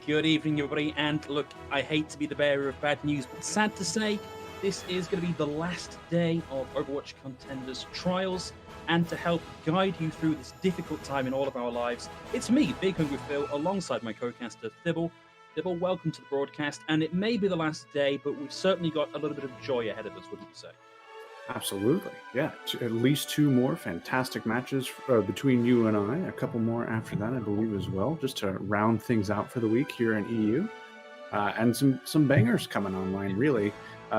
Good evening, everybody. And look, I hate to be the bearer of bad news, but sad to say, this is going to be the last day of Overwatch Contenders trials. And to help guide you through this difficult time in all of our lives, it's me, Big Hungry Phil, alongside my co-caster, Thibble. Thibble, welcome to the broadcast. And it may be the last day, but we've certainly got a little bit of joy ahead of us, wouldn't you say? Absolutely, yeah. At least two more fantastic matches between you and I. A couple more after that, I believe, as well, just to round things out for the week here in EU. And some bangers coming online, really.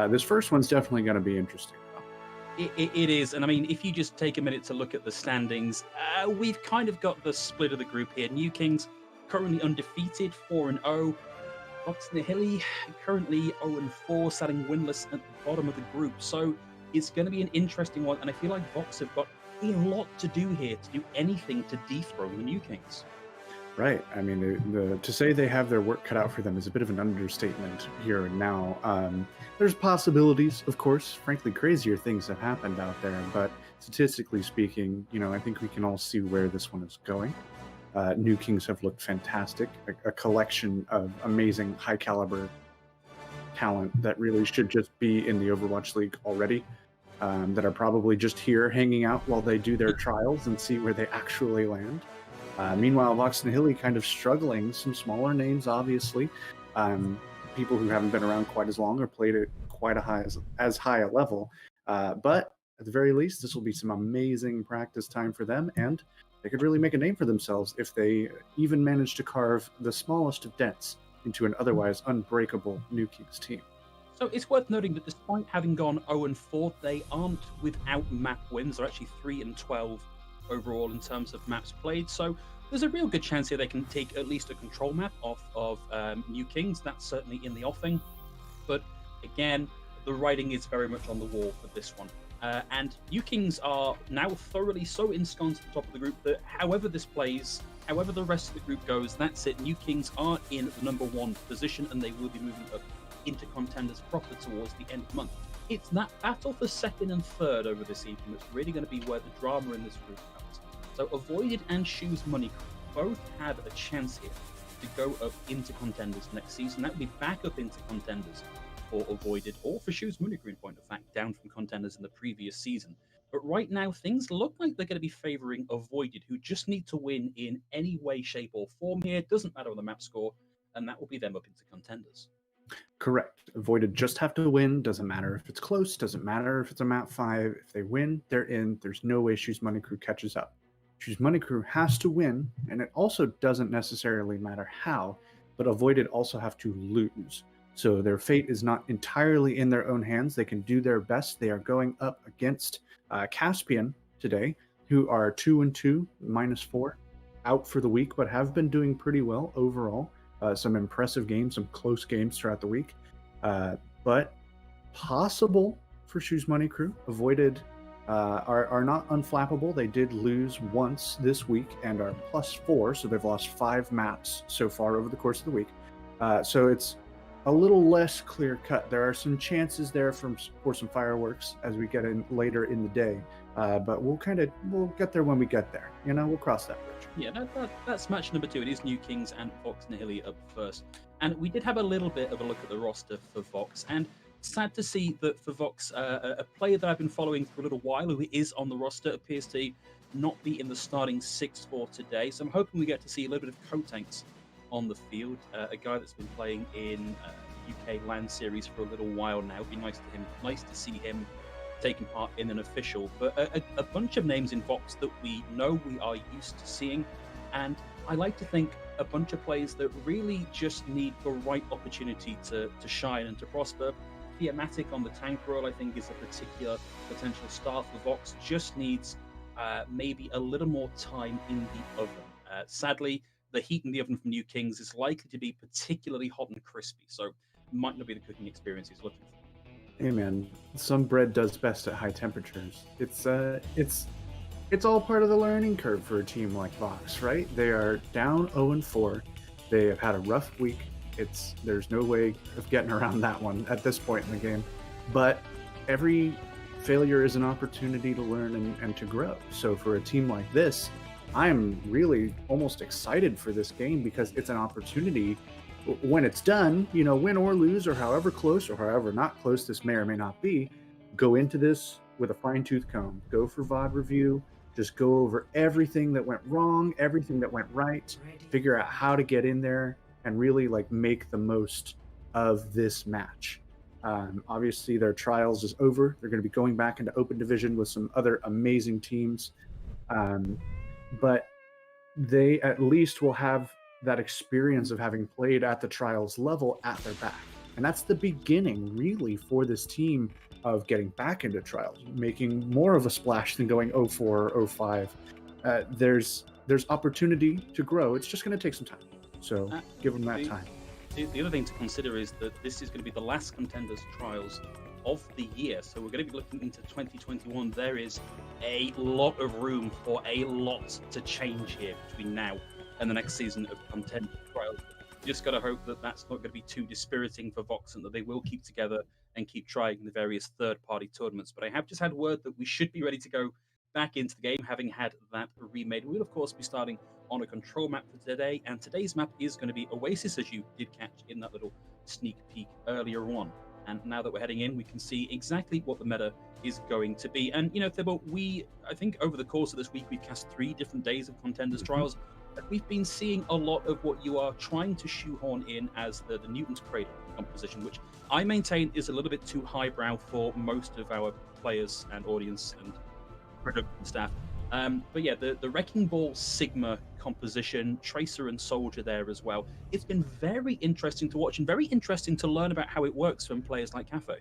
This first one's definitely going to be interesting, though. It is, and I mean, if you just take a minute to look at the standings, we've kind of got the split of the group here. New Kings currently undefeated, 4-0. Vox Nihili currently 0-4, sitting winless at the bottom of the group. So it's going to be an interesting one, and I feel like Vox have got a lot to do here to do anything to dethrone the New Kings. Right. I mean, to say they have their work cut out for them is a bit of an understatement here and now. There's possibilities, of course. Frankly, crazier things have happened out there, but statistically speaking, I think we can all see where this one is going. New Kings have looked fantastic, a collection of amazing, high caliber talent that really should just be in the Overwatch League already. That are probably just here hanging out while they do their trials and see where they actually land. Meanwhile, Vox and Nihili kind of struggling. Some smaller names, obviously. People who haven't been around quite as long or played at quite as high a level. But at the very least, this will be some amazing practice time for them, and they could really make a name for themselves if they even manage to carve the smallest of dents into an otherwise unbreakable New Kings team. So it's worth noting that despite having gone 0-4, they aren't without map wins. They're actually 3-12 overall in terms of maps played. So there's a real good chance here they can take at least a control map off of New Kings. That's certainly in the offing. But again, the writing is very much on the wall for this one. And New Kings are now thoroughly so ensconced at the top of the group that however this plays, however the rest of the group goes, that's it. New Kings are in the number 1 position, and they will be moving up into Contenders proper towards the end of the month. It's that battle for second and third over this evening that's really going to be where the drama in this group comes. So Avoided and Shoes Money both have a chance here to go up into Contenders next season. That would be back up into Contenders for Avoided, or for Shoes Money Crew, in point of fact, down from Contenders in the previous season. But right now, things look like they're going to be favouring Avoided, who just need to win in any way, shape, or form here. Doesn't matter on the map score, and that will be them up into Contenders. Correct. Avoided just have to win. Doesn't matter if it's close. Doesn't matter if it's a map 5. If they win, they're in. There's no way Shoes Money Crew catches up. Shoes Money Crew has to win, and it also doesn't necessarily matter how, but Avoided also have to lose. So their fate is not entirely in their own hands. They can do their best. They are going up against Caspian today, who are 2-2, -4, out for the week, but have been doing pretty well overall. Some impressive games, some close games throughout the week, but possible for Shoes Money Crew. Avoided are not unflappable. They did lose once this week and are +4, so they've lost 5 maps so far over the course of the week. So it's a little less clear cut. There are some chances there for some fireworks as we get in later in the day, but we'll get there when we get there. We'll cross that bridge. Yeah, that's match number 2. It is New Kings and Vox Nihili up first. And we did have a little bit of a look at the roster for Vox, and sad to see that for Vox, a player that I've been following for a little while who is on the roster appears to not be in the starting 6 for today. So I'm hoping we get to see a little bit of Cotanks on the field, a guy that's been playing in UK LAN series for a little while now. It'd be nice to see him taking part in an official, but a bunch of names in Vox that we know we are used to seeing, and I like to think a bunch of players that really just need the right opportunity to shine and to prosper. Theomatic on the tank role, I think, is a particular potential star for Vox. Just needs maybe a little more time in the oven. Sadly, the heat in the oven from New Kings is likely to be particularly hot and crispy, so might not be the cooking experience he's looking for. Hey man, some bread does best at high temperatures. It's all part of the learning curve for a team like Vox, right? They are down 0-4. They have had a rough week. There's no way of getting around that one at this point in the game. But every failure is an opportunity to learn and to grow. So for a team like this, I'm really almost excited for this game because it's an opportunity. When it's done, win or lose, or however close or however not close this may or may not be, go into this with a fine-tooth comb. Go for VOD review. Just go over everything that went wrong, everything that went right, figure out how to get in there and really make the most of this match. Obviously, their trials is over. They're going to be going back into open division with some other amazing teams. But they at least will have that experience of having played at the trials level at their back. And that's the beginning, really, for this team of getting back into trials, making more of a splash than going 0-4 or 0-5. There's opportunity to grow. It's just going to take some time. So give them that time. The other thing to consider is that this is going to be the last Contenders trials of the year. So we're going to be looking into 2021. There is a lot of room for a lot to change here between now in the next season of Contenders Trials. Just got to hope that that's not going to be too dispiriting for Vox and that they will keep together and keep trying the various third-party tournaments. But I have just had word that we should be ready to go back into the game, having had that remade. We'll, of course, be starting on a control map for today, and today's map is going to be Oasis, as you did catch in that little sneak peek earlier on. And now that we're heading in, we can see exactly what the meta is going to be. And, you know, Thibault, I think over the course of this week, we've cast 3 different days of Contenders Trials. And we've been seeing a lot of what you are trying to shoehorn in as the Newton's Cradle composition, which I maintain is a little bit too highbrow for most of our players and audience and production staff. But yeah, the Wrecking Ball Sigma composition, Tracer and Soldier there as well. It's been very interesting to watch and very interesting to learn about how it works from players like Cafe.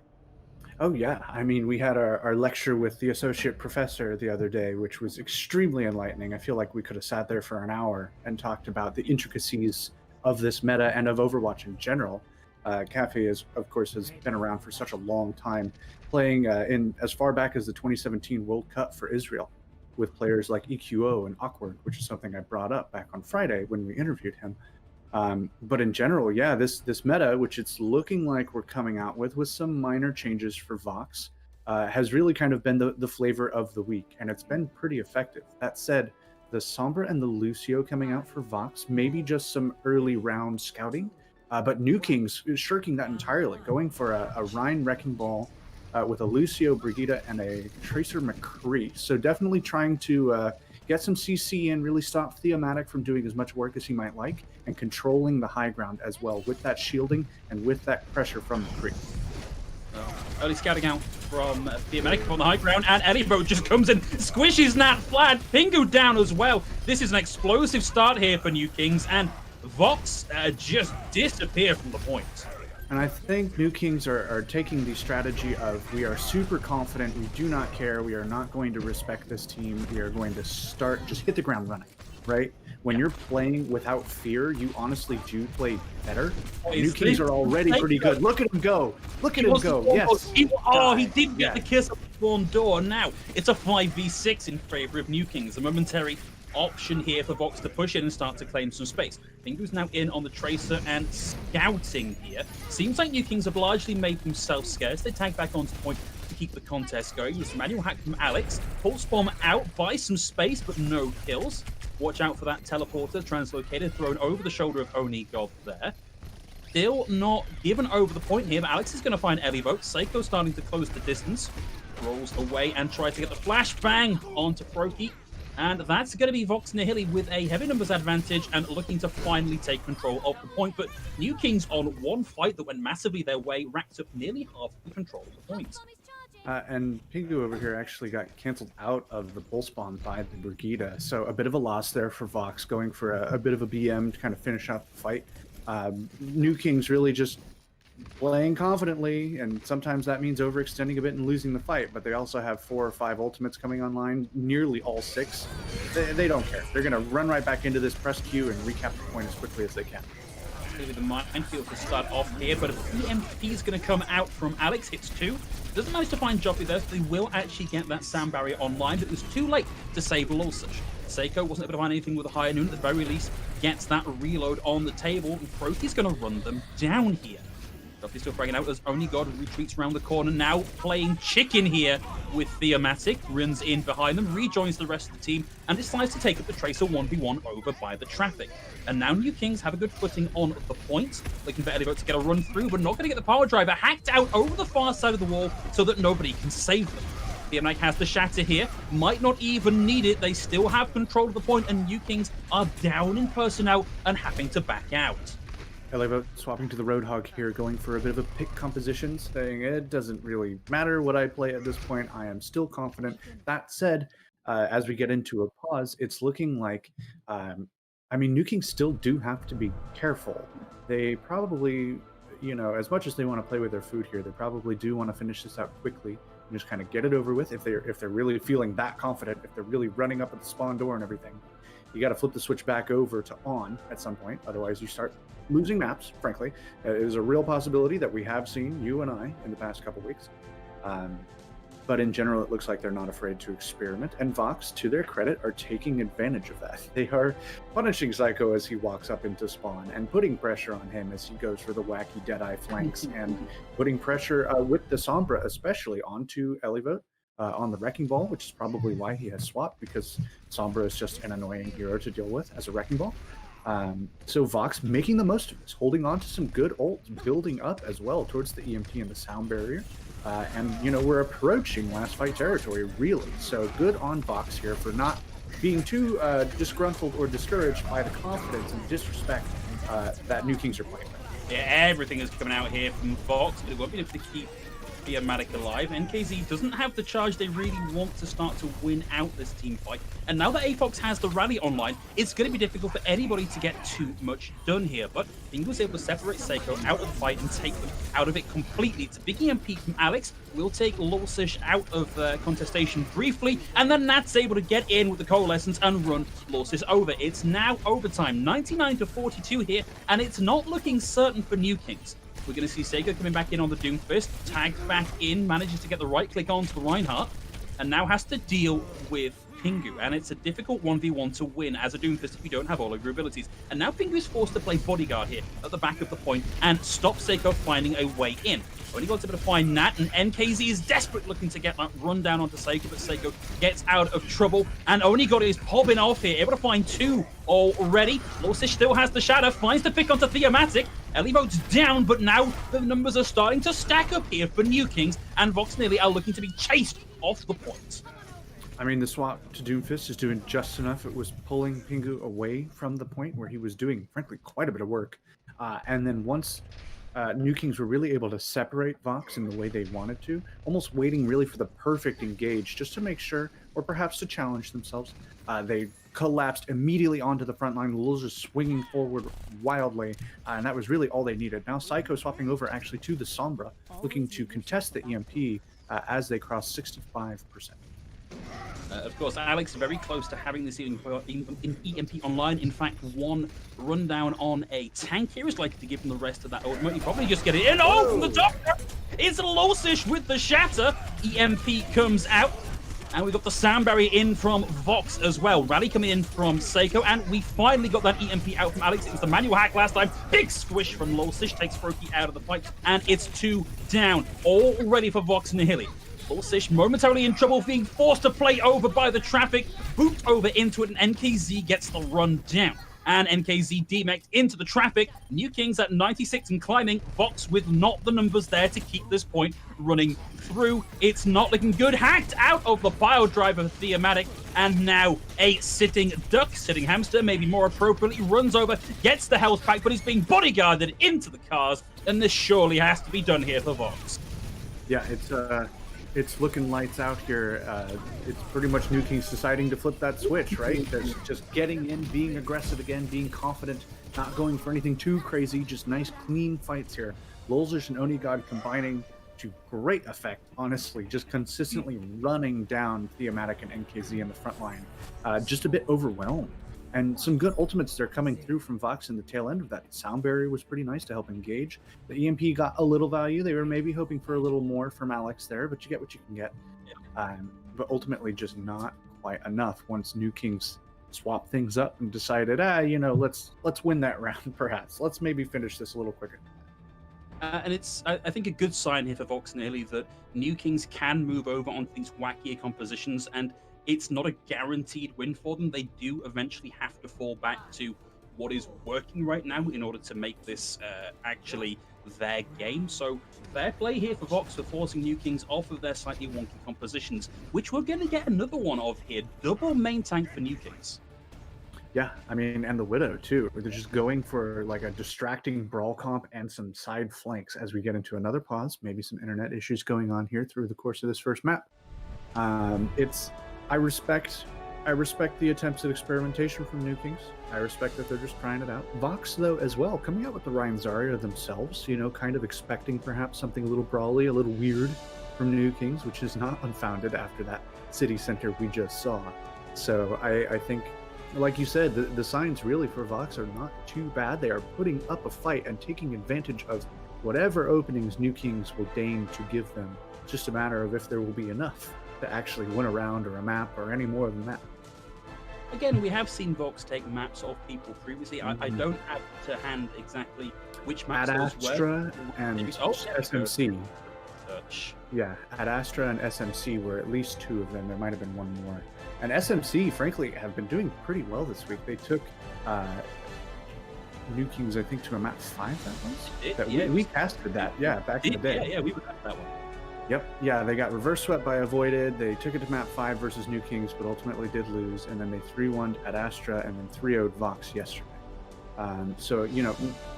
Oh, yeah. I mean, we had our lecture with the associate professor the other day, which was extremely enlightening. I feel like we could have sat there for an hour and talked about the intricacies of this meta and of Overwatch in general. Cafe, of course, has been around for such a long time, playing in as far back as the 2017 World Cup for Israel with players like EQO and Awkward, which is something I brought up back on Friday when we interviewed him. But in general, yeah, this meta, which it's looking like we're coming out with some minor changes for Vox, has really kind of been the flavor of the week, and it's been pretty effective. That said, the Sombra and the Lucio coming out for Vox, maybe just some early round scouting, but New Kings is shirking that entirely, going for a Rhine Wrecking Ball with a Lucio Brigitte and a Tracer McCree. So definitely trying to get some CC in, really stop Theomatic from doing as much work as he might like, and controlling the high ground as well with that shielding and with that pressure from McCree. Early scouting out from Theomatic on the high ground, and Ellibo just comes in, squishes Nat flat, Pingu down as well. This is an explosive start here for New Kings, and Vox just disappear from the point. And I think New Kings are taking the strategy of, we are super confident, we do not care, we are not going to respect this team, we are going to just hit the ground running, right? When you're playing without fear, you honestly do play better. New Kings are already pretty good. Look at him go. Look at him go. Yes. He did get the kiss of the spawn door. Now it's a 5v6 in favor of New Kings. A momentary option here for Vox to push in and start to claim some space. Pingu's now in on the Tracer and scouting here. Seems like New Kings have largely made themselves scarce. They tag back onto point to keep the contest going. This manual hack from Alex. Pulse bomb out, buy some space, but no kills. Watch out for that teleporter translocated, thrown over the shoulder of Oni God there. Still not given over the point here, but Alex is going to find Elivote. Seiko starting to close the distance. Rolls away and tries to get the flashbang onto Froki. And that's going to be Vox Nihili with a heavy numbers advantage and looking to finally take control of the point. But New Kings on one fight that went massively their way racked up nearly half the control of the point. And Pingu over here actually got canceled out of the pulse bomb by the Brigitte. So a bit of a loss there for Vox, going for a bit of a BM to kind of finish out the fight. New Kings really just playing confidently, and sometimes that means overextending a bit and losing the fight, but they also have 4 or 5 ultimates coming online, nearly all 6. They don't care. They're going to run right back into this press queue and recap the point as quickly as they can. Clearly the minefield to start off here, but a EMP is going to come out from Alex. Hits 2. Doesn't manage to find Joffrey there, so they will actually get that sound barrier online, but it was too late to save Lulsich. Seiko wasn't able to find anything with a higher noon, at the very least gets that reload on the table, and Froki's going to run them down here. Joffrey's still fragging out as Only God retreats around the corner, now playing chicken here with Theomatic, runs in behind them, rejoins the rest of the team, and decides to take up the Tracer 1v1 over by the traffic. And now New Kings have a good footing on the point, looking for Elivote to get a run through, but not going to get the power driver hacked out over the far side of the wall so that nobody can save them. Theomatic has the shatter here, might not even need it, they still have control of the point, and New Kings are down in personnel and having to back out. Elivote swapping to the Roadhog here, going for a bit of a pick composition, saying it doesn't really matter what I play at this point, I am still confident. That said, as we get into a pause, it's looking like, New Kings still do have to be careful. They probably, as much as they want to play with their food here, they probably do want to finish this out quickly and just kind of get it over with. If they're really feeling that confident, if they're really running up at the spawn door and everything, you got to flip the switch back over to on at some point. Otherwise, you start losing maps, frankly. It is a real possibility that we have seen, you and I, in the past couple weeks. But in general, it looks like they're not afraid to experiment. And Vox, to their credit, are taking advantage of that. They are punishing Psycho as he walks up into spawn and putting pressure on him as he goes for the wacky Deadeye flanks and putting pressure with the Sombra, especially onto Elivote on the Wrecking Ball, which is probably why he has swapped, because Sombra is just an annoying hero to deal with as a Wrecking Ball. So Vox making the most of this, holding on to some good ult, building up as well towards the EMP and the sound barrier. And, you know, we're approaching last fight territory, really. So good on Vox here for not being too disgruntled or discouraged by the confidence and disrespect that New Kings are playing with. Yeah, everything is coming out here from Vox, but it won't be able to keep Theomatic alive. NKZ doesn't have the charge they really want to start to win out this team fight. And now that Apox has the rally online, it's going to be difficult for anybody to get too much done here. But Bing was able to separate Seiko out of the fight and take them out of it completely. It's a big EMP from Alex. We'll take Lawsish out of contestation briefly, and then Nat's able to get in with the Coalescence and run Lawsish over. It's now overtime, 99-42 here, and it's not looking certain for New Kings. We're going to see Seiko coming back in on the Doomfist, tagged back in, manages to get the right click onto the Reinhardt, and now has to deal with Pingu. And it's a difficult 1v1 to win as a Doomfist if you don't have all of your abilities. And now Pingu is forced to play bodyguard here at the back of the point and stop Seiko finding a way in. Only got able to find Nat, and NKZ is desperate looking to get that run down onto Seiko, but Seiko gets out of trouble, and only got his popping off here, able to find two already. Lawsish still has the shadow, finds the pick onto Theomatic. Elivote's down, but now the numbers are starting to stack up here for New Kings, and Vox Nihili are looking to be chased off the point. I mean, the swap to Doomfist is doing just enough. It was pulling Pingu away from the point where he was doing, frankly, quite a bit of work. And then once New Kings were really able to separate Vox in the way they wanted to, almost waiting really for the perfect engage just to make sure, or perhaps to challenge themselves. They collapsed immediately onto the front line. Lulz just swinging forward wildly, and that was really all they needed. Now Psycho swapping over actually to the Sombra, looking to contest the EMP as they cross 65%. Of course, Alex very close to having this EMP online. In fact, one rundown on a tank here is likely to give him the rest of that ultimate. You probably just get it in. Oh, from the top! It's Lawsish with the shatter. EMP comes out. And we've got the sound barrier in from Vox as well. Rally coming in from Seiko, and we finally got that EMP out from Alex. It was the manual hack last time. Big squish from Lawsish, takes Froki out of the fight, and it's 2 down. All ready for Vox Nihili. Lawsish momentarily in trouble, being forced to play over by the traffic, booped over into it, and NKZ gets the run down. And NKZ demeched into the traffic. New Kings at 96 and climbing. Vox with not the numbers there to keep this point running through. It's not looking good. Hacked out of the pile driver Theomatic. And now a sitting duck, sitting hamster, maybe more appropriately, runs over, gets the health pack, but he's being bodyguarded into the cars. And this surely has to be done here for Vox. Yeah, it's looking lights out here. It's pretty much New Kings deciding to flip that switch, right? There's just getting in, being aggressive again, being confident, not going for anything too crazy, just nice, clean fights here. Lolzish and Onigod combining to great effect, honestly, just consistently running down Theomatic and NKZ in the front line. Just a bit overwhelmed. And some good ultimates that are coming through from Vox in the tail end of that. Sound barrier was pretty nice to help engage. The EMP got a little value. They were maybe hoping for a little more from Alex there, but you get what you can get. But ultimately just not quite enough once New Kings swapped things up and decided, let's win that round perhaps. Let's maybe finish this a little quicker. And it's, I think, a good sign here for Vox Nihili that New Kings can move over onto these wackier compositions, and it's not a guaranteed win for them. They do eventually have to fall back to what is working right now in order to make this actually their game. So fair play here for Vox for forcing New Kings off of their slightly wonky compositions, which we're going to get another one of here. Double main tank for New Kings. Yeah, I mean, and the Widow too. They're just going for like a distracting brawl comp and some side flanks as we get into another pause. Maybe some internet issues going on here through the course of this first map. I respect the attempts at experimentation from New Kings. I respect that they're just trying it out. Vox, though, as well, coming out with the Ryan Zarya themselves, kind of expecting perhaps something a little brawly, a little weird from New Kings, which is not unfounded after that city center we just saw. So I think, like you said, the signs really for Vox are not too bad. They are putting up a fight and taking advantage of whatever openings New Kings will deign to give them just a matter of if there will be enough to actually win a round or a map or any more than that. Again, we have seen Vox take maps off people previously. I don't have to hand exactly which maps At those Astra were. and SMC. Yeah, at Astra and SMC were at least 2 of them. There might have been 1 more. And SMC, frankly, have been doing pretty well this week. They took New Kings, I think, to a map 5, that was? We casted that, back in the day. Yeah, we would have that one. Yep, yeah, they got reverse swept by Avoided. They took it to map 5 versus New Kings, but ultimately did lose. And then they 3-1'd at Astra and then 3-0'd Vox yesterday. So,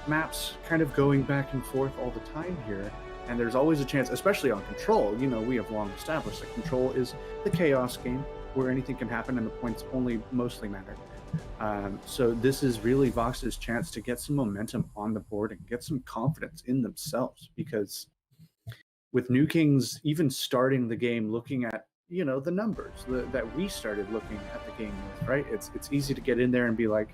maps kind of going back and forth all the time here. And there's always a chance, especially on Control, we have long established that Control is the chaos game where anything can happen and the points only mostly matter. So this is really Vox's chance to get some momentum on the board and get some confidence in themselves, because with New Kings even starting the game looking at, the numbers that we started looking at the game with, right? It's easy to get in there and be like,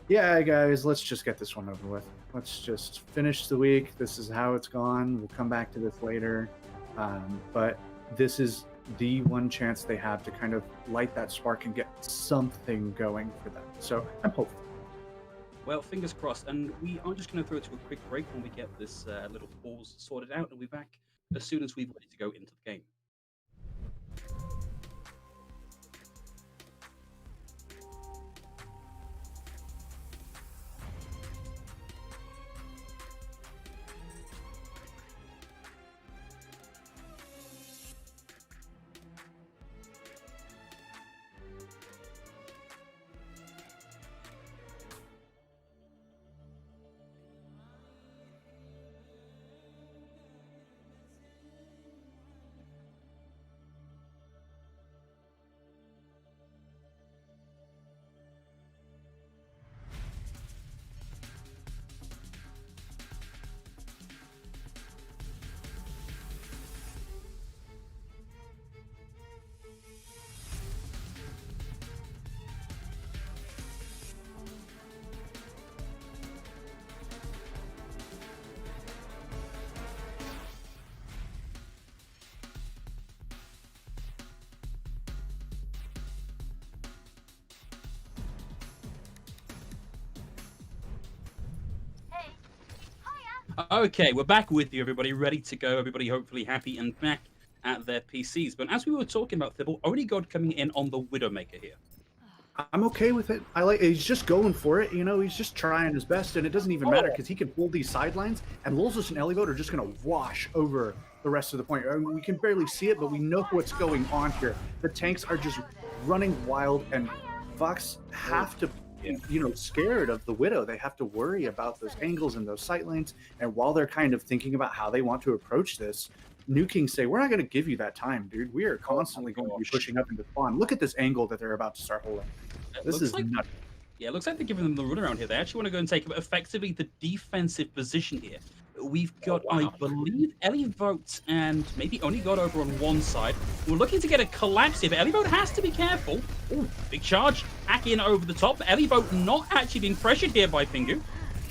yeah, guys, let's just get this one over with. Let's just finish the week. This is how it's gone. We'll come back to this later. But this is the one chance they have to kind of light that spark and get something going for them. So I'm hopeful. Well, fingers crossed. And we are just going to throw it to a quick break when we get this little pause sorted out, and we'll be back as soon as we're ready to go into the game. Okay, we're back with you, everybody, ready to go. Everybody hopefully happy and back at their PCs. But as we were talking about, Thibble, only God coming in on the Widowmaker here. I'm okay with it. He's just going for it, he's just trying his best, and it doesn't even matter because he can hold these sidelines, and Lolzus and Elivote are just going to wash over the rest of the point. I mean, we can barely see it, but we know what's going on here. The tanks are just running wild, and Vox have to scared of the Widow. They have to worry about those angles and those sight lanes. And while they're kind of thinking about how they want to approach this, New Kings say, we're not going to give you that time, dude. We are constantly going to be pushing up into spawn. Look at this angle that they're about to start holding. This is nuts. Yeah, it looks like they're giving them the runaround here. They actually want to go and take effectively the defensive position here. We've got, I believe, Elivote and maybe only God over on one side. We're looking to get a collapse here, but Elivote has to be careful. Ooh, big charge. Hack in over the top. Elivote not actually being pressured here by Pingu,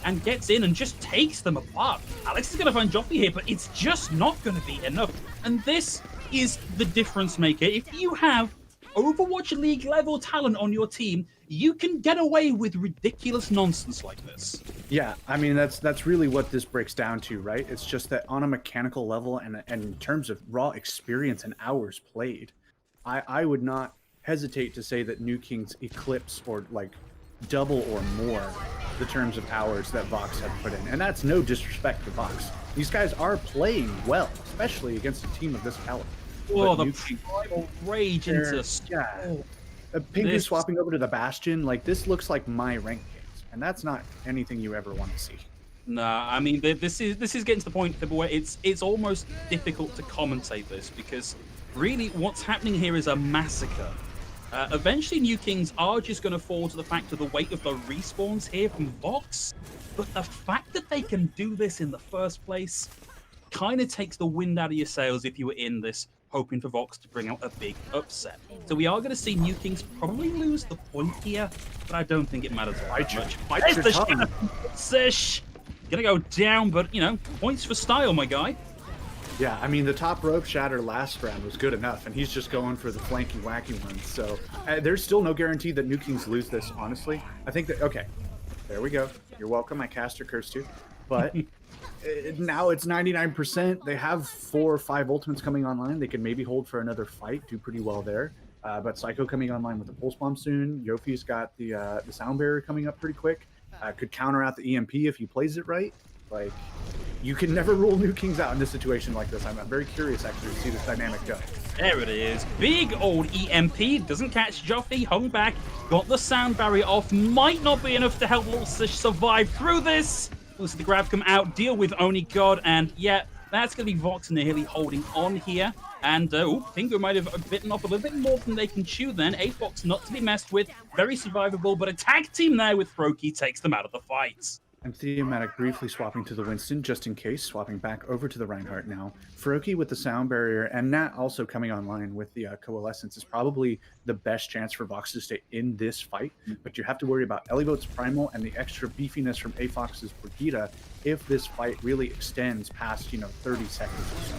and gets in and just takes them apart. Alex is going to find Joffrey here, but it's just not going to be enough. And this is the difference maker. If you have Overwatch League level talent on your team, you can get away with ridiculous nonsense like this. Yeah, I mean, that's really what this breaks down to, right? It's just that on a mechanical level and in terms of raw experience and hours played, I would not hesitate to say that New Kings eclipse or like double or more the terms of hours that Vox have put in. And that's no disrespect to Vox. These guys are playing well, especially against a team of this caliber. Oh, the primal rage into... Yeah. Pingu swapping over to the Bastion, like, this looks like my rank games, and that's not anything you ever want to see. Nah, I mean, this is getting to the point where it's almost difficult to commentate this, because really what's happening here is a massacre. Eventually, New Kings are just going to fall to the fact of the weight of the respawns here from Vox, but the fact that they can do this in the first place kind of takes the wind out of your sails if you were in this hoping for Vox to bring out a big upset. So we are going to see New Kings probably lose the point here, but I don't think it matters that much. Sish! Gonna go down, but, you know, points for style, my guy. Yeah, I mean, the top rope shatter last round was good enough, and he's just going for the flanky, wacky ones. So there's still no guarantee that New Kings lose this, honestly. I think that, okay, there we go. You're welcome. I cast your curse too. But now it's 99%. They have 4 or 5 ultimates coming online. They can maybe hold for another fight, do pretty well there. But Psycho coming online with the Pulse Bomb soon. Yofi's got the Sound Barrier coming up pretty quick. Could counter out the EMP if he plays it right. Like, you can never rule New Kings out in this situation like this. I'm very curious, actually, to see this dynamic go. There it is. Big old EMP. Doesn't catch Joffy. Hung back. Got the sound barrier off. Might not be enough to help Lulsish survive through this. We'll see the grab come out. Deal with Only God. And yeah, that's going to be Vox and Nihili holding on here. And Pingu might have bitten off a little bit more than they can chew then. A Fox not to be messed with. Very survivable. But a tag team there with Froki takes them out of the fight. And Theomatic briefly swapping to the Winston, just in case, swapping back over to the Reinhardt now. Froki with the Sound Barrier, and Nat also coming online with the Coalescence is probably the best chance for Vox to stay in this fight, but you have to worry about Elivote's Primal and the extra beefiness from A-Fox's Brigida if this fight really extends past, 30 seconds or so.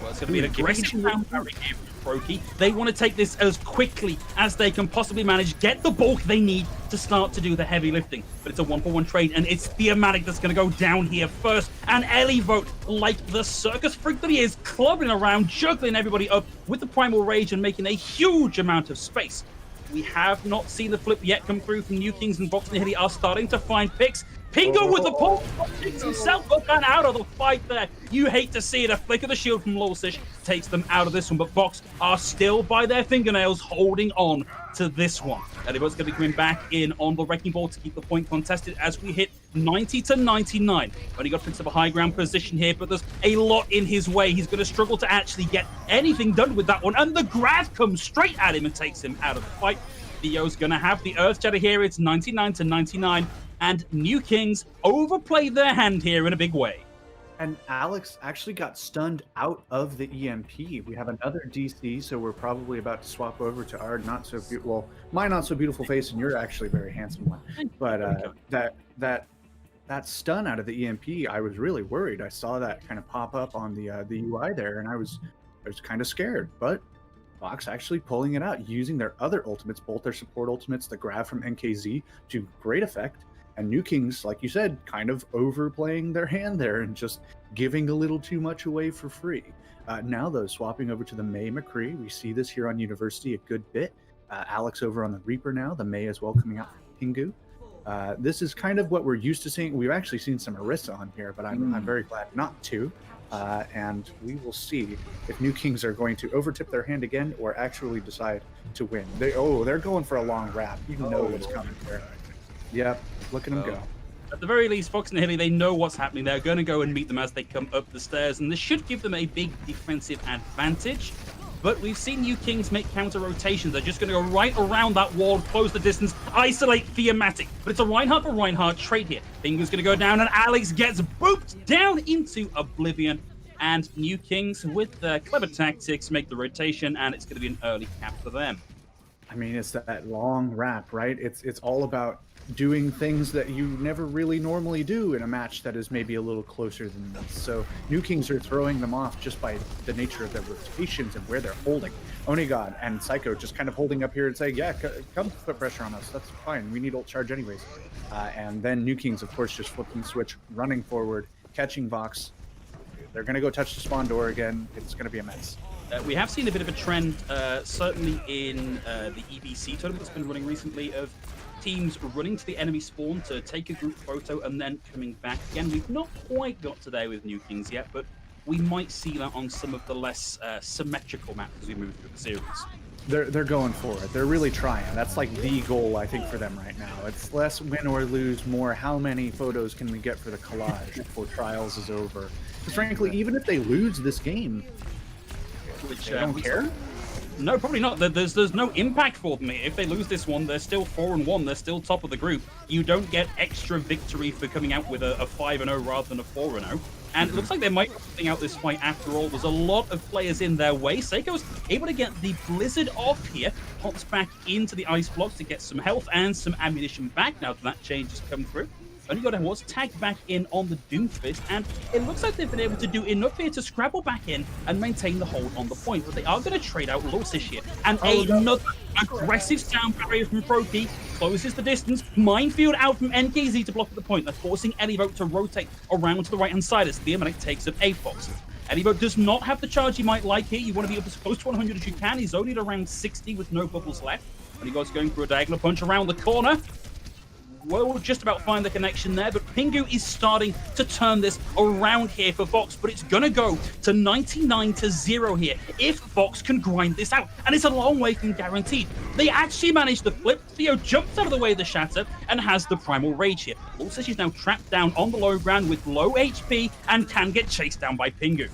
Well, it's going to be an aggressive sound barrier here from Froki. They want to take this as quickly as they can possibly manage, get the bulk they need to start to do the heavy lifting. But it's a 1-for-1 trade, and it's Theomatic that's going to go down here first. And Elivote, like the circus freak that he is, clubbing around, juggling everybody up with the Primal Rage and making a huge amount of space. We have not seen the flip yet come through from New Kings, and Vox and Nihili are starting to find picks. Pingu with the pull, takes himself up and out of the fight there. You hate to see it. A flick of the shield from Lulsish takes them out of this one, but Vox are still by their fingernails holding on to this one. Elivote's going to be coming back in on the Wrecking Ball to keep the point contested as we hit 90 to 99. Only got Prince of a high ground position here, but there's a lot in his way. He's going to struggle to actually get anything done with that one, and the grab comes straight at him and takes him out of the fight. Theo's going to have the Earth Shatter here. It's 99 to 99. And New Kings overplay their hand here in a big way. And Alex actually got stunned out of the EMP. We have another DC, so we're probably about to swap over to our not so beautiful, well, my not so beautiful face, and you're actually a very handsome one. But that stun out of the EMP, I was really worried. I saw that kind of pop up on the UI there, and I was kind of scared. But Vox actually pulling it out, using their other ultimates, both their support ultimates, the grab from NKZ, to great effect. And New Kings, like you said, kind of overplaying their hand there and just giving a little too much away for free. Now, though, swapping over to the Mei McCree. We see this here on University a good bit. Alex over on the Reaper now. The Mei as well coming out from Pingu. This is kind of what we're used to seeing. We've actually seen some Orisa on here, but I'm very glad not to. And we will see if New Kings are going to overtip their hand again or actually decide to win. They're going for a long wrap. You know what's coming there. Yep, look at them go. At the very least, Fox and Nihili, they know what's happening. They're going to go and meet them as they come up the stairs, and this should give them a big defensive advantage. But we've seen New Kings make counter rotations. They're just going to go right around that wall, close the distance, isolate Theomatic. But it's a Reinhardt for Reinhardt trade here. Pingu's going to go down, and Alex gets booped down into oblivion. And New Kings, with their clever tactics, make the rotation, and it's going to be an early cap for them. I mean, it's that long wrap, right? It's all about doing things that you never really normally do in a match that is maybe a little closer than this. So New Kings are throwing them off just by the nature of their rotations and where they're holding. Onigod and Psycho just kind of holding up here and saying, yeah, come put pressure on us. That's fine. We need ult charge anyways. And then New Kings, of course, just flipping the switch, running forward, catching Vox. They're going to go touch the spawn door again. It's going to be a mess. We have seen a bit of a trend, certainly in the EBC tournament that's been running recently, of teams running to the enemy spawn to take a group photo and then coming back again. We've not quite got to there with New Kings yet, but we might see that on some of the less symmetrical maps as we move through the series. They're going for it. They're really trying. That's like the goal, I think, for them right now. It's less win or lose, more how many photos can we get for the collage before Trials is over. Because frankly, even if they lose this game, which they don't care. No, probably not. There's no impact for them. If they lose this one, they're still 4-1. They're still top of the group. You don't get extra victory for coming out with a 5-0 rather than a 4-0. And it looks like they might be putting out this fight after all. There's a lot of players in their way. Seiko's able to get the Blizzard off here. Pops back into the ice blocks to get some health and some ammunition back now that change has come through. Only God was tagged back in on the Doomfist, and it looks like they've been able to do enough here to scrabble back in and maintain the hold on the point. But they are going to trade out Lorsish here. And another aggressive sound barrier from Froki closes the distance. Minefield out from NKZ to block at the point. They're forcing Elivote to rotate around to the right-hand side as Theomatic takes up Avox. Elivote does not have the charge he might like here. You want to be up as close to 100 as you can. He's only at around 60 with no bubbles left. And he goes going for a diagonal punch around the corner. We'll just about find the connection there, but Pingu is starting to turn this around here for Vox, but it's going to go to 99-0 here if Vox can grind this out, and it's a long way from guaranteed. They actually managed to flip. Theo jumps out of the way of the Shatter and has the Primal Rage here. Also, she's now trapped down on the low ground with low HP and can get chased down by Pingu.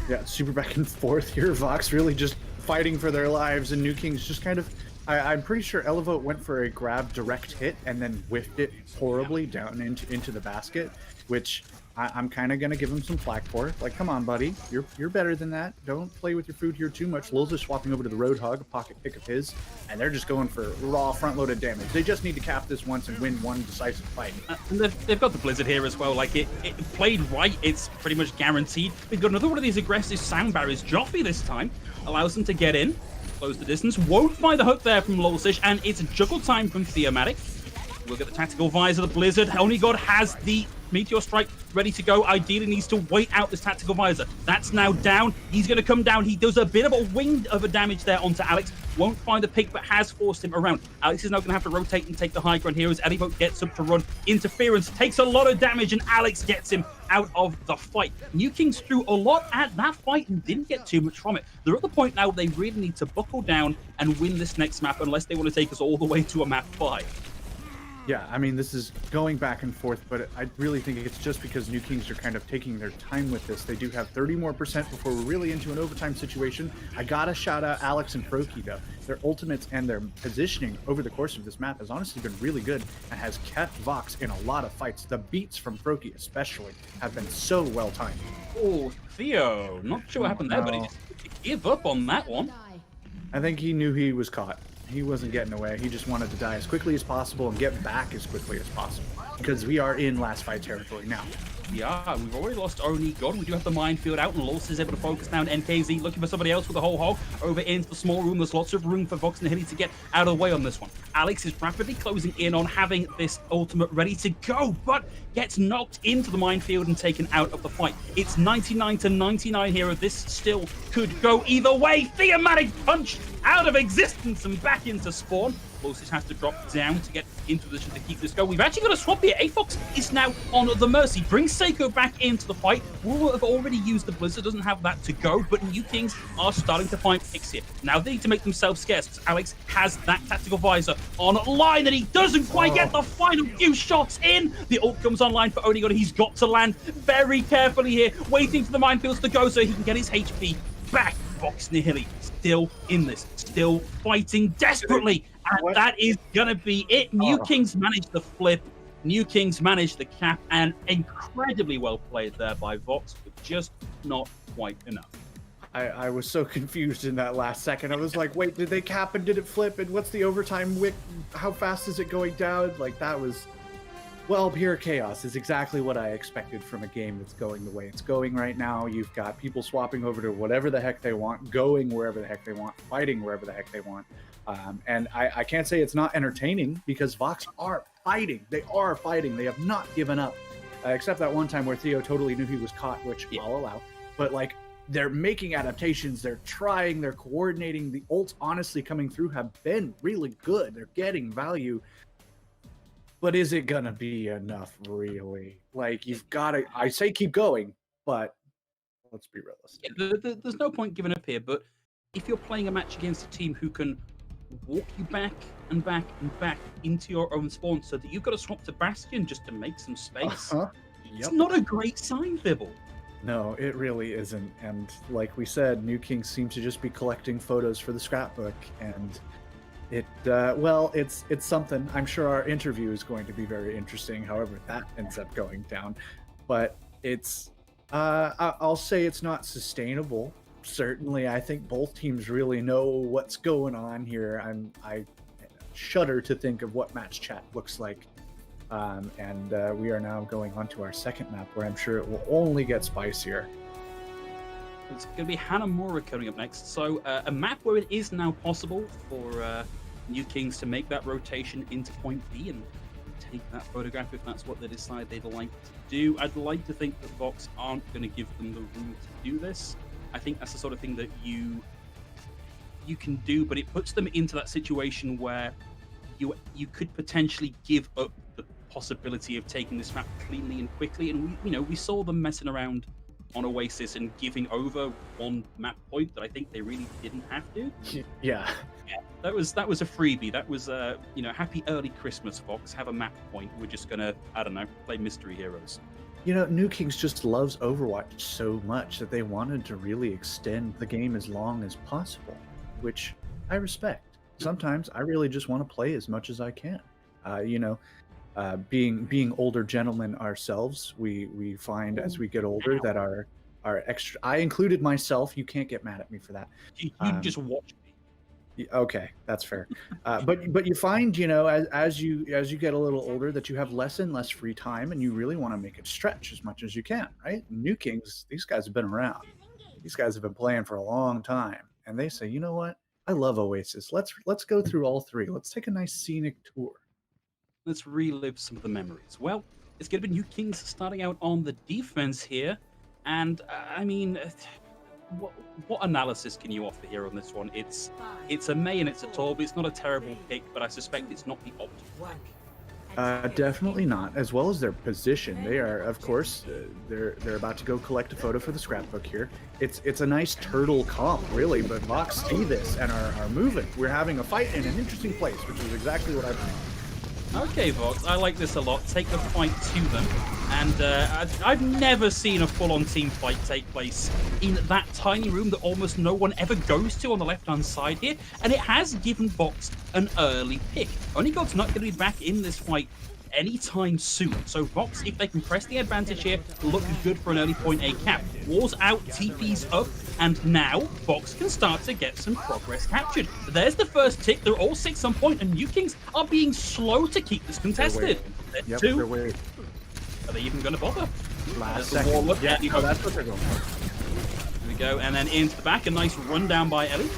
Yeah, super back and forth here. Vox really just fighting for their lives, and New Kings just kind of... I'm pretty sure Elivote went for a grab direct hit and then whiffed it horribly down into the basket, which I'm kind of going to give him some flack for. Like, come on, buddy. You're better than that. Don't play with your food here too much. Lulz is swapping over to the Roadhog, a pocket pick of his, and they're just going for raw front-loaded damage. They just need to cap this once and win one decisive fight. And they've got the Blizzard here as well. Like, it played right. It's pretty much guaranteed. We've got another one of these aggressive sound barriers. Joffy this time allows them to get in. Close the distance, won't find the hook there from Lulsish, and it's juggle time from Theomatic. We'll get the tactical visor, the Blizzard. Only God has the Meteor Strike ready to go. Ideally needs to wait out this tactical visor. That's now down. He's going to come down. He does a bit of a wing of a damage there onto Alex. Won't find the pick, but has forced him around. Alex is now going to have to rotate and take the high ground here as Elivote gets up to run. Interference takes a lot of damage, and Alex gets him out of the fight. New Kings threw a lot at that fight and didn't get too much from it. They're at the point now where they really need to buckle down and win this next map unless they want to take us all the way to a map 5. Yeah, I mean, this is going back and forth, but I really think it's just because New Kings are kind of taking their time with this. They do have 30% more before we're really into an overtime situation. I gotta shout out Alex and Froki, though. Their ultimates and their positioning over the course of this map has honestly been really good and has kept Vox in a lot of fights. The beats from Froki especially have been so well timed. Oh, Theo, not sure what happened there, but he just gave up on that one. I think he knew he was caught. He wasn't getting away. He just wanted to die as quickly as possible and get back as quickly as possible. Because we are in last fight territory now. Yeah, we've already lost Only God. We do have the minefield out, and Lulz is able to focus down NKZ, looking for somebody else with a whole hog over into the small room. There's lots of room for Vox and Nihili to get out of the way on this one. Alex is rapidly closing in on having this ultimate ready to go, but gets knocked into the minefield and taken out of the fight. It's 99-99 here. This still could go either way. Theomatic punch out of existence and back into spawn. Lulz has to drop down to get into position to keep this going. We've actually got a swap here. Avox is now on the mercy. Brings Seiko back into the fight. Will have already used the Blizzard, doesn't have that to go, but New Kings are starting to find picks here. Now they need to make themselves scarce. Alex has that tactical visor online, and he doesn't quite get the final few shots in. The ult comes online for Onigod. He's got to land very carefully here, waiting for the minefields to go so he can get his HP back. Vox Nihili still in this, still fighting desperately, and that is gonna be it. New Kings managed the flip, New Kings managed the cap, and incredibly well played there by Vox, but just not quite enough. I was so confused in that last second. I was like, wait, did they cap and did it flip? And what's the overtime wick? How fast is it going down? Like, that was... Well, pure chaos is exactly what I expected from a game that's going the way it's going right now. You've got people swapping over to whatever the heck they want, going wherever the heck they want, fighting wherever the heck they want. And I can't say it's not entertaining because Vox are fighting. They are fighting. They have not given up. Except that one time where Theo totally knew he was caught, which I'll allow. But, like, they're making adaptations. They're trying. They're coordinating. The ults, honestly, coming through have been really good. They're getting value. But is it gonna be enough, really? Like, you've got to... I say keep going, but let's be realistic. Yeah, there's no point giving up here, but if you're playing a match against a team who can walk you back and back and back into your own spawn so that you've got to swap to Bastion just to make some space, it's not a great sign, Vibble. No, it really isn't. And like we said, New Kings seem to just be collecting photos for the scrapbook, and... it's something. I'm sure our interview is going to be very interesting, however that ends up going down. But it's, I'll say it's not sustainable. Certainly, I think both teams really know what's going on here. I shudder to think of what match chat looks like And we are now going on to our second map, where I'm sure it will only get spicier. It's going to be Hanamura coming up next. So a map where it is now possible for New Kings to make that rotation into point B and take that photograph if that's what they decide they'd like to do. I'd like to think that Vox aren't going to give them the room to do this. I think that's the sort of thing that you can do, but it puts them into that situation where you could potentially give up the possibility of taking this map cleanly and quickly. And we saw them messing around on Oasis and giving over one map point that I think they really didn't have to. Yeah. That was a freebie. That was happy early Christmas, Vox. Have a map point. We're just gonna, I don't know, play Mystery Heroes. New Kings just loves Overwatch so much that they wanted to really extend the game as long as possible, which I respect. Sometimes I really just want to play as much as I can. Being older gentlemen ourselves, we find as we get older that our extra. I included myself. You can't get mad at me for that. You just watch me. Okay, that's fair. But you find, as you get a little older, that you have less and less free time, and you really want to make it stretch as much as you can, right? New Kings, these guys have been around. These guys have been playing for a long time, and they say, you know what? I love Oasis. Let's go through all three. Let's take a nice scenic tour. Let's relive some of the memories. Well, it's going to be New Kings starting out on the defense here, and I mean, what analysis can you offer here on this one? It's a May and it's a Torb. It's not a terrible pick, but I suspect it's not the optimal. Definitely not. As well as their position, they are, of course, they're about to go collect a photo for the scrapbook here. It's a nice turtle comp, really, but Vox see this and are moving. We're having a fight in an interesting place, which is exactly what I've done. Okay, Vox, I like this a lot. Take the fight to them. And I've never seen a full-on team fight take place in that tiny room that almost no one ever goes to on the left-hand side here. And it has given Vox an early pick. Only God's not going to be back in this fight anytime soon. So Vox, if they can press the advantage here, look good for an early point A cap. Wars out, TP's up, and now Vox can start to get some progress captured. There's the first tick. They're all 6 on point, and New Kings are being slow to keep this contested. Yep, they're waiting. Are they even going to bother? Last second. Yeah, no, that's what they're going for. Here we go, and then into the back. A nice rundown by Ellie.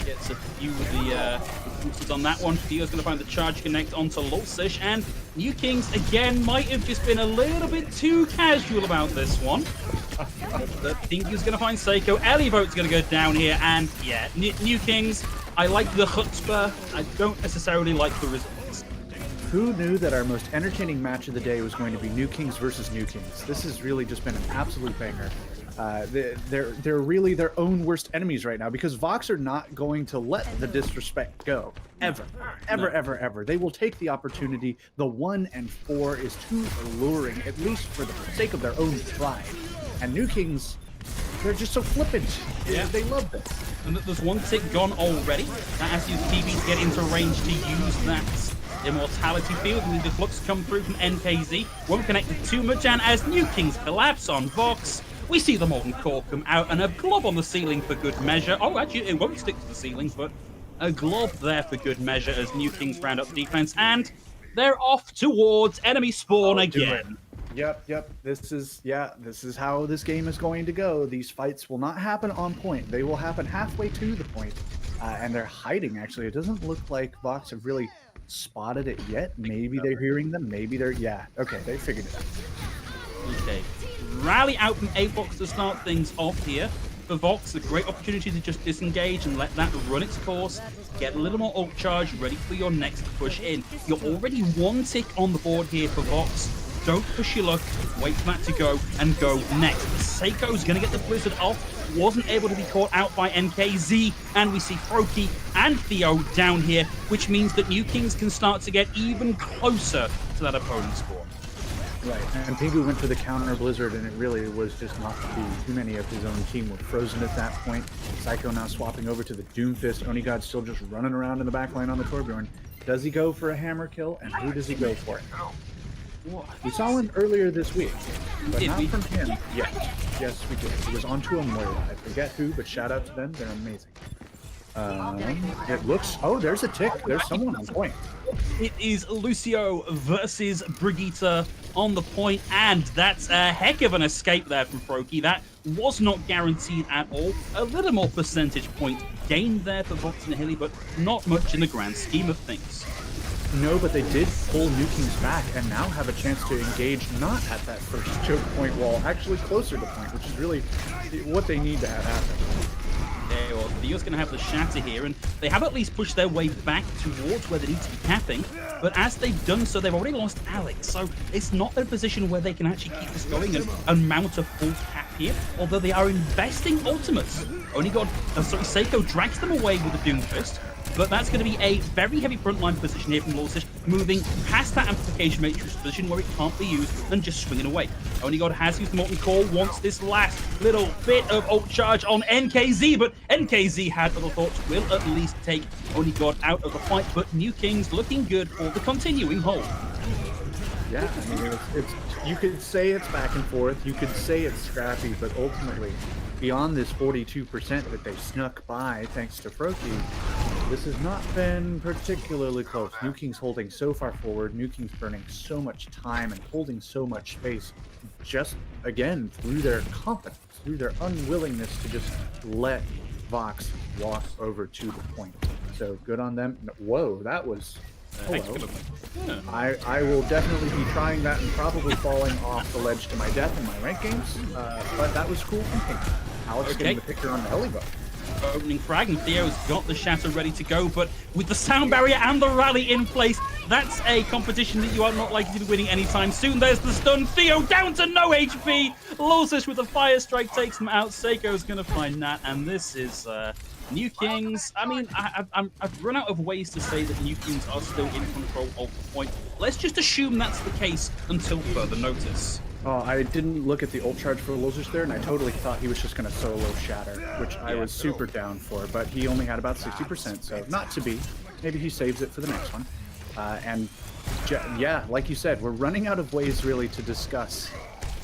Gets a few of the boosters on that one. Dio's going to find the charge connect onto Lulsish, and New Kings, again, might have just been a little bit too casual about this one. I think he's going to find Seiko. Ellie Vote's going to go down here, and yeah, New Kings, I like the chutzpah. I don't necessarily like the results. Who knew that our most entertaining match of the day was going to be New Kings versus New Kings? This has really just been an absolute banger. They're really their own worst enemies right now, because Vox are not going to let the disrespect go. Ever. They will take the opportunity. The 1 and 4 is too alluring, at least for the sake of their own pride. And New Kings, they're just so flippant. Yeah. They love this. And there's one tick gone already. That has used TV to get into range to use that immortality field, and the flux come through from NKZ. Won't connect it too much, and as New Kings collapse on Vox, we see the Molten Core come out, and a glob on the ceiling for good measure. Oh, actually, it won't stick to the ceiling, but a glob there for good measure as New Kings round up defense, and they're off towards enemy spawn again. Yep. This is how this game is going to go. These fights will not happen on point. They will happen halfway to the point, and they're hiding, actually. It doesn't look like Vox have really spotted it yet. Maybe they're hearing them. Maybe they're... Yeah, okay, they figured it out. Okay. Rally out from A-Box to start things off here. For Vox, a great opportunity to just disengage and let that run its course. Get a little more ult charge ready for your next push in. You're already 1 tick on the board here for Vox. Don't push your luck. Wait for that to go and go next. Seiko's going to get the Blizzard off. Wasn't able to be caught out by NKZ. And we see Froki and Theo down here, which means that New Kings can start to get even closer to that opponent's spawn. Right, and Pingu went for the counter Blizzard, and it really was just not to be. Too many of his own team were frozen at that point. Psycho now swapping over to the Doomfist. Onigod still just running around in the backline on the Torbjorn. Does he go for a hammer kill, and who does he go for? We saw him earlier this week, but not from him yet. Yes, we did. It was onto a Moira. I forget who, but shout out to them. They're amazing. It looks... Oh, there's a tick. There's someone on point. It is Lucio versus Brigitte on the point, and that's a heck of an escape there from Froakie. That was not guaranteed at all. A little more percentage point gained there for Vox and Nihili, but not much in the grand scheme of things. No, but they did pull Nukings back and now have a chance to engage not at that first choke point wall, actually closer to point, which is really what they need to have happen. Okay, well, Theo's going to have the shatter here, and they have at least pushed their way back towards where they need to be capping, but as they've done so, they've already lost Alex, so it's not their position where they can actually keep this going and mount a full cap here, although they are investing ultimates. Only got, Seiko drags them away with a Doomfist, but that's going to be a very heavy frontline position here from Lawsish, moving past that amplification matrix position where it can't be used and just swinging away. Only God has used the Molten Core, wants this last little bit of ult charge on NKZ, but NKZ had other thoughts, will at least take Only God out of the fight, but New Kings looking good for the continuing hold. Yeah, I mean, it's you could say it's back and forth, you could say it's scrappy, but ultimately, beyond this 42% that they snuck by thanks to Froakie, this has not been particularly close. New King's holding so far forward, New King's burning so much time and holding so much space, just, again, through their confidence, through their unwillingness to just let Vox walk over to the point. So good on them. Whoa, that was... Hello. Yeah. I will definitely be trying that and probably falling off the ledge to my death in my rank games, but that was cool thinking. Alex getting the picture on the Helibo. Opening frag, and Theo's got the shatter ready to go, but with the sound barrier and the rally in place, that's a competition that you are not likely to be winning anytime soon. There's the stun. Theo down to no HP. Lawsish with a fire strike takes him out. Seiko's going to find Nat, and this is New Kings. I mean, I've run out of ways to say that New Kings are still in control of the point. Let's just assume that's the case until further notice. Oh, I didn't look at the ult charge for Losish there, and I totally thought he was just going to solo Shatter, which I was super down for, but he only had about 60%, so not to be. Maybe he saves it for the next one. And yeah, like you said, we're running out of ways really to discuss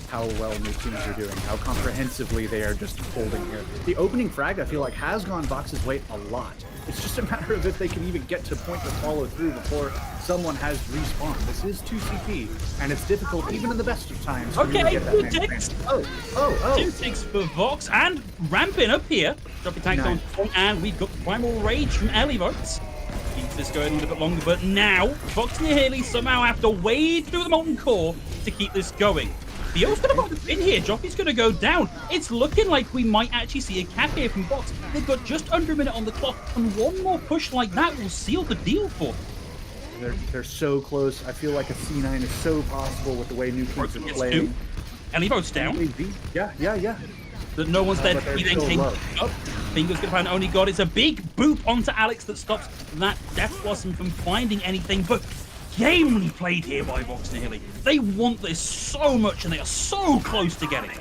how well New Kings are doing, how comprehensively they are just holding here. The opening frag, I feel like, has gone Vox's way a lot. It's just a matter of if they can even get to point to follow through before someone has respawned. This is 2CP, and it's difficult even in the best of times. Okay, get that 2 ticks. Oh. 2 ticks for Vox, and ramping up here. Dropping tanks on point, and we've got Primal Rage from Elivox. Keeps this going a little bit longer, but now Vox and Nihili somehow have to wade through the Molten Core to keep this going. Theo's going to put the pin here. Jockey's going to go down. It's looking like we might actually see a cap here from Vox. They've got just under a minute on the clock, and one more push like that will seal the deal for them. They're so close. I feel like a C9 is so possible with the way New Kings are playing. Elivo's down. Yeah. That no one's there. He then came up. Finger's going to find Only God. It's a big boop onto Alex that stops that Death Blossom from finding anything, but gamely played here by Vox Nihili. They want this so much, and they are so close to getting it.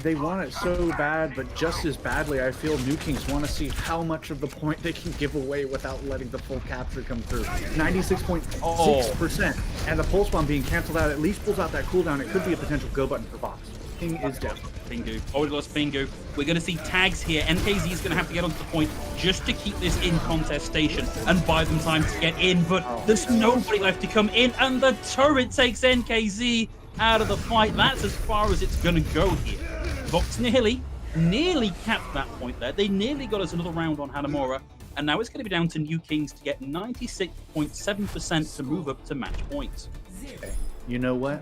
They want it so bad, but just as badly, I feel New Kings want to see how much of the point they can give away without letting the full capture come through. 96.6%, and the pulse bomb being canceled out at least pulls out that cooldown. It could be a potential go button for Vox. King is down. Pingu. Already lost Pingu. We're going to see tags here. NKZ is going to have to get onto the point just to keep this in contestation and buy them time to get in, but there's nobody left to come in, and the turret takes NKZ out of the fight. That's as far as it's going to go here. Vox Nihili nearly capped that point there. They nearly got us another round on Hanamura, and now it's going to be down to New Kings to get 96.7% to move up to match points. Okay. You know what?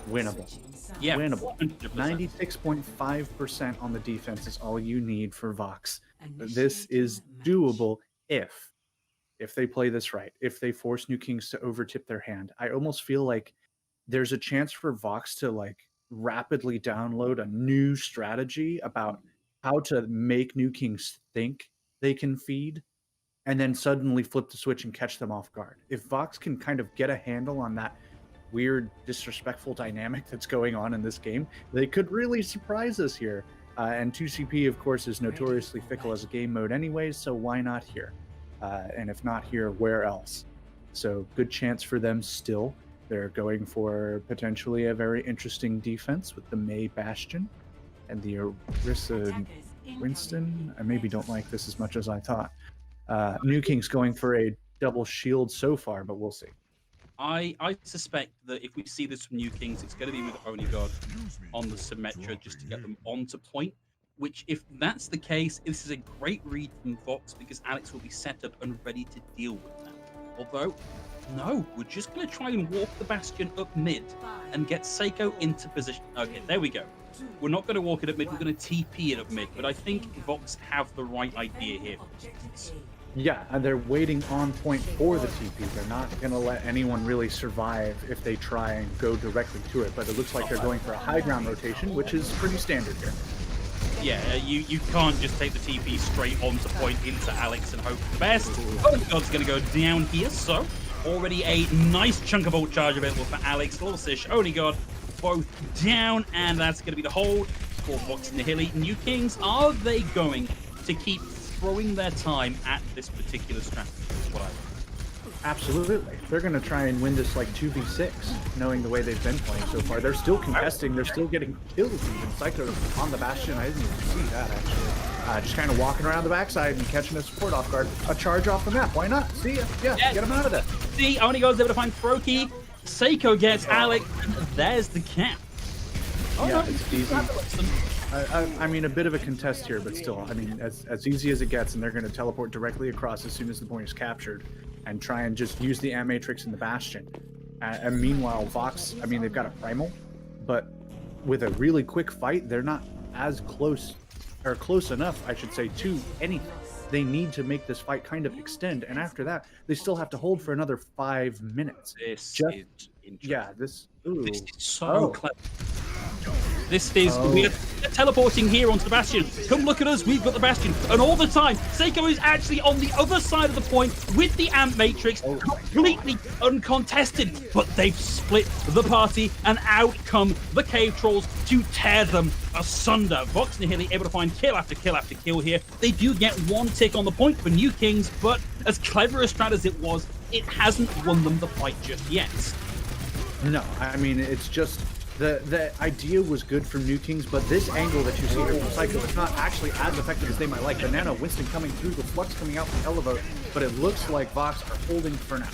Winnable. Yeah, winnable. 100%. 96.5% on the defense is all you need for Vox. This is doable if they play this right, if they force New Kings to overtip their hand. I almost feel like there's a chance for Vox to rapidly download a new strategy about how to make New Kings think they can feed, and then suddenly flip the switch and catch them off guard. If Vox can kind of get a handle on that weird, disrespectful dynamic that's going on in this game, they could really surprise us here. And 2CP, of course, is notoriously fickle as a game mode anyways, so why not here? And if not here, where else? So good chance for them still. They're going for potentially a very interesting defense with the May Bastion and the Orisa Winston. I maybe don't like this as much as I thought. New King's going for a double shield so far, but we'll see. I suspect that if we see this from New Kings, it's going to be with Onigod on the Symmetra just to get them onto point. Which, if that's the case, this is a great read from Vox because Alex will be set up and ready to deal with that. Although, no, we're just going to try and walk the Bastion up mid and get Seiko into position. Okay, there we go. We're not going to walk it up mid, we're going to TP it up mid, but I think Vox have the right idea here. Yeah, and they're waiting on point for the TP. They're not going to let anyone really survive if they try and go directly to it, but it looks like they're going for a high ground rotation, which is pretty standard here. Yeah, you can't just take the TP straight onto point into Alex and hope for the best. Onigod's going to go down here, so already a nice chunk of ult charge available for Alex. Lorsish, Onigod, both down, and that's going to be the hold for Vox and Nihili. New Kings, are they going to keep throwing their time at this particular strategy? Is what I think. Absolutely. They're going to try and win this like 2v6, knowing the way they've been playing so far. They're still contesting. They're still getting kills even. Psycho on the Bastion. I didn't even see that, actually. Just kind of walking around the backside and catching a support off guard. A charge off the map. Why not? See ya. Yeah, yes. Get him out of there. See, Onigod's able to find Froki. Seiko gets Alex, and there's the cap. Oh, yeah, no. It's easy. I mean, a bit of a contest here, but still, I mean, as easy as it gets, and they're going to teleport directly across as soon as the point is captured and try and just use the Ant Matrix in the Bastion. And meanwhile, Vox, I mean, they've got a Primal, but with a really quick fight, they're not as close, or close enough, I should say, to anything. They need to make this fight kind of extend, and after that, they still have to hold for another 5 minutes. This is interesting. Yeah, this is so clever. This is we're teleporting here onto the Bastion. Come look at us, we've got the Bastion. And all the time, Seiko is actually on the other side of the point with the Ant Matrix, completely uncontested. But they've split the party, and out come the Cave Trolls to tear them asunder. Vox and Nihili able to find kill after kill after kill here. They do get one tick on the point for New Kings, but as clever a strat as it was, it hasn't won them the fight just yet. No, I mean, it's just the idea was good from New Kings, but this angle that you see here from Psycho is not actually as effective as they might like. Banana, Winston coming through, the Flux coming out from Elevote, but it looks like Vox are holding for now.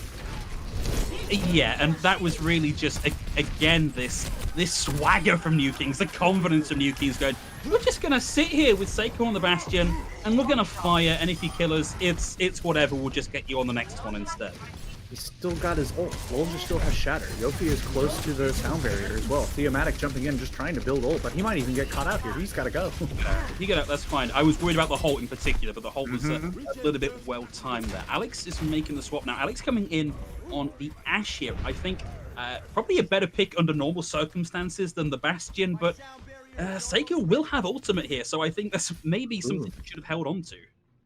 Yeah, and that was really just, again, this swagger from New Kings, the confidence of New Kings going, we're just going to sit here with Seiko on the Bastion, and we're going to fire, and if you kill us, it's whatever, we'll just get you on the next one instead. He's still got his ult. Wolja still has Shatter. Yofi is close to the sound barrier as well. Theomatic jumping in, just trying to build ult, but he might even get caught out here. He's got to go. That's fine. I was worried about the Holt in particular, but the Holt was a little bit well-timed there. Alex is making the swap now. Alex coming in on the Ashe here. I think probably a better pick under normal circumstances than the Bastion, but Seiko will have ultimate here, so I think that's maybe something you should have held on to.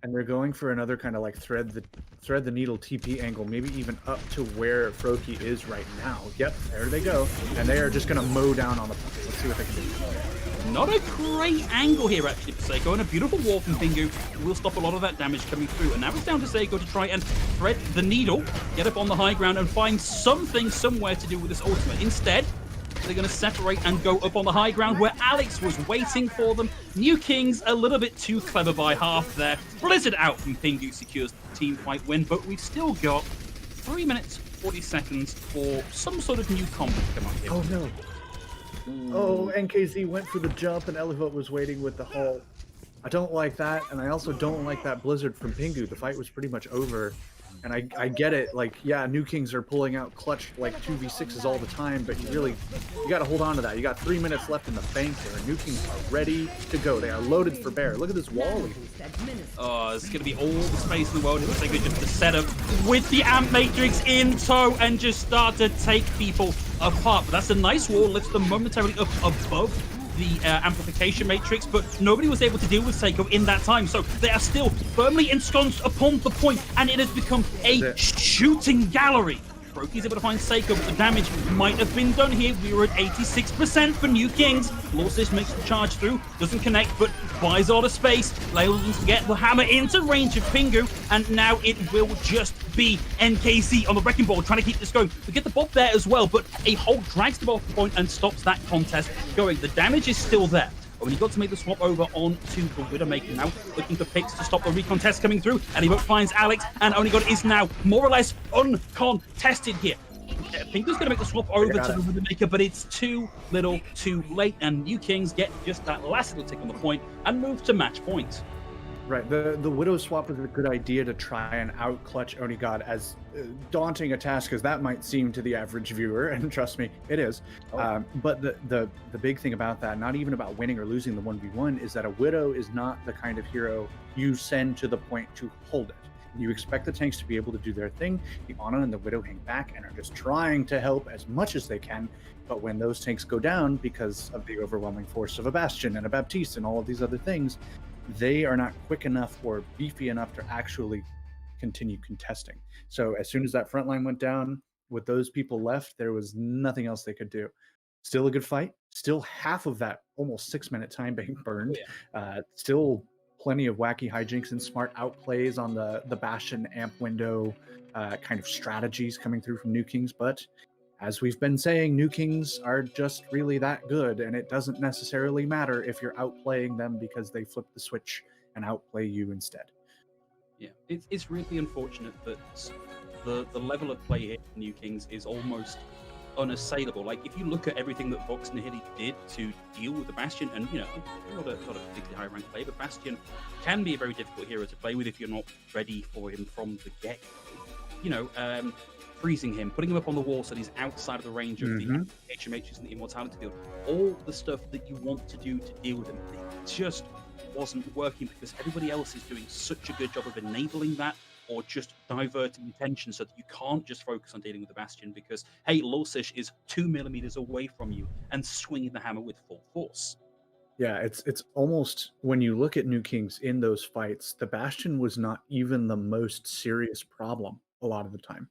And they're going for another kind of like thread the needle TP angle, maybe even up to where Froki is right now. Yep, there they go. And they are just going to mow down on the point. Let's see what they can do. Not a great angle here, actually, for Seiko, and a beautiful wall from Pingu will stop a lot of that damage coming through. And now it's down to Seiko to try and thread the needle, get up on the high ground, and find something somewhere to do with this ultimate. Instead, they're going to separate and go up on the high ground where Alex was waiting for them. New Kings a little bit too clever by half there. Blizzard out from Pingu secures the team fight win, but we've still got 3 minutes, 40 seconds for some sort of new combo to come up here. Oh, no. Oh, NKZ went for the jump and Elevote was waiting with the hull. I don't like that, and I also don't like that Blizzard from Pingu. The fight was pretty much over. And I get it, like, yeah, New Kings are pulling out clutch, like, 2v6s all the time, but you got to hold on to that. You got 3 minutes left in the bank here, and New Kings are ready to go. They are loaded for bear. Look at this wall. Oh, it's going to be all the space in the world. It looks like they're just to set up with the Ant Matrix in tow and just start to take people apart. But that's a nice wall, lifts them momentarily up above the amplification matrix, but nobody was able to deal with Seiko in that time, so they are still firmly ensconced upon the point, and it has become a shooting gallery. Froki's able to find Seiko, but the damage might have been done here. We were at 86% for New Kings. Lorsis makes the charge through, doesn't connect, but buys all the space. Layla get the hammer into range of Pingu, and now it will just be NKZ on the Wrecking Ball trying to keep this going. We get the bot there as well, but a Holt drags the ball off the point and stops that contest going. The damage is still there. But when he got to make the swap over onto the Widowmaker now, looking for picks to stop the recontest coming through, and he finds Alex, and Onigod is now more or less uncontested here. I think he's going to make the swap over to the Widowmaker, but it's too little too late, and New Kings get just that last little tick on the point and move to match point. Right, the Widow swap was a good idea to try and out-clutch Onigod, as daunting a task as that might seem to the average viewer, and trust me, it is. But the big thing about that, not even about winning or losing the 1v1, is that a Widow is not the kind of hero you send to the point to hold it. You expect the tanks to be able to do their thing. The Ana and the Widow hang back and are just trying to help as much as they can. But when those tanks go down because of the overwhelming force of a Bastion and a Baptiste and all of these other things, they are not quick enough or beefy enough to actually continue contesting. So as soon as that front line went down, with those people left, there was nothing else they could do. Still a good fight. Still half of that almost 6-minute time being burned. Still plenty of wacky hijinks and smart outplays on the Bastion amp window kind of strategies coming through from New Kings. But as we've been saying, New Kings are just really that good, and it doesn't necessarily matter if you're outplaying them because they flip the switch and outplay you instead. Yeah, it's really unfortunate that the level of play here for New Kings is almost unassailable. Like, if you look at everything that Vox Nihili did to deal with the Bastion, and not a particularly high rank play, but Bastion can be a very difficult hero to play with if you're not ready for him from the get. Freezing him, putting him up on the wall so he's outside of the range of the HMHs and the Immortality field, all the stuff that you want to do to deal with him, it just wasn't working because everybody else is doing such a good job of enabling that, or just diverting attention so that you can't just focus on dealing with the Bastion because, hey, Lulsish is 2 millimeters away from you and swinging the hammer with full force. Yeah, it's almost, when you look at New Kings in those fights, the Bastion was not even the most serious problem a lot of the time.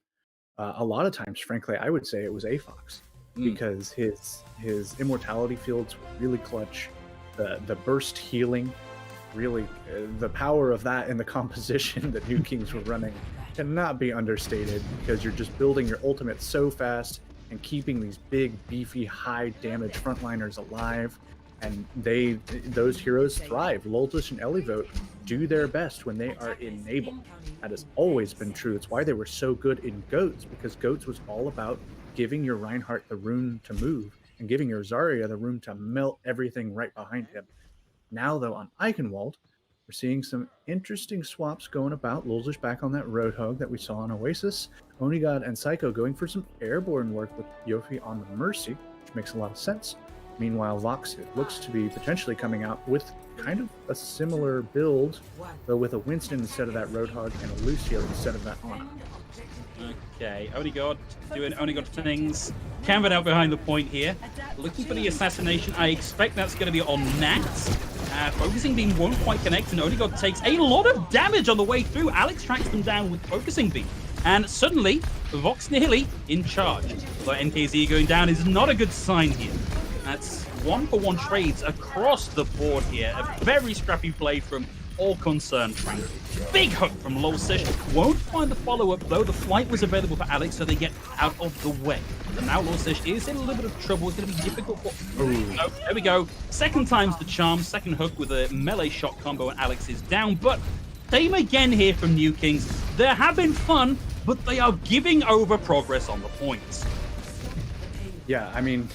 A lot of times, frankly, I would say it was AFOX because his immortality fields were really clutch. The burst healing, really, the power of that in the composition that New Kings were running cannot be understated, because you're just building your ultimate so fast and keeping these big, beefy, high damage frontliners alive. And those heroes thrive. Lultish and Elivote do their best when they are enabled. That has always been true. It's why they were so good in Goats, because Goats was all about giving your Reinhardt the room to move and giving your Zarya the room to melt everything right behind him. Now, though, on Eichenwald, we're seeing some interesting swaps going about. Lultish back on that Roadhog that we saw on Oasis. Onigod and Psycho going for some airborne work with Yofi on the Mercy, which makes a lot of sense. Meanwhile, Vox, it looks to be potentially coming out with kind of a similar build, though with a Winston instead of that Roadhog and a Lucio instead of that Ana. Okay, Onigod doing Onigod things. Cameron out behind the point here. Looking for the assassination. I expect that's going to be on Nat. Focusing Beam won't quite connect, and Onigod takes a lot of damage on the way through. Alex tracks them down with Focusing Beam. And suddenly, Vox Nihili in charge. Although NKZ going down is not a good sign here. That's 1-for-1 trades across the board here. A very scrappy play from all concerned. Big hook from Lulsish. Won't find the follow-up, though. The flight was available for Alex, so they get out of the way. And now Lulsish is in a little bit of trouble. It's going to be difficult for... Oh, there we go. Second time's the charm. Second hook with a melee shot combo, and Alex is down. But same again here from New Kings. They're having fun, but they are giving over progress on the points. Yeah, I mean,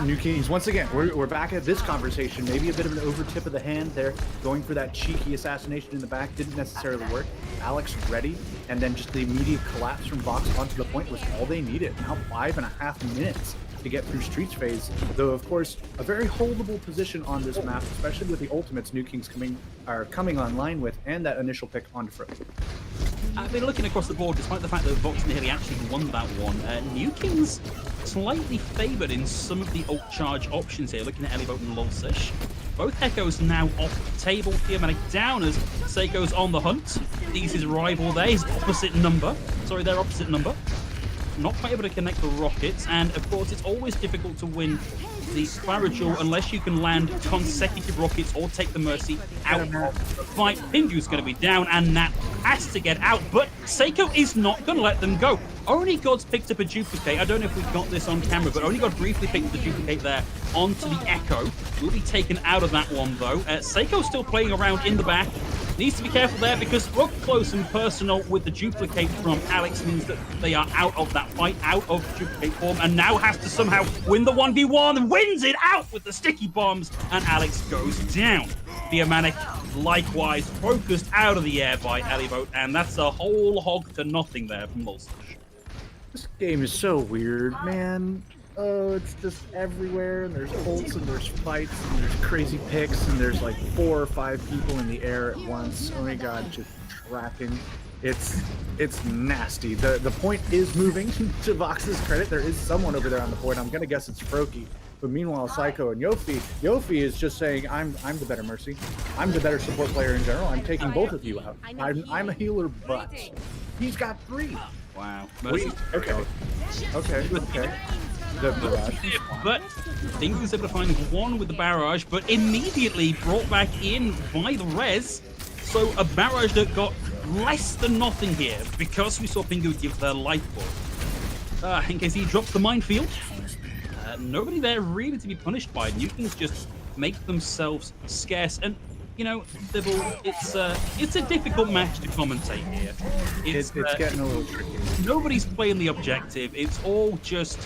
New Kings, once again, we're back at this conversation. Maybe a bit of an over tip of the hand there, going for that cheeky assassination in the back. Didn't necessarily work. Alex ready, and then just the immediate collapse from Vox onto the point was all they needed. Now 5.5 minutes to get through Streets phase, though of course a very holdable position on this map, especially with the ultimates New Kings coming online with, and that initial pick onto Frozen. I've been looking across the board, despite the fact that Vox Nihili actually won that one. New Kings slightly favoured in some of the ult charge options here, looking at Elivote and Lulsish. Both Echoes now off the table. Theomatic down as Seiko's on the hunt. He's his rival there, his opposite number. Sorry, their opposite number. Not quite able to connect the rockets, and of course it's always difficult to win the Farajul unless you can land consecutive rockets or take the Mercy out of the fight. Pinju's going to be down, and Nat has to get out, but Seiko is not going to let them go. Only God's picked up a duplicate. I don't know if we got this on camera, but Only God briefly picked the duplicate there onto the Echo. Will be taken out of that one, though. Seiko's still playing around in the back. Needs to be careful there because up close and personal with the duplicate from Alex means that they are out of that fight, out of duplicate form, and now has to somehow win the 1v1 and wins it out with the sticky bombs, and Alex goes down. Diamanic likewise focused out of the air by Elivote, and that's a whole hog to nothing there from Lulstich. This game is so weird, man. Oh, it's just everywhere, and there's ults, and there's fights, and there's crazy picks, and there's like 4 or 5 people in the air at once. Oh my god, just tracking. It's nasty. The point is moving, to Vox's credit. There is someone over there on the point. I'm gonna guess it's Froki. But meanwhile, Psycho and Yofi is just saying, I'm the better Mercy. I'm the better support player in general. I'm taking both of you out. I'm a healer, but he's got 3. Wow. Okay. The barrage. But Dingo was able to find 1 with the barrage, but immediately brought back in by the res. So a barrage that got less than nothing here because we saw Pingu give their life ball. In case he drops the minefield. Nobody there really to be punished by. New Kings just make themselves scarce, and you know, it's a difficult match to commentate here. It's getting a little tricky. Nobody's playing the objective. It's all just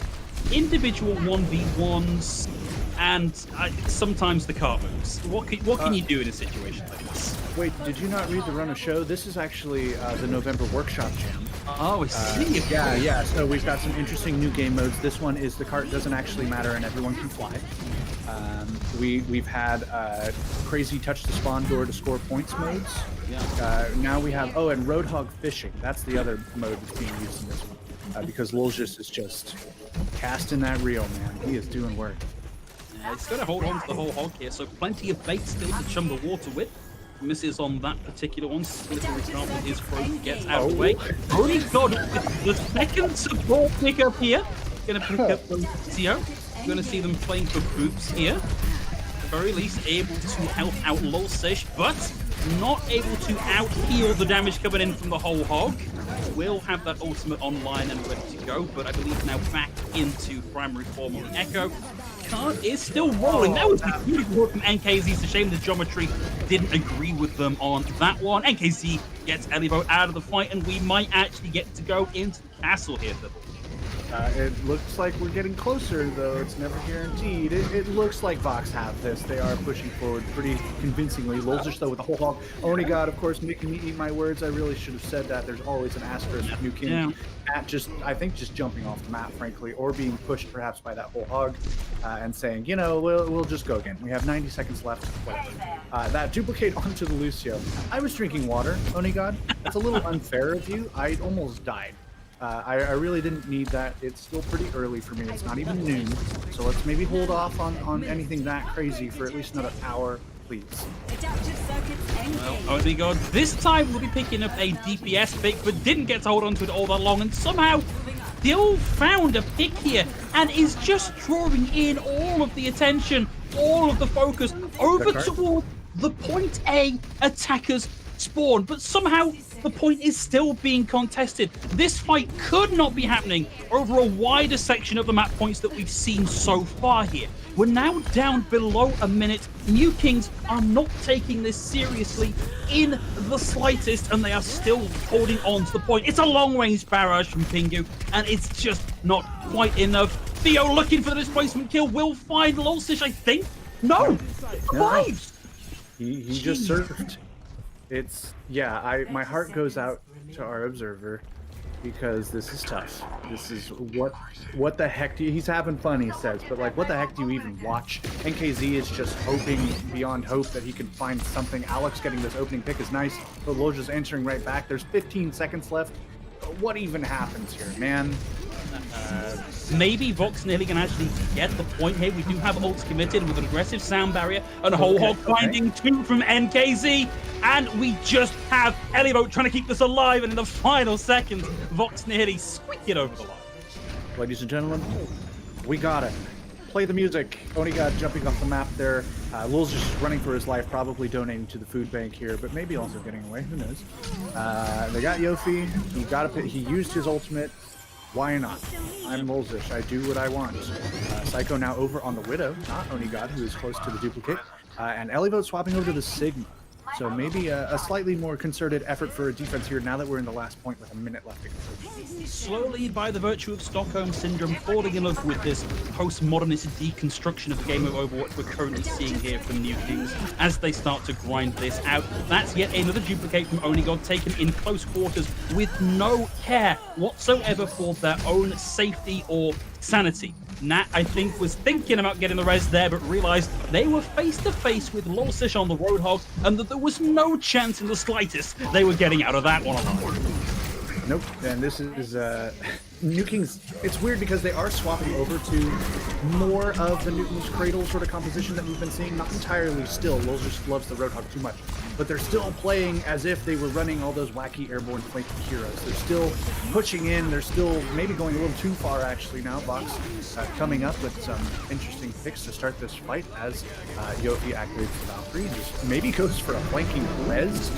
individual 1v1s, and sometimes the cart moves. What can you do in a situation like this? Wait, did you not read the run of show? This is actually the November workshop jam. Oh, I see. Yeah. So we've got some interesting new game modes. This one is the cart doesn't actually matter and everyone can fly. We've had crazy touch the spawn door to score points modes. Yeah. Now we have and Roadhog fishing. That's the other mode that's being used in this one because Lulzis is just casting that reel, man. He is doing work. Yeah, he's going to hold on to the whole hog here, so plenty of bait still to chum the water with. Misses on that particular one. Split, for example, his throw gets out of the way. Only God, the second support pickup here. Going to pick up the Zio. Going to see them playing for groups here. At the very least, able to help out Lulstich, but not able to out-heal the damage coming in from the whole hog. Will have that ultimate online and ready to go, but I believe now back into primary form on the Echo. Card is still rolling. That was a beautiful work from NKZ. It's a shame the geometry didn't agree with them on that one. NKZ gets Elivo out of the fight, and we might actually get to go into the castle here, Thibble. It looks like we're getting closer, though. It's never guaranteed. It looks like Vox have this. They are pushing forward pretty convincingly. Lulzich, though, with the whole hog. Only God, of course, making me eat my words. I really should have said that. There's always an Astra with New King. Yeah. I think just jumping off the map, frankly, or being pushed perhaps by that whole hog and saying, you know, we'll just go again. We have 90 seconds left. Whatever. That duplicate onto the Lucio. I was drinking water, Oni God. That's a little unfair of you. I almost died. I really didn't need that. It's still pretty early for me. It's not even noon. So let's maybe hold off on anything that crazy for at least another hour, please. Well, Only God this time will be picking up a DPS pick, but didn't get to hold on to it all that long, and somehow Dill found a pick here and is just drawing in all of the attention, all of the focus over toward the point A attackers spawn, but somehow the point is still being contested. This fight could not be happening over a wider section of the map points that we've seen so far here. We're now down below a minute. New Kings are not taking this seriously in the slightest, and they are still holding on to the point. It's a long-range barrage from Pingu, and it's just not quite enough. Theo looking for the displacement kill will find Lulstich, I think. No! Survived! He just surfed. It's my heart goes out to our observer because this is tough. This is what the heck do you, he's having fun, he says, but like what the heck do you even watch? NKZ is just hoping beyond hope that he can find something. Alex getting this opening pick is nice, but Loja's answering right back. There's 15 seconds left. What even happens here, man? Maybe Vox Nihili can actually get the point here. We do have ults committed with an aggressive sound barrier and a whole hog finding 2 from NKZ. And we just have Elivote trying to keep this alive. And in the final seconds, Vox Nihili squeak it over the line. Ladies and gentlemen, we got it. Play the music. Oni got jumping off the map there. Lul's just running for his life, probably donating to the food bank here, but maybe also getting away. Who knows? They got Yofi. He used his ultimate. Why not? I'm Molzish. I do what I want. Psycho now over on the Widow, not Onigod, who is close to the duplicate. And Elivote swapping over to the Sigma. So maybe a slightly more concerted effort for a defense here now that we're in the last point with a minute left to go. Slowly, by the virtue of Stockholm Syndrome, falling in love with this postmodernist deconstruction of the game of Overwatch we're currently seeing here from New Kings as they start to grind this out. That's yet another duplicate from Onigod taken in close quarters with no care whatsoever for their own safety or sanity. Nat, I think, was thinking about getting the res there, but realized they were face-to-face with Lolsish on the Roadhog, and that there was no chance in the slightest they were getting out of that one alive. Nope, and this is New Kings. It's weird because they are swapping over to more of the Newton's Cradle sort of composition that we've been seeing. Not entirely still. Lowell just loves the Roadhog too much. But they're still playing as if they were running all those wacky airborne flanking heroes. They're still pushing in. They're still maybe going a little too far, actually, now. Vox coming up with some interesting picks to start this fight as Yofi activates the Valkyrie and just maybe goes for a flanking res.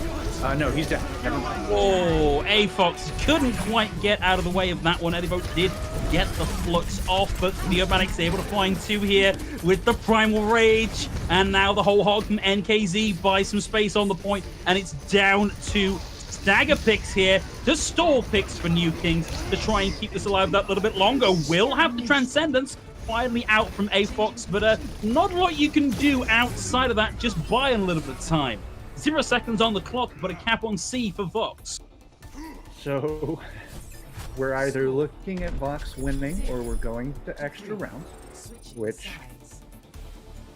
No, he's down. Never mind. Oh, A-Fox couldn't quite get out of the way of that one. Edivote did get the flux off, but Theomatic's able to find two here with the Primal Rage. And now the whole hog from NKZ buys some space on the point, and it's down to stagger picks here to stall picks for New Kings to try and keep this alive that little bit longer. Will have the Transcendence finally out from A-Fox, but not a lot you can do outside of that, just buying a little bit of time. 0 seconds on the clock, but a cap on C for Vox. So we're either looking at Vox winning or we're going to extra rounds, which,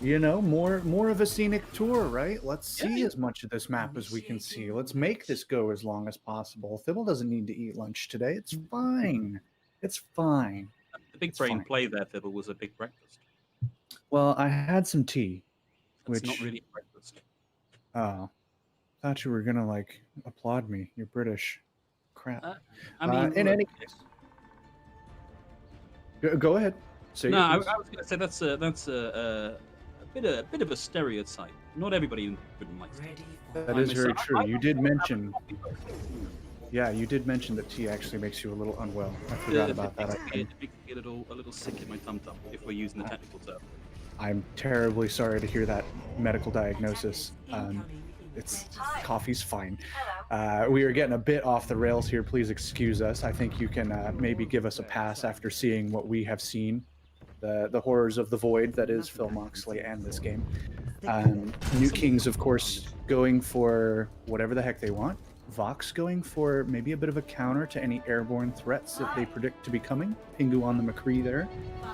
you know, more of a scenic tour, right? Let's see as much of this map as we can see. Let's make this go as long as possible. Thibble doesn't need to eat lunch today. It's fine. It's fine. The big brain play there, Thibble, was a big breakfast. Well, I had some tea. It's not really a breakfast. Oh, thought you were gonna like applaud me. You're British. Crap. I mean, in any case, go ahead. No, I was going to say that's a bit of a stereotype. Not everybody in Britain likes it. That is very true. You did mention. Yeah, you did mention that tea actually makes you a little unwell. I forgot about that. It makes me a little sick in my tum-tum, if we're using the technical term. I'm terribly sorry to hear that medical diagnosis. Coffee's fine. We are getting a bit off the rails here. Please excuse us. I think you can maybe give us a pass after seeing what we have seen. The horrors of the void that is Phil Moxley and this game. New Kings, of course, going for whatever the heck they want. Vox going for maybe a bit of a counter to any airborne threats that they predict to be coming. Pingu on the McCree there.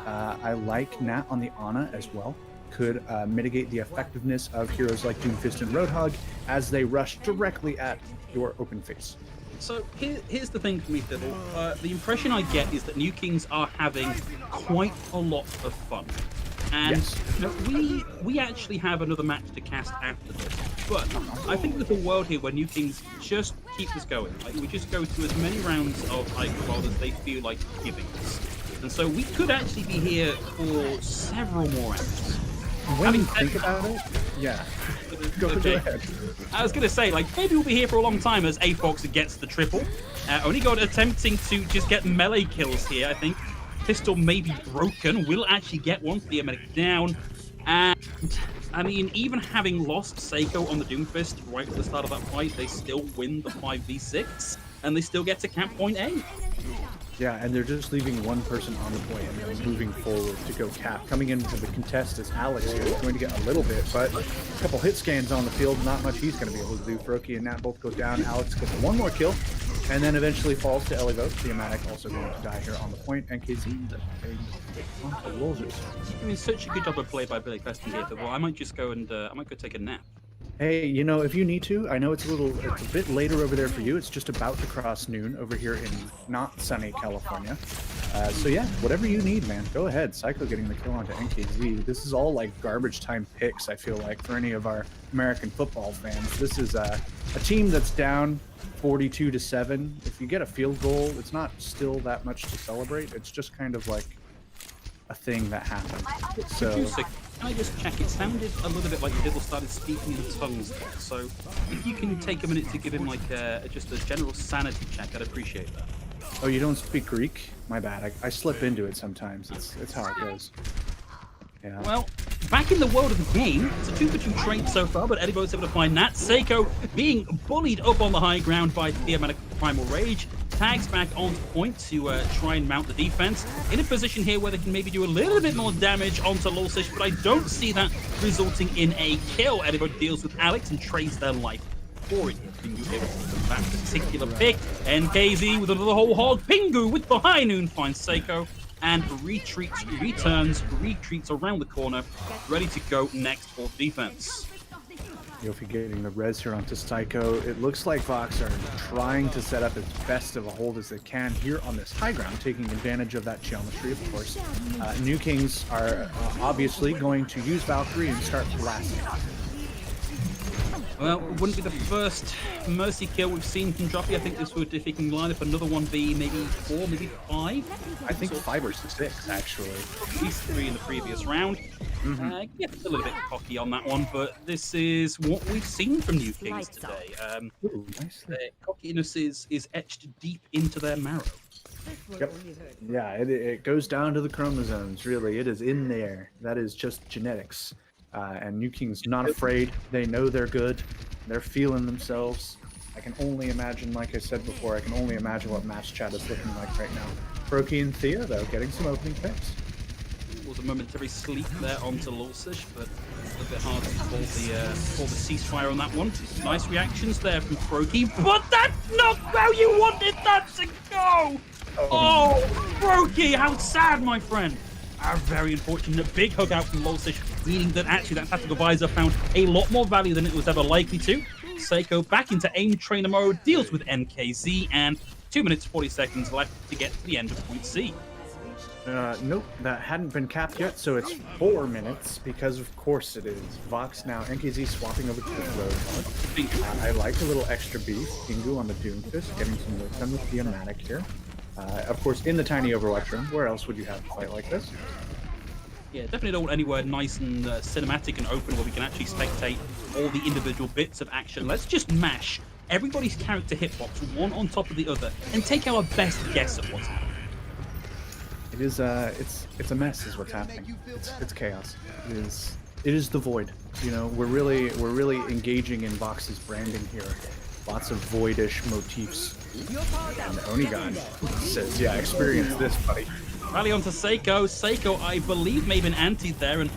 I like Nat on the Ana as well. Could mitigate the effectiveness of heroes like Doomfist and Roadhog as they rush directly at your open face. So here's the thing for me, Thibble. The impression I get is that New Kings are having quite a lot of fun. And you know, we actually have another match to cast after this. But I think there's a world here where New Kings just keep this going. Like, we just go through as many rounds of Hypervolt as they feel like giving us. And so we could actually be here for several more rounds. When you think about it, go ahead. I was going to say, like, maybe we'll be here for a long time as A-Fox gets the triple. Onigod attempting to just get melee kills here, I think. Pistol may be broken, will actually get one for the medic down. And, I mean, even having lost Seiko on the Doomfist right at the start of that fight, they still win the 5v6, and they still get to cap point A. Yeah, and they're just leaving one person on the point and then moving forward to go cap. Coming into the contest is Alex here. He's going to get a little bit, but a couple hit scans on the field, not much he's going to be able to do. Froki and Nat both go down. Alex gets one more kill, and then eventually falls to Elivote. Theomatic also going to die here on the point. NKZ onto Wolzers. I mean, such a good job of play by Billy Preston here. Well, I might just go and I might go take a nap. Hey, you know, if you need to, I know it's a bit later over there for you. It's just about to cross noon over here in not sunny California. So yeah, whatever you need, man, go ahead. Psycho getting the kill onto NKZ. This is all like garbage time picks, I feel like, for any of our American football fans. This is a team that's down 42-7. If you get a field goal, it's not still that much to celebrate. It's just kind of like a thing that happened. So. Can I just check? It sounded a little bit like Diddle started speaking in tongues there. So if you can take a minute to give him like just a general sanity check, I'd appreciate that. Oh, you don't speak Greek? My bad. I slip into it sometimes. It's how it goes. Yeah. Well, back in the world of the game, it's a 2-for-2 trade so far, but Eddie's able to find that. Seiko being bullied up on the high ground by Theomatic Primal Rage, tags back onto point to try and mount the defense. In a position here where they can maybe do a little bit more damage onto Lulsish, but I don't see that resulting in a kill. Eddie deals with Alex and trades their life for it. Pingu able to do that particular pick. NKZ with another whole hog. Pingu with the high noon finds Seiko and retreats around the corner, ready to go next for defense. Yofi getting the res here onto Psycho. It looks like Vox are trying to set up as best of a hold as they can here on this high ground, taking advantage of that geometry, of course. New Kings are obviously going to use Valkyrie and start blasting. Well, it wouldn't be the first Mercy kill we've seen from Droppy. I think this would, if he can line up another one, be maybe 4, maybe 5. I think 5 or 6, actually. At least 3 in the previous round. Gets a little bit cocky on that one, but this is what we've seen from New Kings today. Their cockiness is etched deep into their marrow. Yep. Yeah, it goes down to the chromosomes, really. It is in there. That is just genetics. And New King's not afraid. They know they're good. They're feeling themselves. I can only imagine, like I said before, I can only imagine what match chat is looking like right now. Froki and Thea, though, getting some opening picks. Was a momentary sleep there onto Lulsish, but a little bit hard to call the ceasefire on that one. Nice reactions there from Froki, but that's not how you wanted that to go! Oh, Froki, how sad, my friend! A very unfortunate big hug out from Lulsish, meaning that actually that tactical visor found a lot more value than it was ever likely to. Seiko back into aim trainer mode, deals with NKZ, and 2 minutes 40 seconds left to get to the end of point C. Nope, that hadn't been capped yet, so it's 4 minutes, because of course it is. Vox now, NKZ swapping over to the Roadhog. I like a little extra beef. Pingu on the Doomfist, getting some work done with Theomatic here. Of course, in the tiny Overwatch room, where else would you have a fight like this? Yeah, definitely don't want anywhere nice and cinematic and open where we can actually spectate all the individual bits of action. Let's just mash everybody's character hitbox one on top of the other and take our best guess at what's happening. It is it's a mess is what's happening. It's chaos. It is the void. You know, we're really engaging in Vox's branding here. Lots of voidish motifs. And Onigan says, yeah, experience this, buddy. Rally onto Seiko. Seiko, I believe, may have been antied there and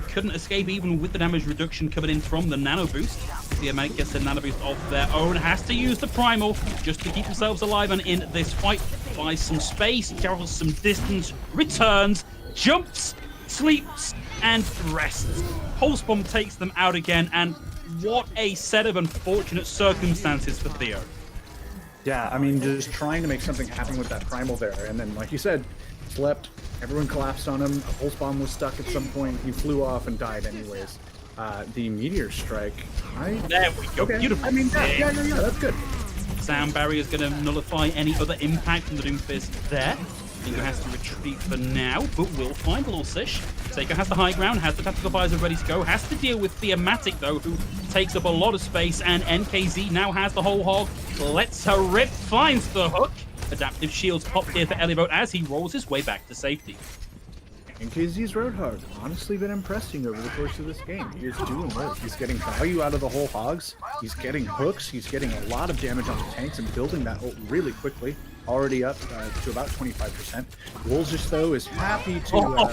couldn't escape even with the damage reduction coming in from the nano boost. Theomatic gets the nano boost of their own, has to use the primal just to keep themselves alive and in this fight. Buys some space, travels some distance, returns, jumps, sleeps, and rests. Pulse Bomb takes them out again, and what a set of unfortunate circumstances for Theo. Yeah, I mean, just trying to make something happen with that primal there, and then, like you said, slept, everyone collapsed on him, a pulse bomb was stuck at some point, he flew off and died anyways. The meteor strike, there we go, okay. Beautiful. I mean, yeah, that's good. Sound barrier is going to nullify any other impact from the Doomfist there. Pingu has to retreat for now, but will find Lulsish. Seiko has the high ground, has the tactical visor ready to go, has to deal with Theomatic though, who takes up a lot of space, and NKZ now has the whole hog. Lets her rip, finds the hook. Adaptive shields pop here for Eliboat as he rolls his way back to safety. NKZ's Roadhog honestly been impressing over the course of this game. He is doing work. He's getting value out of the whole hogs. He's getting hooks. He's getting a lot of damage on the tanks and building that ult really quickly. Already up to about 25%. Lulsish, though, is happy to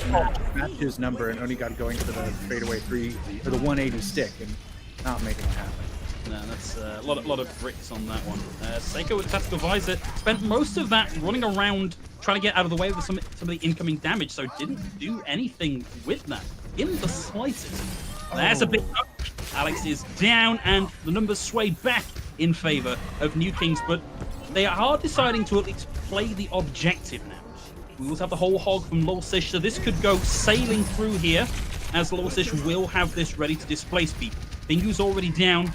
match his number and only got going for the fadeaway 3 for the 180 stick and not making it happen. No, that's a lot of bricks on that one. Seiko with tactical visor spent most of that running around trying to get out of the way with some of the incoming damage, so didn't do anything with that in the slightest. There's a big up. Alex is down, and the numbers sway back in favor of New Kings, but they are deciding to at least play the objective now. We also have the whole hog from Lulsish, so this could go sailing through here, as Lulsish will have this ready to displace people. Pingu's already down,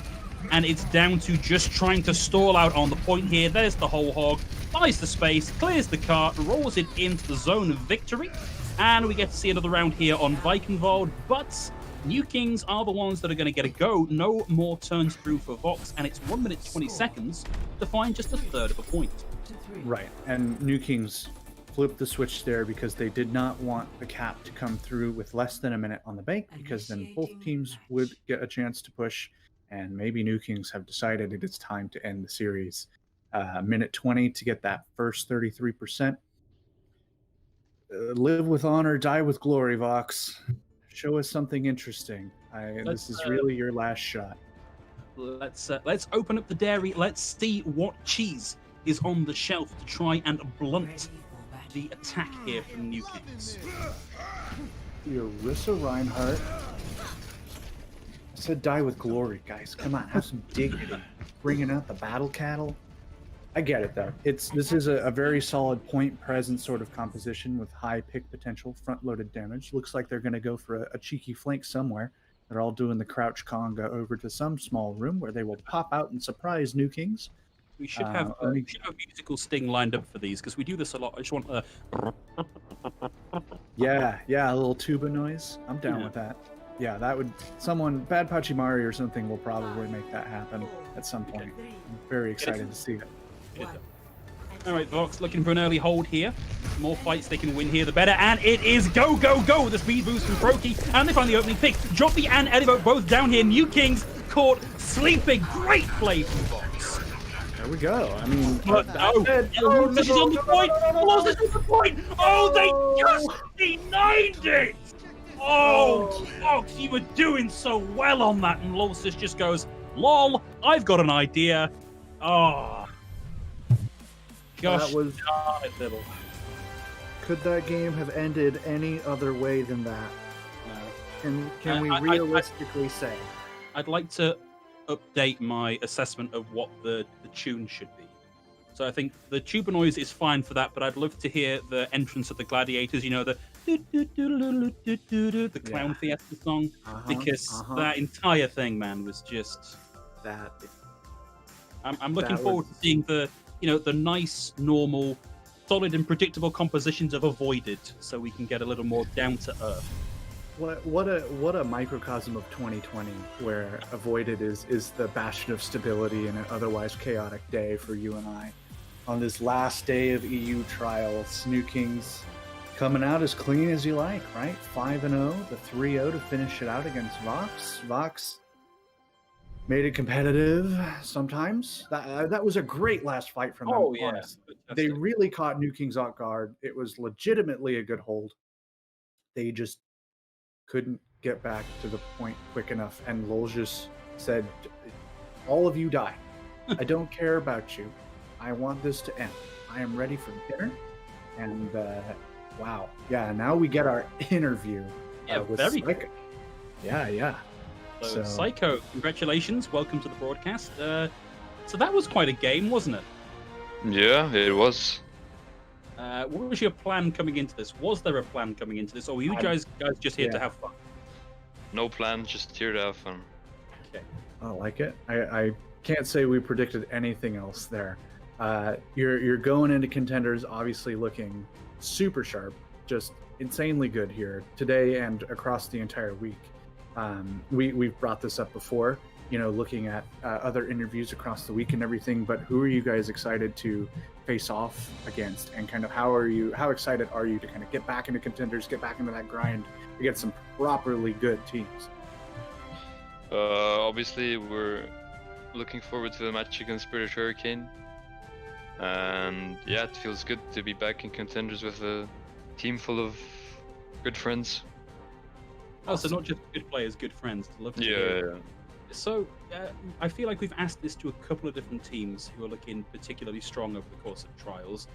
and it's down to just trying to stall out on the point here. There's the whole hog, buys the space, clears the cart, rolls it into the zone of victory, and we get to see another round here on Vikingvold, but New Kings are the ones that are going to get a go. No more turns through for Vox, and it's 1 minute 20 seconds to find just a third of a point. Right, and New Kings flipped the switch there because they did not want the cap to come through with less than a minute on the bank, because then both teams would get a chance to push, and maybe New Kings have decided it is time to end the series. Minute 20 to get that first 33%. Live with honor, die with glory, Vox. Show us something interesting. This is really your last shot. Let's open up the dairy. Let's see what cheese is on the shelf to try and blunt the attack here from New Kings. Yarissa Reinhardt. I said die with glory, guys. Come on, have some dignity. Bringing out the battle cattle. I get it though. This is a very solid point present sort of composition with high pick potential, front-loaded damage. Looks like they're going to go for a cheeky flank somewhere. They're all doing the crouch conga over to some small room where they will pop out and surprise New Kings. We should have a musical sting lined up for these because we do this a lot. I just want yeah, a little tuba noise. I'm down with that. Yeah, that would Bad Pachimari or something will probably make that happen at some point. I'm very excited to see it. All right, Vox looking for an early hold here. The more fights they can win here, the better. And it is go, go, go! The speed boost from Proki. And they find the opening pick. Joffy and Edivo both down here. New Kings caught sleeping. Great play from Vox. There we go. I mean, this is on the point. This is on the point. Oh, they just denied it. Oh, Vox, you were doing so well on that. And Lawsis just goes, lol, I've got an idea. Oh. Gosh, that was. Could that game have ended any other way than that? No. Can we realistically say? I'd like to update my assessment of what the tune should be. So I think the tuba noise is fine for that, but I'd love to hear the entrance of the gladiators. You know, the clown fiesta song, because that entire thing, man, was just that. I'm looking forward to seeing the nice, normal, solid and predictable compositions of Avoided, so we can get a little more down to earth. What a microcosm of 2020, where Avoided is the bastion of stability in an otherwise chaotic day for you and I. On this last day of EU trials, New Kings coming out as clean as you like, right? 5-0, the 3-0 to finish it out against Vox. Vox made it competitive sometimes. That was a great last fight from them. Oh, yeah. They really caught New Kings off guard. It was legitimately a good hold. They just couldn't get back to the point quick enough. And Lol just said, all of you die. I don't care about you. I want this to end. I am ready for dinner. And wow. Yeah, now we get our interview with Psycho. Yeah. So, Psycho, congratulations. Welcome to the broadcast. So that was quite a game, wasn't it? Yeah, it was. What was your plan coming into this? Was there a plan coming into this, or were you guys just here to have fun? No plan, just here to have fun. Okay. I like it. I can't say we predicted anything else there. You're going into Contenders, obviously looking super sharp, just insanely good here today and across the entire week. We've brought this up before, looking at other interviews across the week and everything, but who are you guys excited to face off against, and kind of how excited are you to kind of get back into Contenders, get back into that grind to get some properly good teams? Obviously we're looking forward to the match against British Hurricane, and yeah, it feels good to be back in Contenders with a team full of good friends. Oh, so not just good players, good friends. Love to hear. Yeah. So, I feel like we've asked this to a couple of different teams who are looking particularly strong over the course of trials.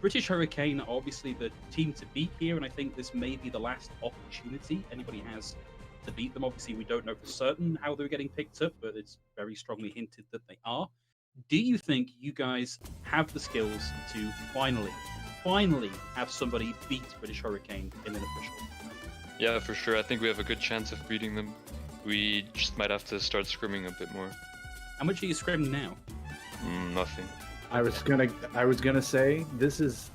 British Hurricane are obviously the team to beat here, and I think this may be the last opportunity anybody has to beat them. Obviously, we don't know for certain how they're getting picked up, but it's very strongly hinted that they are. Do you think you guys have the skills to finally have somebody beat British Hurricane in an official? Yeah, for sure. I think we have a good chance of beating them. We just might have to start scrimming a bit more. How much are you scrimming now? Nothing. I was gonna say this is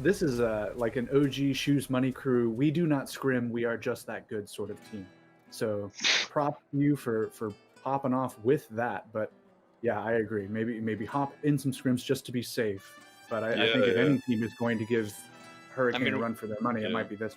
like an OG Shoes Money crew. We do not scrim. We are just that good sort of team. So prop you for popping off with that. But yeah, I agree. Maybe hop in some scrims just to be safe. But I think if any team is going to give Hurricane a run for their money, it might be this.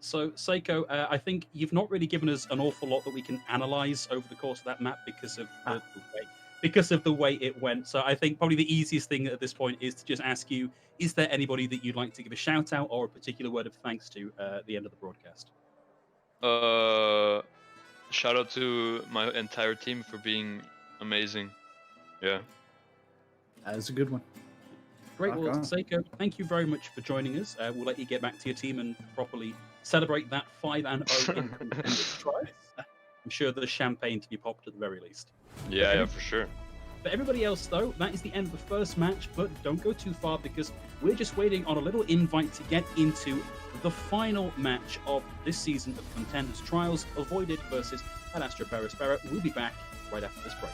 So, Seiko, I think you've not really given us an awful lot that we can analyze over the course of that map because of the way it went. So, I think probably the easiest thing at this point is to just ask you: is there anybody that you'd like to give a shout out or a particular word of thanks to at the end of the broadcast? Shout out to my entire team for being amazing. Yeah, that's a good one. Great. Well, Seiko, thank you very much for joining us. We'll let you get back to your team and properly celebrate that 5-0 in trials. I'm sure there's champagne to be popped at the very least. Yeah, for sure. For everybody else, though, that is the end of the first match, but don't go too far because we're just waiting on a little invite to get into the final match of this season of Contenders Trials, Avoided versus Astra Aspera. We'll be back right after this break.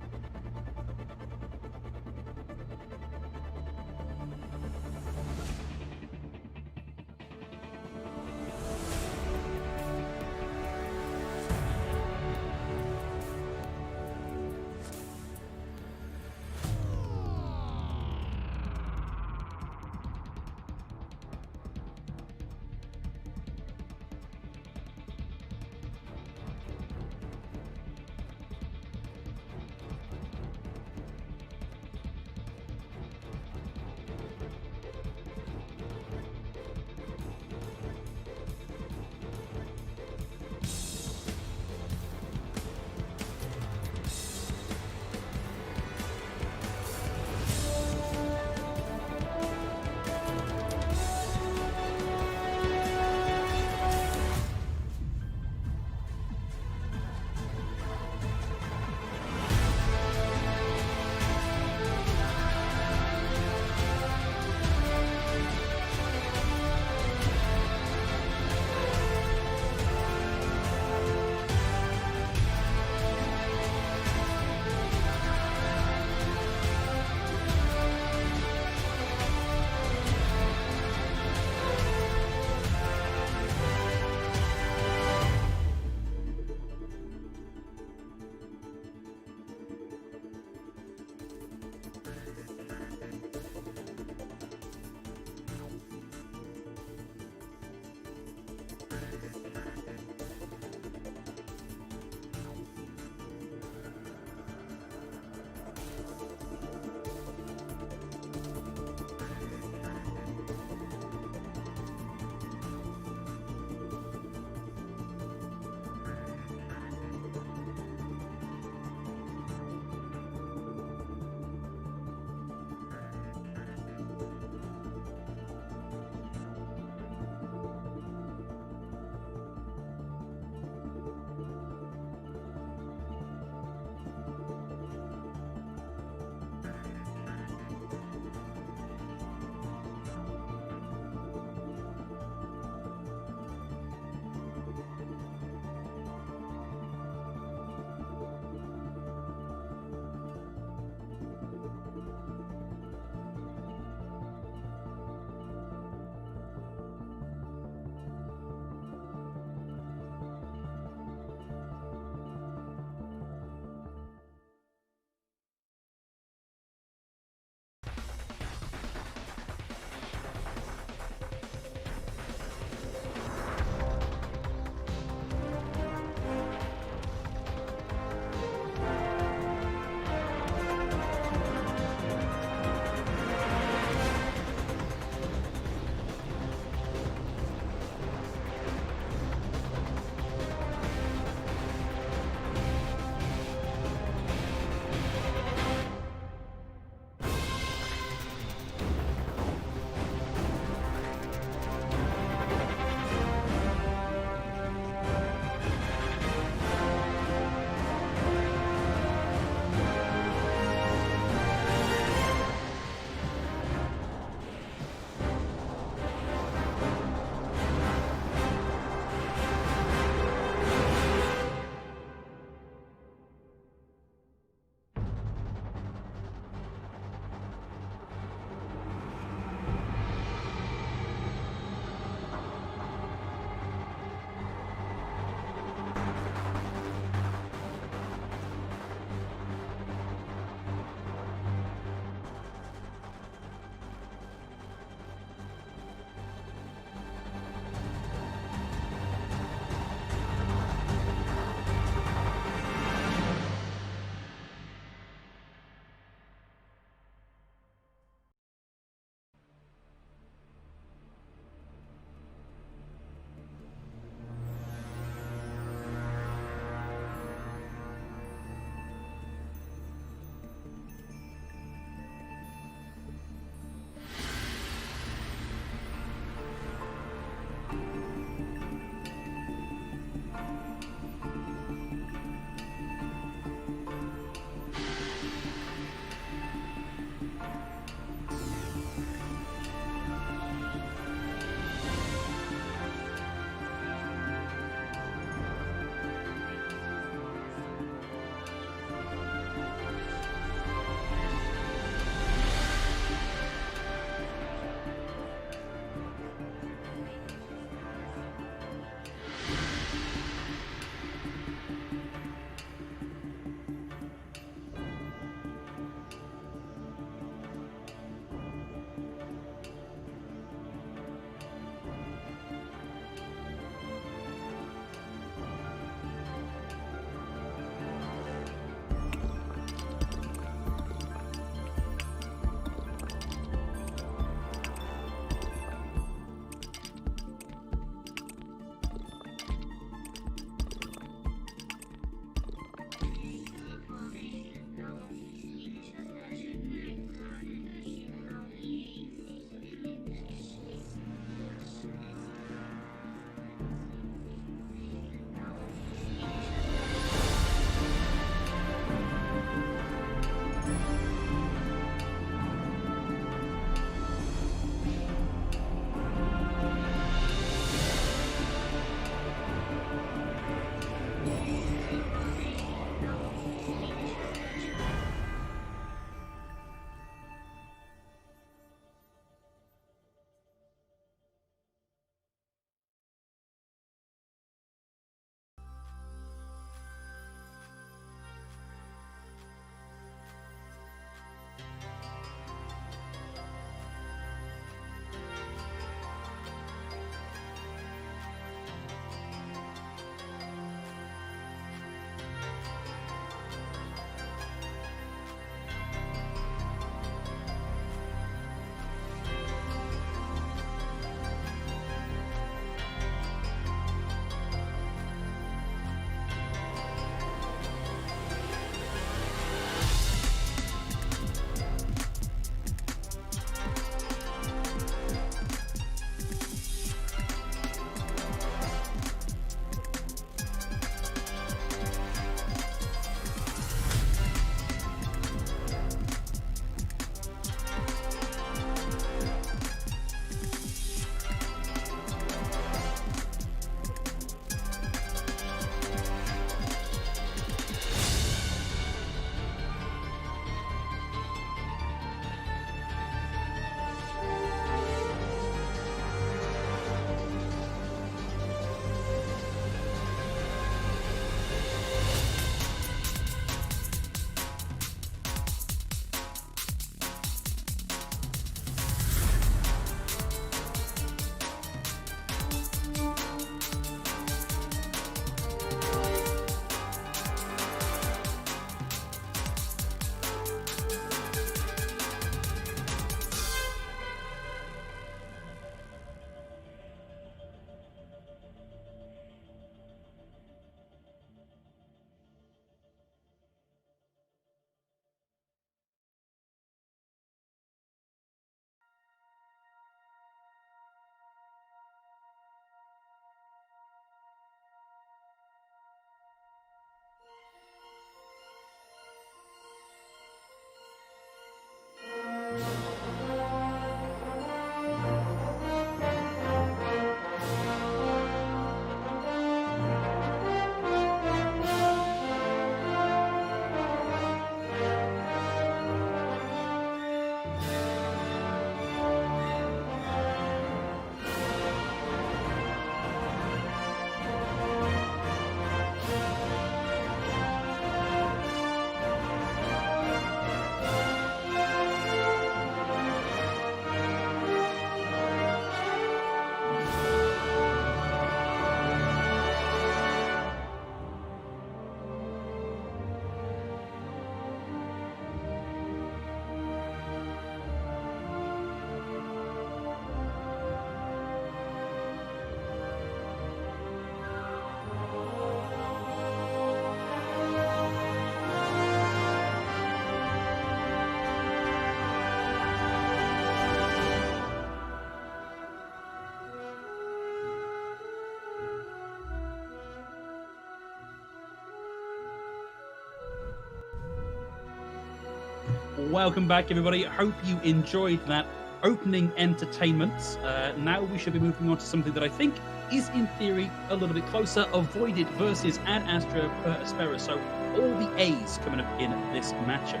Welcome back, everybody. Hope you enjoyed that opening entertainment. Now we should be moving on to something that I think is, in theory, a little bit closer. Avoided versus Ad Astra per Aspera. So all the A's coming up in this matchup.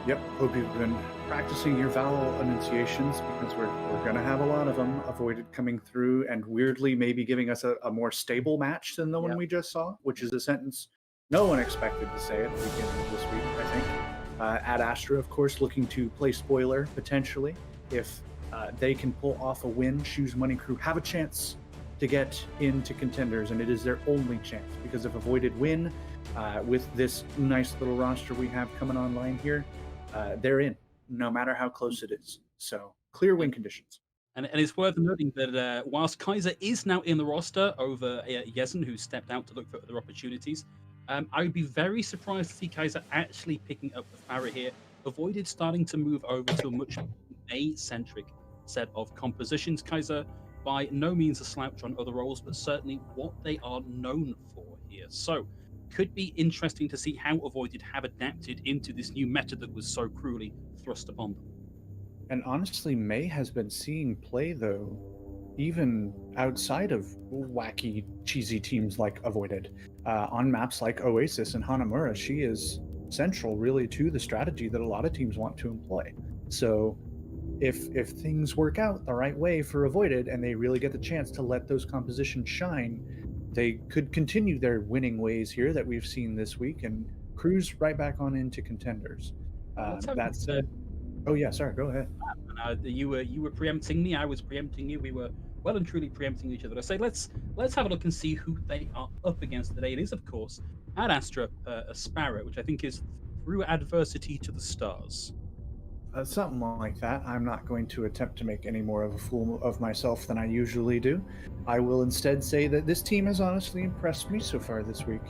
Yep, hope you've been practicing your vowel enunciations because we're going to have a lot of them. Avoided coming through and weirdly maybe giving us a more stable match than the one we just saw, which is a sentence no one expected to say at the beginning of this week, I think. Ad Astra, of course, looking to play spoiler potentially. If they can pull off a win, Shoes Money Crew have a chance to get into Contenders, and it is their only chance because if Avoided win with this nice little roster we have coming online here, they're in, no matter how close it is. So clear win conditions. And it's worth noting that whilst Kaiser is now in the roster over Yezen, who stepped out to look for other opportunities, I would be very surprised to see Kaiser actually picking up the Farah here. Avoided starting to move over to a much A-centric set of compositions. Kaiser, by no means a slouch on other roles, but certainly what they are known for here. So, could be interesting to see how Avoided have adapted into this new meta that was so cruelly thrust upon them. And honestly, May has been seeing play, though, even outside of wacky, cheesy teams like Avoided. On maps like Oasis and Hanamura, she is central, really, to the strategy that a lot of teams want to employ. So if things work out the right way for Avoided and they really get the chance to let those compositions shine, they could continue their winning ways here that we've seen this week and cruise right back on into Contenders. That said, oh yeah, sorry, go ahead. You were preempting me. I was preempting you. We were well and truly preempting each other. I say let's have a look and see who they are up against today. It is, of course, Ad Astra Aspera, which I think is through adversity to the stars. Something like that. I'm not going to attempt to make any more of a fool of myself than I usually do. I will instead say that this team has honestly impressed me so far this week.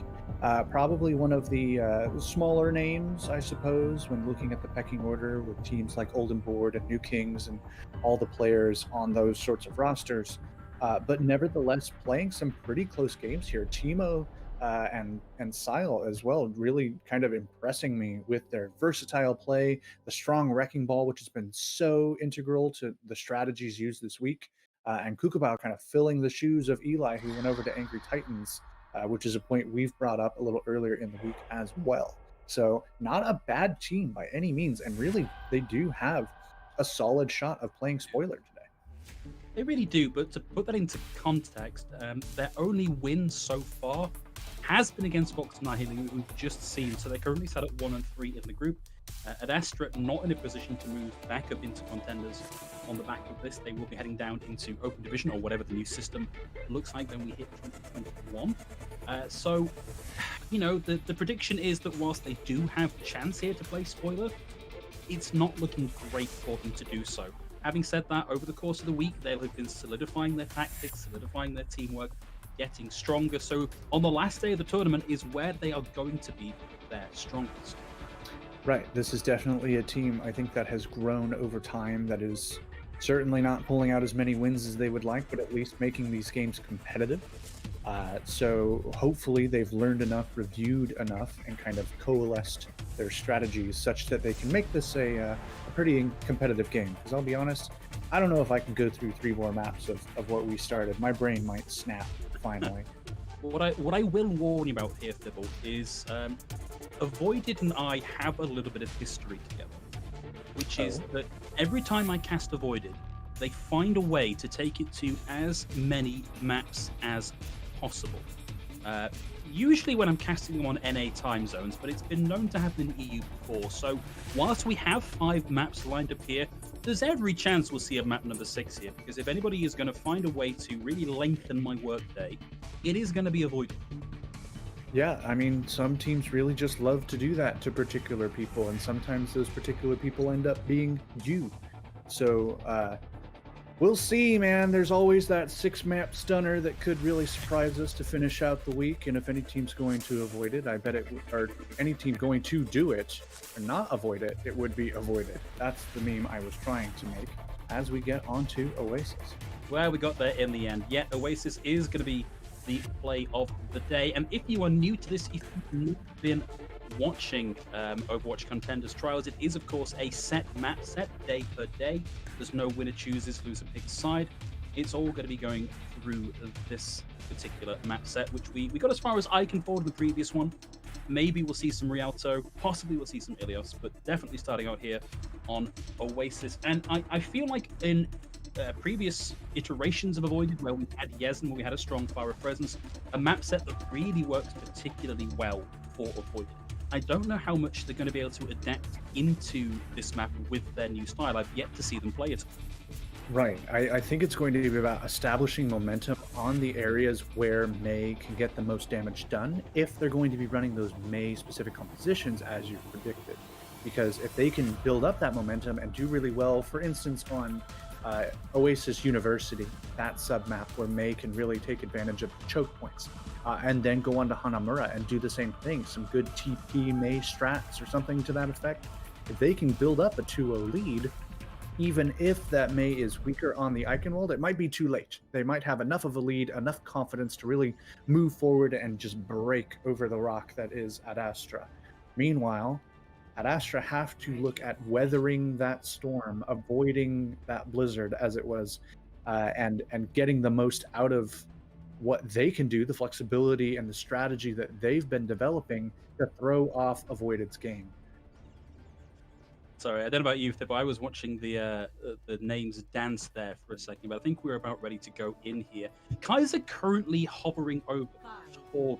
Probably one of the smaller names, I suppose, when looking at the pecking order with teams like Oldenboard and New Kings and all the players on those sorts of rosters. But nevertheless, playing some pretty close games here. Timo and Sile as well, really kind of impressing me with their versatile play, the strong wrecking ball, which has been so integral to the strategies used this week, and Kukabao kind of filling the shoes of Eli, who went over to Angry Titans, which is a point we've brought up a little earlier in the week as well. So not a bad team by any means, and really they do have a solid shot of playing spoiler today. They really do, but to put that into context, their only win so far has been against Vox Nihili, we've just seen. So they're currently set at 1-3 in the group. Ad Astra not in a position to move back up into Contenders on the back of this. They will be heading down into Open Division or whatever the new system looks like when we hit 2021. So, you know, the prediction is that whilst they do have the chance here to play spoiler, it's not looking great for them to do so. Having said that, over the course of the week, they'll have been solidifying their tactics, solidifying their teamwork, getting stronger. So on the last day of the tournament is where they are going to be their strongest. Right. This is definitely a team, I think, that has grown over time, that is certainly not pulling out as many wins as they would like, but at least making these games competitive. So hopefully they've learned enough, reviewed enough, and kind of coalesced their strategies such that they can make this a pretty competitive game. Because I'll be honest, I don't know if I can go through 3 more maps of what we started. My brain might snap finally. What I will warn you about here, Thibble, is Avoided and I have a little bit of history together, which is that every time I cast Avoided, they find a way to take it to as many maps as possible. Usually when I'm casting them on NA time zones, but it's been known to happen in EU before. So whilst we have 5 maps lined up here, there's every chance we'll see a map number 6 here, because if anybody is going to find a way to really lengthen my workday, it is going to be Avoided. Yeah, I mean, some teams really just love to do that to particular people, and sometimes those particular people end up being you. So, we'll see, man. There's always that 6-map stunner that could really surprise us to finish out the week, and if any team's going to avoid it, I bet it, or any team going to do it, or not avoid it, it would be avoided. That's the meme I was trying to make as we get onto Oasis. Well, we got there in the end. Yeah, Oasis is going to be the play of the day. And if you are new to this, if you've not been watching Overwatch Contenders Trials, it is, of course, a set map, set day per day. There's no winner chooses, loser picks side. It's all going to be going through this particular map set, which we got as far as Icon Forward with the previous one. Maybe we'll see some Rialto, possibly we'll see some Ilios, but definitely starting out here on Oasis. And I feel like in previous iterations of Avoided, where we had Yezn, where we had a strong fire of presence, a map set that really works particularly well for Avoided. I don't know how much they're going to be able to adapt into this map with their new style. I've yet to see them play it. Right. I think it's going to be about establishing momentum on the areas where Mei can get the most damage done, if they're going to be running those Mei-specific compositions as you predicted. Because if they can build up that momentum and do really well, for instance, on Oasis University, that submap where Mei can really take advantage of choke points, and then go on to Hanamura and do the same thing, some good TP Mei strats or something to that effect. If they can build up a 2-0 lead, even if that Mei is weaker on the icon world, it might be too late. They might have enough of a lead, enough confidence to really move forward and just break over the rock that is Ad Astra. Meanwhile, Ad Astra have to look at weathering that storm, avoiding that blizzard as it was, and getting the most out of what they can do, the flexibility and the strategy that they've been developing to throw off Avoided's game. Sorry, I don't know about you, but I was watching the names dance there for a second, but I think we're about ready to go in here. Kaiser currently hovering over Torbjorn,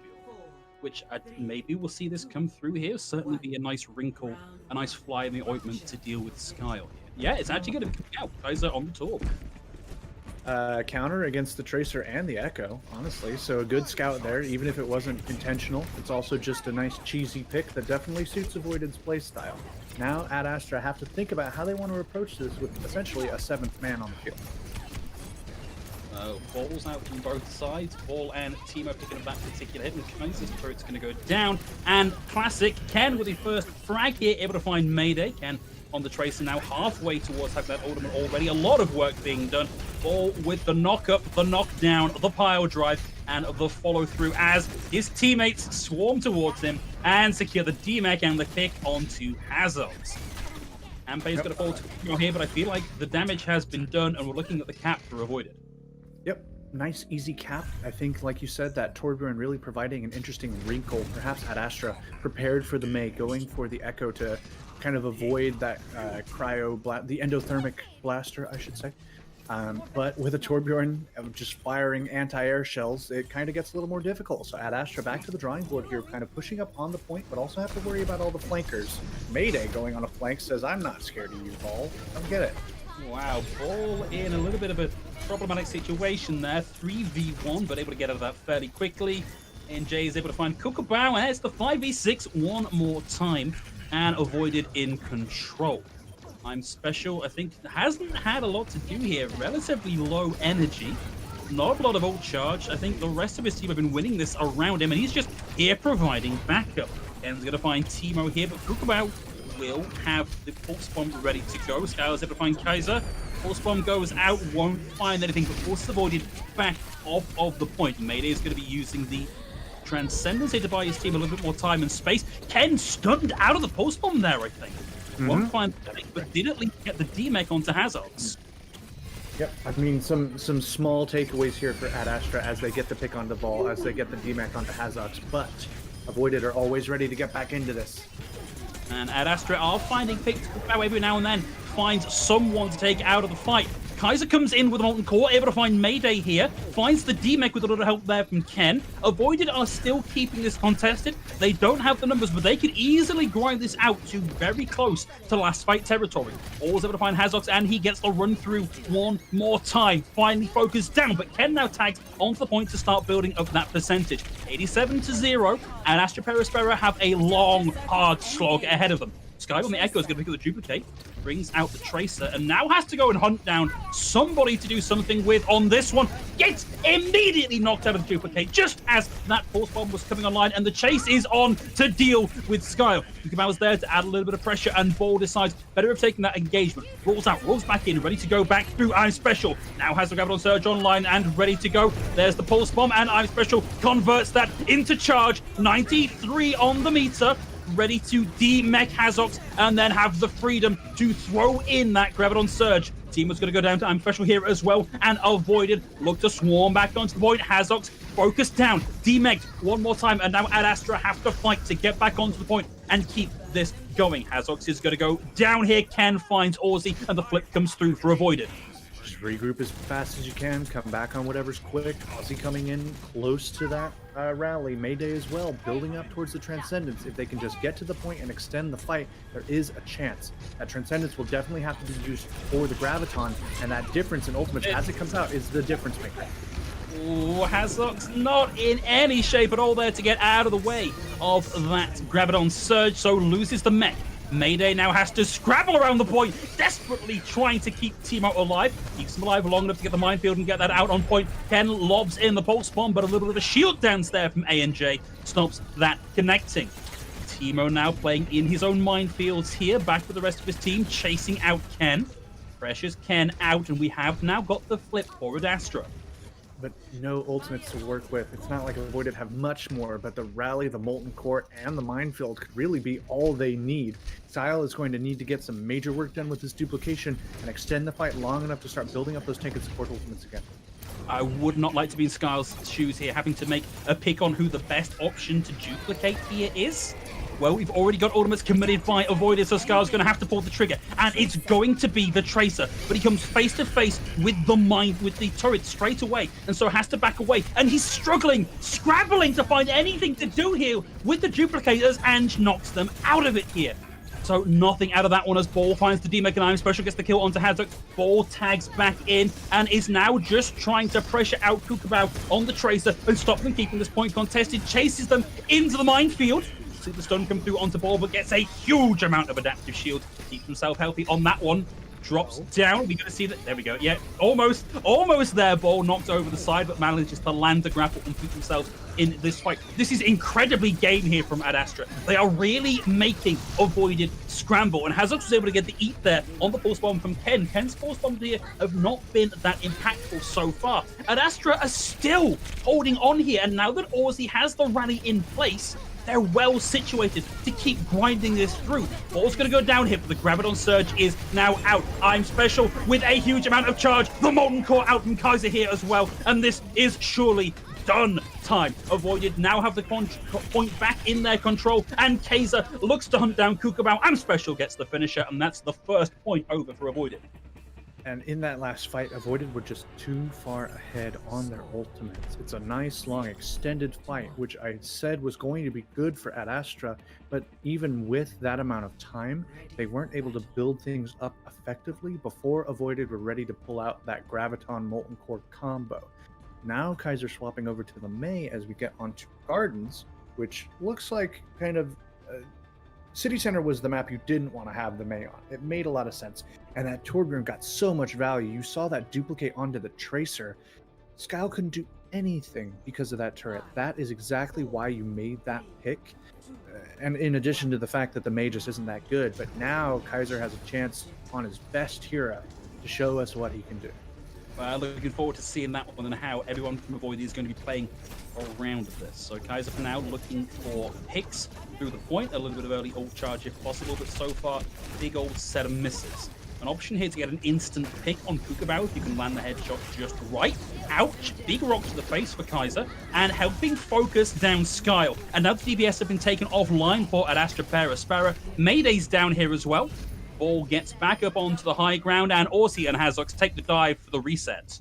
which maybe we'll see this come through here. Certainly be a nice wrinkle, a nice fly in the ointment to deal with Skyle here. Yeah, it's actually going to be out. Kaiser on the top. Counter against the Tracer and the Echo, honestly. So a good scout there, even if it wasn't intentional. It's also just a nice cheesy pick that definitely suits Avoided's playstyle. Now Ad Astra have to think about how they want to approach this with essentially a 7th man on the field. Balls out from both sides. Ball and Timo picking up that particular hit, and Kaiser's turret's going to go down. And Classic, Ken with the first frag here, able to find Mayday. Ken on the Tracer now halfway towards having that ultimate already. A lot of work being done. Ball with the knock-up, the knockdown, the pile drive, and the follow-through as his teammates swarm towards him and secure the DMAC and the pick onto Hazards. Ampey's going to fall to here, but I feel like the damage has been done, and we're looking at the cap for Avoided. Yep, nice easy cap. I think, like you said, that Torbjorn really providing an interesting wrinkle. Perhaps Ad Astra prepared for the Mei, going for the Echo to kind of avoid that the endothermic blaster, I should say. But with a Torbjorn just firing anti-air shells, it kind of gets a little more difficult. So Ad Astra back to the drawing board here, kind of pushing up on the point, but also have to worry about all the flankers. Mayday going on a flank says, I'm not scared of you, Ball. Come get it. Wow, Ball in a little bit of a problematic situation there. 3v1, but able to get out of that fairly quickly. NJ is able to find Kookabow, and it's the 5v6 one more time, and Avoided in control. I'm Special, I think, hasn't had a lot to do here. Relatively low energy, not a lot of ult charge. I think the rest of his team have been winning this around him, and he's just here providing backup. And he's going to find Timo here, but Kookabow will have the pulse bomb ready to go. Skylar's able to find Kaiser. Pulse Bomb goes out, won't find anything, but forces avoided back off of the point. Mayday is going to be using the Transcendence here to buy his team a little bit more time and space. Ken stunned out of the Pulse Bomb there, I think. Won't find the pick, but did at least get the D-Mech onto Hazox. Yep, I mean some small takeaways here for Ad Astra as they get the pick on the ball, as they get the D-Mech onto Hazox, but Avoided are always ready to get back into this. And Ad Astra are finding picks every now and then, finds someone to take out of the fight. Kaiser comes in with a Molten Core, able to find Mayday here, finds the D-Mech with a little help there from Ken. Avoided are still keeping this contested. They don't have the numbers, but they could easily grind this out to very close to last fight territory. All's able to find Hazox, and he gets the run through one more time. Finally focused down, but Ken now tags onto the point to start building up that percentage. 87-0, and Aspera have a long, hard slog ahead of them. Sky on the Echo is going to pick up the duplicate, brings out the Tracer, and now has to go and hunt down somebody to do something with on this one. Gets immediately knocked out of the duplicate just as that Pulse Bomb was coming online, and the chase is on to deal with Sky. Kukamau was there to add a little bit of pressure, and Ball decides better have taken that engagement. Rolls out, rolls back in, ready to go back through I'm Special. Now has the Graviton Surge online and ready to go. There's the Pulse Bomb, and I'm Special converts that into charge. 93 on the meter. Ready to de-mech Hazox and then have the freedom to throw in that Graviton Surge. Team was going to go down to I'm Special here as well, and Avoided look to swarm back onto the point. Hazox focused down, de-mech one more time, and now Ad Astra have to fight to get back onto the point and keep this going. Hazox is going to go down here. Ken finds Aussie, and the flip comes through for Avoided. Just regroup as fast as you can, come back on whatever's quick. Aussie coming in close to that rally. Mayday as well, building up towards the Transcendence. If they can just get to the point and extend the fight, there is a chance. That Transcendence will definitely have to be used for the Graviton, and that difference in Ultimates as it comes out is the difference maker. Ooh, Hazox not in any shape at all there to get out of the way of that Graviton Surge, so loses the mech. Mayday now has to scrabble around the point, desperately trying to keep Teemo alive. Keeps him alive long enough to get the minefield and get that out on point. Ken lobs in the Pulse Bomb, but a little bit of a shield dance there from A&J stops that connecting. Teemo now playing in his own minefields here, back with the rest of his team, chasing out Ken. Pressures Ken out, and we have now got the flip for Ad Astra. But no ultimates to work with. It's not like Avoided have much more, but the rally, the Molten Core, and the Minefield could really be all they need. Style is going to need to get some major work done with this duplication and extend the fight long enough to start building up those tank and support ultimates again. I would not like to be in Skyle's shoes here, having to make a pick on who the best option to duplicate here is. Well, we've already got ultimates committed by Avoided, so Scar's going to have to pull the trigger, and it's going to be the Tracer. But he comes face to face with the turret straight away, and so has to back away. And he's struggling, scrabbling to find anything to do here with the duplicators, and knocks them out of it here. So nothing out of that one as Ball finds the D-Mech, and I'm Special gets the kill onto Hazox. Ball tags back in and is now just trying to pressure out Kukamau on the Tracer and stop them keeping this point contested. Chases them into the minefield. See the stun come through onto Ball, but gets a huge amount of adaptive shield. Keeps himself healthy on that one. Drops down. We're going to see that. There we go. Yeah, almost there. Ball knocked over the side, but manages to land the grapple and keep themselves in this fight. This is incredibly game here from Ad Astra. They are really making Avoided scramble, and Hazox was able to get the eat there on the Pulse Bomb from Ken. Ken's Pulse Bombs here have not been that impactful so far. Ad Astra are still holding on here, and now that Aussie has the rally in place, they're well situated to keep grinding this through. Ball's going to go down here, but the Graviton Surge is now out. I'm Special with a huge amount of charge. The Molten Core out from Kaiser here as well, and this is surely done time. Avoided now have the point back in their control, and Kaiser looks to hunt down Kukamau. I'm Special gets the finisher, and that's the first point over for Avoided. And in that last fight, Avoided were just too far ahead on their ultimates. It's a nice, long, extended fight, which I said was going to be good for Ad Astra, but even with that amount of time, they weren't able to build things up effectively before Avoided were ready to pull out that Graviton Molten Core combo. Now Kaiser swapping over to the May as we get onto Gardens, which looks like kind of... City Center was the map you didn't want to have the May on. It made a lot of sense. And that Torbjorn got so much value. You saw that duplicate onto the Tracer. Skyle couldn't do anything because of that turret. That is exactly why you made that pick. And in addition to the fact that the May just isn't that good, but now Kaiser has a chance on his best hero to show us what he can do. Looking forward to seeing that one and how everyone from Avoid is going to be playing around this. So Kaiser for now looking for picks through the point, a little bit of early ult charge if possible, but so far, big old set of misses. An option here to get an instant pick on Kukabao if you can land the headshot just right. Ouch! Big rock to the face for Kaiser, and helping focus down Skyle. And now the DBS have been taken offline for Astra Aspera. Mayday's down here as well. Ball gets back up onto the high ground, and Aussie and Hazox take the dive for the reset.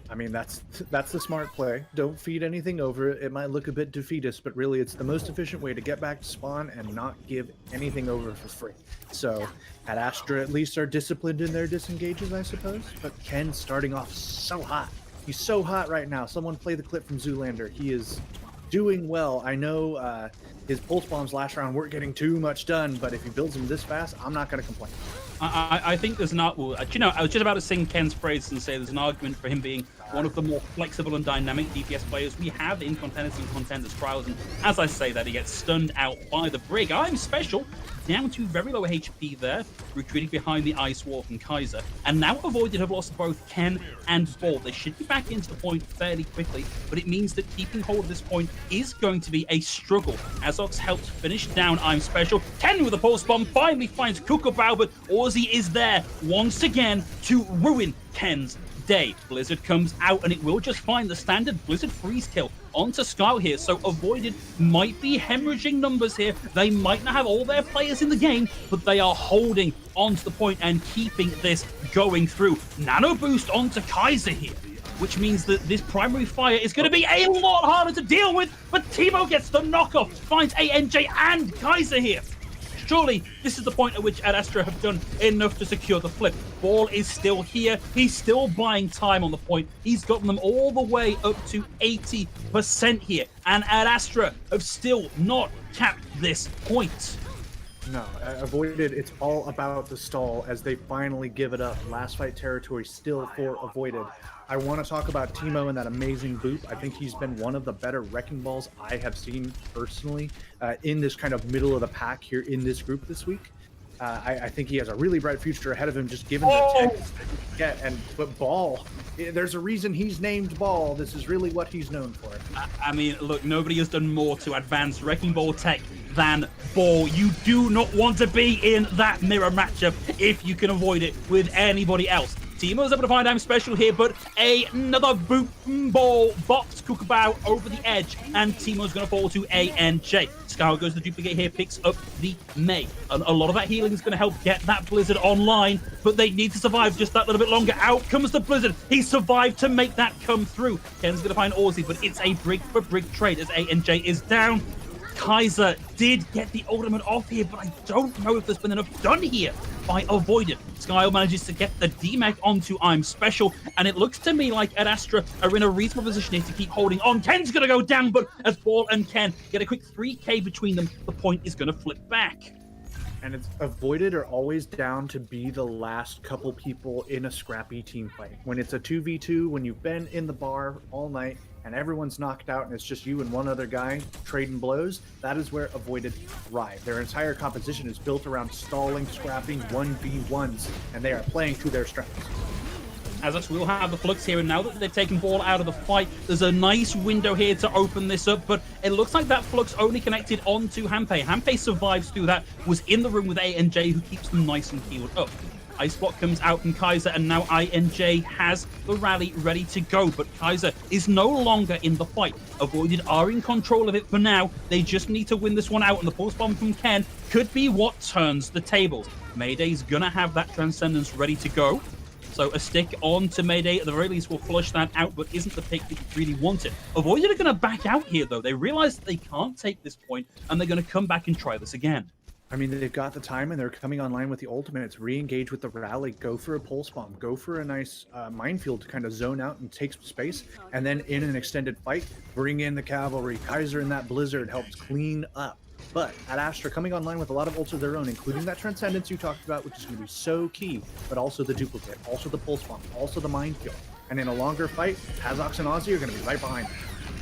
I mean, that's the smart play. Don't feed anything over. It might look a bit defeatist, but really it's the most efficient way to get back to spawn and not give anything over for free. So at Astra, at least are disciplined in their disengages, I suppose. But Ken's starting off so hot. He's so hot right now. Someone play the clip from Zoolander. He is doing well. I know his pulse bombs last round weren't getting too much done, but if he builds them this fast, I'm not going to complain. I think there's not. Well, you know, I was just about to sing Ken's praise and say there's an argument for him being one of the more flexible and dynamic DPS players we have in Contenders and Contenders trials. And as I say that, he gets stunned out by the Brig. I'm special. Down to very low HP there, retreating behind the ice wall from Kaiser. And now Avoided have lost both Ken and Ball. They should be back into the point fairly quickly, but it means that keeping hold of this point is going to be a struggle. Azox helps finish down I'm Special. Ken with a pulse bomb finally finds Kukabao, but Aussie is there once again to ruin Ken's day. Blizzard comes out and it will just find the standard Blizzard freeze kill onto Skyle here, so Avoided might be hemorrhaging numbers here. They might not have all their players in the game, but they are holding onto the point and keeping this going through. Nano boost onto Kaiser here, which means that this primary fire is going to be a lot harder to deal with, but Timo gets the knockoff, finds ANJ and Kaiser here. Surely, this is the point at which Astra have done enough to secure the flip. Ball is still here. He's still buying time on the point. He's gotten them all the way up to 80% here. And Astra have still not capped this point. No, Avoided, it's all about the stall as they finally give it up. Last fight territory still for Avoided. I want to talk about Timo and that amazing boop. I think he's been one of the better wrecking balls I have seen personally in this kind of middle of the pack here in this group this week. I think he has a really bright future ahead of him, just given the techs that he can get. But Ball, there's a reason he's named Ball. This is really what he's known for. I mean, look, nobody has done more to advance wrecking ball tech than Ball. You do not want to be in that mirror matchup if you can avoid it with anybody else. Timo's able to find I'm Special here, but another boop ball box Kukabao over the edge, and Timo's going to fall to ANJ. Skyle goes to the duplicate here, picks up the May. And a lot of that healing is going to help get that Blizzard online, but they need to survive just that little bit longer. Out comes the Blizzard. He survived to make that come through. Ken's going to find Aussie, but it's a brick for brick trade as ANJ is down. Kaiser did get the ultimate off here, but I don't know if there's been enough done here by Avoided. Skyle manages to get the DMAC onto I'm Special, and it looks to me like Astra are in a reasonable position here to keep holding on. Ken's going to go down, but as Ball and Ken get a quick 3k between them, the point is going to flip back. And it's Avoided are always down to be the last couple people in a scrappy team fight. When it's a 2v2, when you've been in the bar all night, and everyone's knocked out and it's just you and one other guy trading blows, that is where Avoided thrive. Their entire composition is built around stalling, scrapping 1v1s, and they are playing to their strengths. Azox will have the flux here, and now that they've taken Ball out of the fight, there's a nice window here to open this up, but it looks like that flux only connected onto Hampe. Hampe survives through that, was in the room with ANJ, who keeps them nice and healed up. Ice Block comes out from Kaiser, and now INJ has the rally ready to go, but Kaiser is no longer in the fight. Avoided are in control of it for now. They just need to win this one out, and the pulse bomb from Ken could be what turns the tables. Mayday's gonna have that Transcendence ready to go, so a stick on to Mayday at the very least will flush that out, but isn't the pick that you really wanted. Avoided are gonna back out here though. They realize that they can't take this point, and they're gonna come back and try this again. I mean, they've got the time and they're coming online with the ultimates. Re-engage with the rally, go for a pulse bomb, go for a nice minefield to kind of zone out and take some space. And then in an extended fight, bring in the cavalry. Kaiser and that Blizzard helps clean up. But at Astra coming online with a lot of ults of their own, including that Transcendence you talked about, which is going to be so key, but also the duplicate, also the pulse bomb, also the minefield. And in a longer fight, Hazox and Aussie are going to be right behind.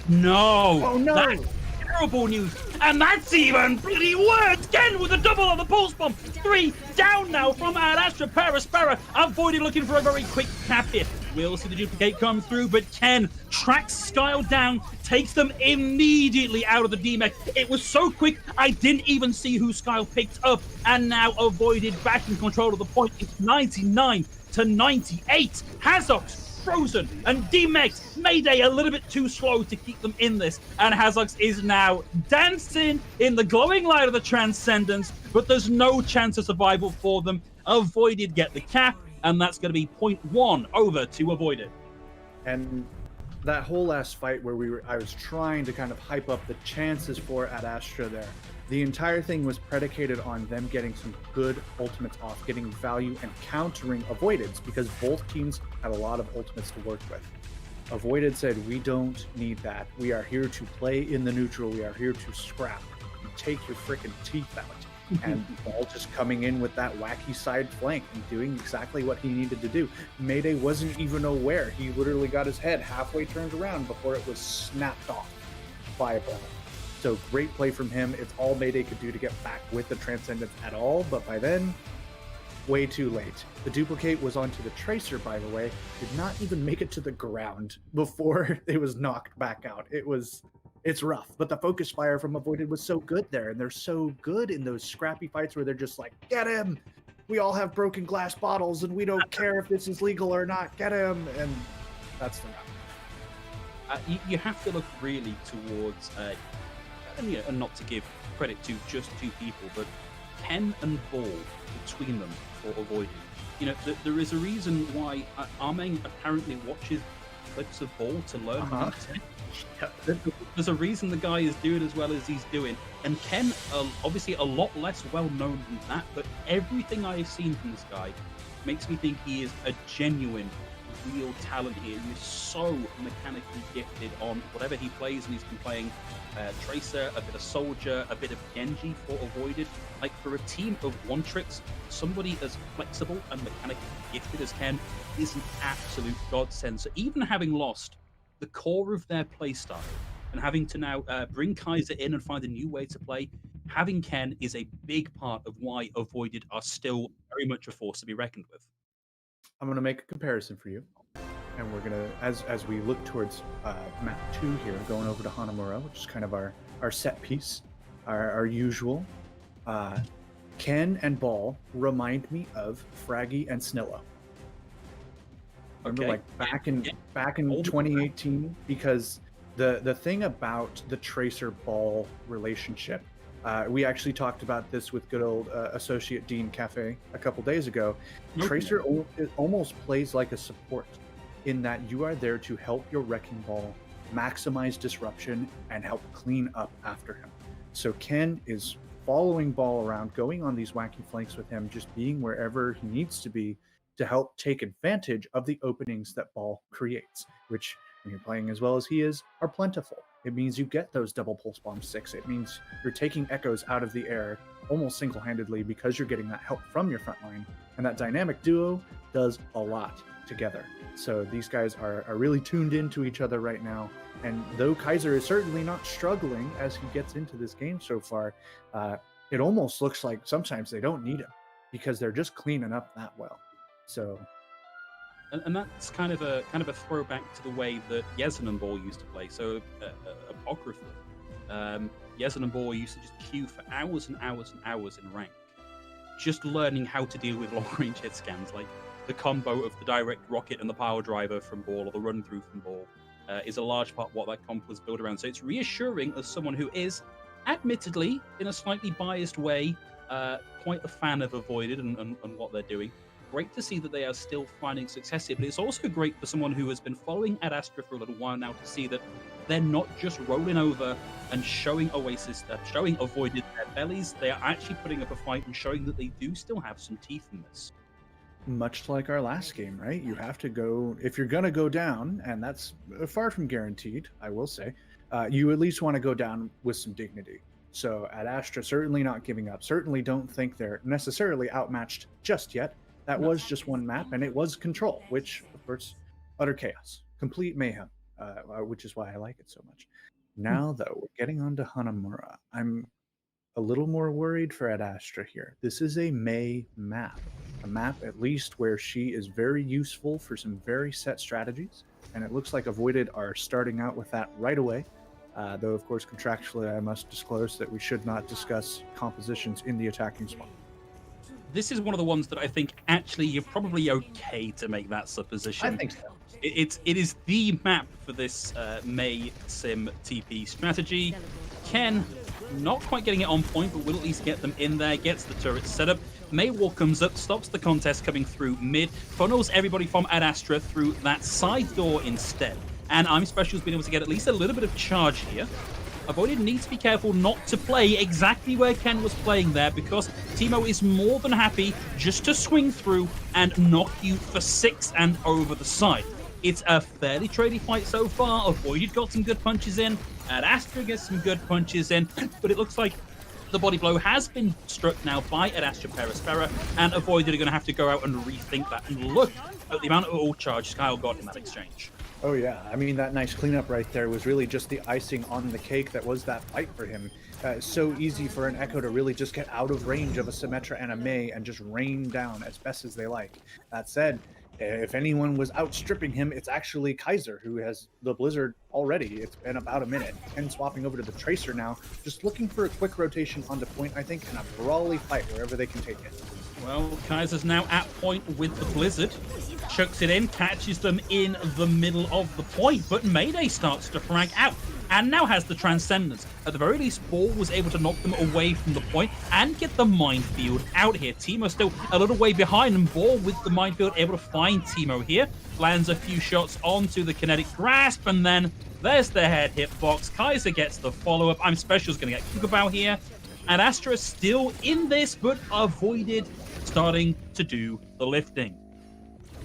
No! Oh no! That's terrible news, and that's even bloody worse! Ken with a double on the pulse bomb! bomb. 3 down now from Astra. Aspera avoided, looking for a very quick cap here. We'll see the duplicate come through, but Ken tracks Skyle down, takes them immediately out of the DMEC. It was so quick, I didn't even see who Skyle picked up, and now avoided back in control of the point. It's 99 to 98. Hazox frozen and DMEX Mayday a little bit too slow to keep them in this, and Hazox is now dancing in the glowing light of the Transcendence, but there's no chance of survival for them. Avoided get the cap, and that's going to be 0.1 over to Avoided. And that whole last fight where I was trying to kind of hype up the chances for at Astra there. The entire thing was predicated on them getting some good ultimates off, getting value and countering Avoideds, because both teams had a lot of ultimates to work with. Avoided said, we don't need that. We are here to play in the neutral. We are here to scrap. You take your freaking teeth out. And Ball just coming in with that wacky side flank and doing exactly what he needed to do. Mayday wasn't even aware. He literally got his head halfway turned around before it was snapped off by a Ball. So great play from him. It's all Mayday could do to get back with the Transcendence at all, but by then, way too late. The duplicate was onto the Tracer, by the way, did not even make it to the ground before it was knocked back out. It's rough, but the focus fire from Avoided was so good there, and they're so good in those scrappy fights where they're just like, get him! We all have broken glass bottles, and we don't care if this is legal or not. Get him! And that's the round. You have to look really towards, and not to give credit to just two people, but Ken and Ball between them for Avoided. You know, there is a reason why Armeng apparently watches clips of Ball to learn what he's saying. There's a reason the guy is doing as well as he's doing, and Ken, obviously a lot less well known than that, but everything I've seen from this guy makes me think he is a genuine, real talent here. He is so mechanically gifted on whatever he plays, and he's been playing Tracer, a bit of Soldier, a bit of Genji for Avoided. Like, for a team of one-tricks, somebody as flexible and mechanically gifted as Ken is an absolute godsend. So even having lost the core of their playstyle and having to now bring Kaiser in and find a new way to play, having Ken is a big part of why Avoided are still very much a force to be reckoned with. I'm going to make a comparison for you, and we're going to, as we look towards map 2 here, going over to Hanamura, which is kind of our set piece, our usual. Ken and Ball remind me of Fraggy and Snillo. Remember, like back in 2018, because the thing about the Tracer Ball relationship, we actually talked about this with good old associate Dean Cafe a couple days ago. Okay. Tracer almost plays like a support in that you are there to help your Wrecking Ball maximize disruption and help clean up after him. So Ken is following Ball around, going on these wacky flanks with him, just being wherever he needs to be to help take advantage of the openings that Ball creates, which, when you're playing as well as he is, are plentiful. It means you get those double pulse bomb 6. It means you're taking echoes out of the air almost single-handedly because you're getting that help from your front line. And that dynamic duo does a lot together. So these guys are really tuned into each other right now. And though Kaiser is certainly not struggling as he gets into this game so far, it almost looks like sometimes they don't need him because they're just cleaning up that well. So, and that's kind of a throwback to the way that Yezen and Ball used to play. So, apocryphally, Yezen and Ball used to just queue for hours and hours and hours in rank, just learning how to deal with long-range hit scans, like the combo of the direct rocket and the power driver from Ball, or the run-through from Ball, is a large part of what that comp was built around. So it's reassuring as someone who is, admittedly, in a slightly biased way, quite a fan of Avoided and what they're doing. Great to see that they are still finding success here, but it's also great for someone who has been following at Astra for a little while now to see that they're not just rolling over and showing showing Avoided their bellies. They are actually putting up a fight and showing that they do still have some teeth in this. Much like our last game, right? You have to go, if you're going to go down, and that's far from guaranteed, I will say, you at least want to go down with some dignity. So at Astra, certainly not giving up. Certainly don't think they're necessarily outmatched just yet. That was just one map, and it was Control, which, of course, utter chaos, complete mayhem, which is why I like it so much. Now, though, we're getting on to Hanamura. I'm a little more worried for Ad Astra here. This is a Mei map. A map, at least, where she is very useful for some very set strategies. And it looks like Avoided are starting out with that right away. Though, of course, contractually, I must disclose that we should not discuss compositions in the attacking spot. This is one of the ones that I think actually you're probably okay to make that supposition. I think so. It is the map for this Mei Sim TP strategy. Ken not quite getting it on point, but will at least get them in there, gets the turret set up. Mei War comes up, stops the contest coming through mid, funnels everybody from Ad Astra through that side door instead. And I'm Special's been able to get at least a little bit of charge here. Avoided needs to be careful not to play exactly where Ken was playing there, because Teemo is more than happy just to swing through and knock you for 6 and over the side. It's a fairly trady fight so far. Avoided got some good punches in, and Astra gets some good punches in, but it looks like the body blow has been struck now by Ad Astra Aspera, and Avoided are going to have to go out and rethink that. And look at the amount of ult charge Kyle got in that exchange. Oh yeah, I mean, that nice cleanup right there was really just the icing on the cake that was that fight for him. So easy for an Echo to really just get out of range of a Symmetra and a Mei and just rain down as best as they like. That said, if anyone was outstripping him, it's actually Kaiser, who has the Blizzard already. It's been about a minute. And swapping over to the Tracer now, just looking for a quick rotation onto point, I think, and a brawly fight wherever they can take it. Well, Kaiser's now at point with the Blizzard. Chucks it in, catches them in the middle of the point, but Mayday starts to frag out and now has the Transcendence. At the very least, Ball was able to knock them away from the point and get the minefield out here. Teemo still a little way behind, and Ball with the minefield able to find Teemo here. Lands a few shots onto the kinetic grasp, and then there's the head hitbox. Kaiser gets the follow-up. I'm Special's going to get Kukabao here. And Astra still in this, but Avoided starting to do the lifting.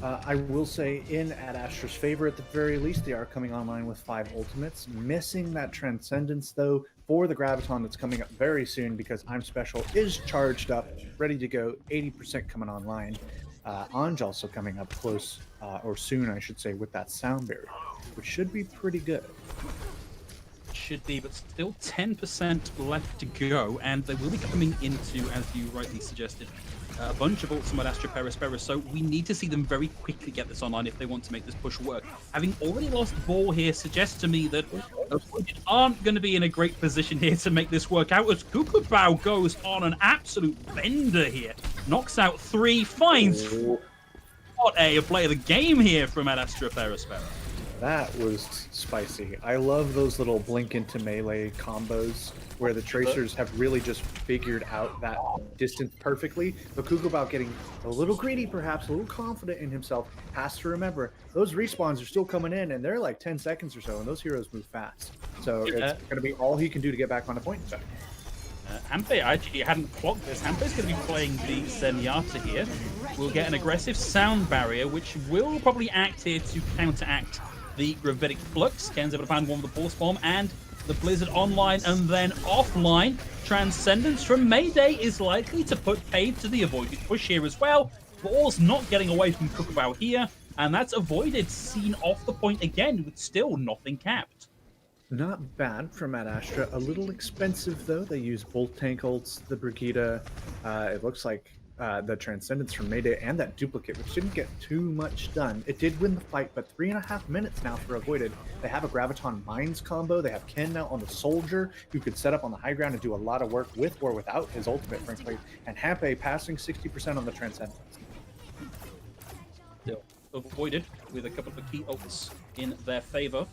I will say, in Ad Astra's favor at the very least, they are coming online with 5 ultimates. Missing that Transcendence, though, for the Graviton that's coming up very soon, because I'm Special is charged up, ready to go, 80% coming online. Anj also coming up close, or soon, I should say, with that Sound Barrier, which should be pretty good. Should be, but still 10% left to go, and they will be coming into, as you rightly suggested, a bunch of ults from Astra Aspera, so we need to see them very quickly get this online if they want to make this push work. Having already lost Ball here suggests to me that Avoided aren't going to be in a great position here to make this work out, as Kukabao goes on an absolute bender here. Knocks out 3, finds 4. What a play of the game here from Astra Aspera. That was spicy. I love those little blink into melee combos where the Tracers have really just figured out that distance perfectly. But Kukabao getting a little greedy, perhaps, a little confident in himself, has to remember those respawns are still coming in, and they're like 10 seconds or so, and those heroes move fast. So it's going to be all he can do to get back on the point. Hampe, I actually hadn't clocked this. Hampe's going to be playing the Zenyatta here. We'll get an aggressive Sound Barrier, which will probably act here to counteract the Gravitic Flux. Ken's able to find one with the Pulse Bomb, and the Blizzard online and then offline. Transcendence from Mayday is likely to put paid to the Avoided push here as well. Ball's not getting away from Kukabao here, and that's Avoided seen off the point again with still nothing capped. Not bad from Ad Astra. A little expensive, though. They use both tank ults, the Brigida. It looks like the Transcendence from Mayday and that duplicate, which didn't get too much done. It did win the fight, but 3.5 minutes now for Avoided. They have a Graviton Mines combo. They have Ken now on the Soldier, who could set up on the high ground and do a lot of work with or without his ultimate, frankly. And Hampe passing 60% on the Transcendence. Still Avoided with a couple of key ults in their favor.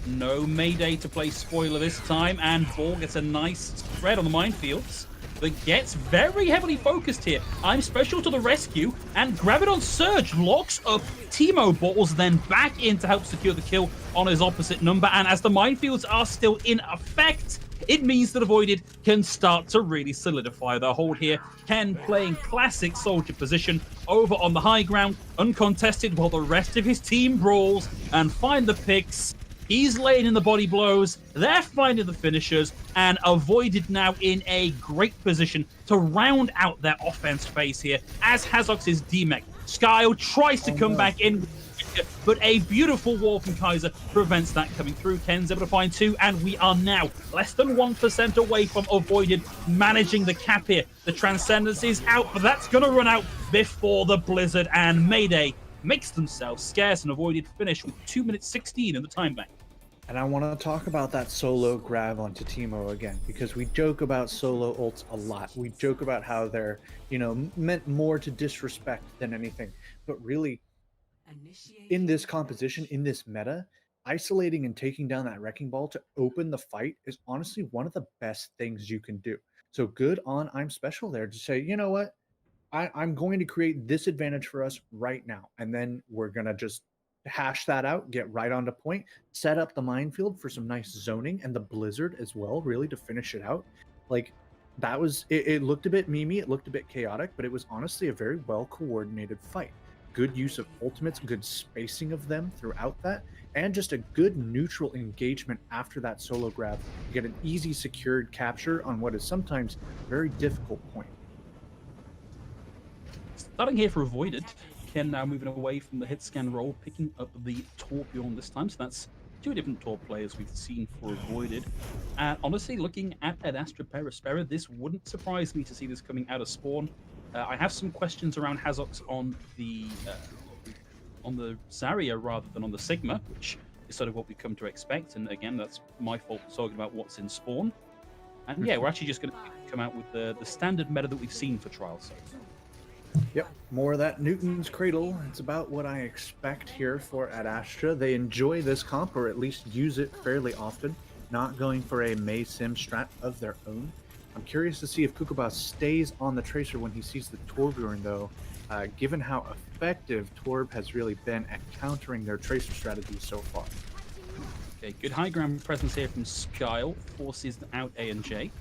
No Mayday to play spoiler this time, and Ball gets a nice spread on the minefields. That gets very heavily focused here. I'm Special to the rescue, and Graviton Surge locks up Teemo. Balls then back in to help secure the kill on his opposite number, and as the minefields are still in effect, it means that Avoided can start to really solidify their hold here. Ken playing classic soldier position over on the high ground, uncontested, while the rest of his team brawls and find the picks. He's laying in the body blows, they're finding the finishers, and Avoided now in a great position to round out their offense phase here, as Hazox's D-Mech. Skyle tries to come back in, Astra, but a beautiful wall from Kaiser prevents that coming through. Ken's able to find 2, and we are now less than 1% away from Avoided managing the cap here. The Transcendence is out, but that's going to run out before the Blizzard and Mayday makes themselves scarce, and Avoided finish with 2 minutes 16 in the time bank. And I want to talk about that solo grab onto Teemo again, because we joke about solo ults a lot. We joke about how they're, meant more to disrespect than anything. But really, in this composition, in this meta, isolating and taking down that Wrecking Ball to open the fight is honestly one of the best things you can do. So good on I'm Special there to say, you know what? I'm going to create this advantage for us right now. And then we're going to just hash that out, get right onto point, set up the minefield for some nice zoning and the Blizzard as well, really to finish it out. Like that was, it looked a bit memey, it looked a bit chaotic, but it was honestly a very well coordinated fight. Good use of ultimates, good spacing of them throughout that, and just a good neutral engagement after that solo grab. You get an easy secured capture on what is sometimes a very difficult point. Starting here for Avoided, Ken now moving away from the hit scan roll, picking up the Torbjorn this time. So that's 2 different Torb players we've seen for Avoided. And honestly, looking at Astra Aspera, this wouldn't surprise me to see this coming out of spawn. I have some questions around Hazox on the Zarya rather than on the Sigma, which is sort of what we come to expect. And again, that's my fault for talking about what's in spawn. And yeah, we're actually just going to come out with the standard meta that we've seen for trials. Yep, more of that Newton's Cradle. It's about what I expect here for at Astra. They enjoy this comp, or at least use it fairly often, not going for a Mei Sim strat of their own. I'm curious to see if Kukaba stays on the Tracer when he sees the Torbjorn, though, given how effective Torb has really been at countering their Tracer strategy so far. Okay, good high ground presence here from Skyle, forces out A&J.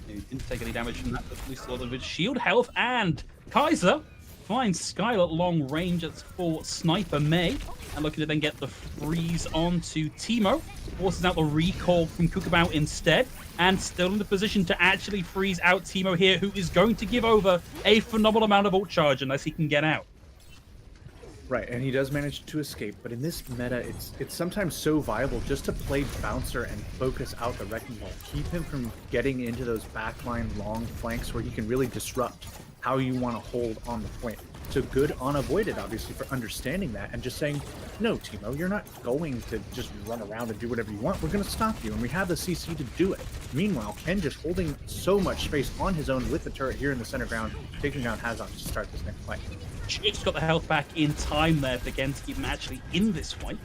He didn't take any damage from that, but at least a lot of his shield health, and Kaiser finds Skyle at long range. That's for Sniper May, and looking to then get the freeze onto Teemo. Forces out the recall from Kukabao instead, and still in the position to actually freeze out Teemo here, who is going to give over a phenomenal amount of ult charge unless he can get out. Right, and he does manage to escape, but in this meta, it's sometimes so viable just to play Bouncer and focus out the Wrecking Ball. Keep him from getting into those backline long flanks where he can really disrupt how you want to hold on the point. So good on Avoided, obviously, for understanding that and just saying, no, Teemo, you're not going to just run around and do whatever you want. We're going to stop you, and we have the CC to do it. Meanwhile, Ken just holding so much space on his own with the turret here in the center ground, taking down Hazard to start this next fight. Just got the health back in time there for Gen to keep him actually in this fight.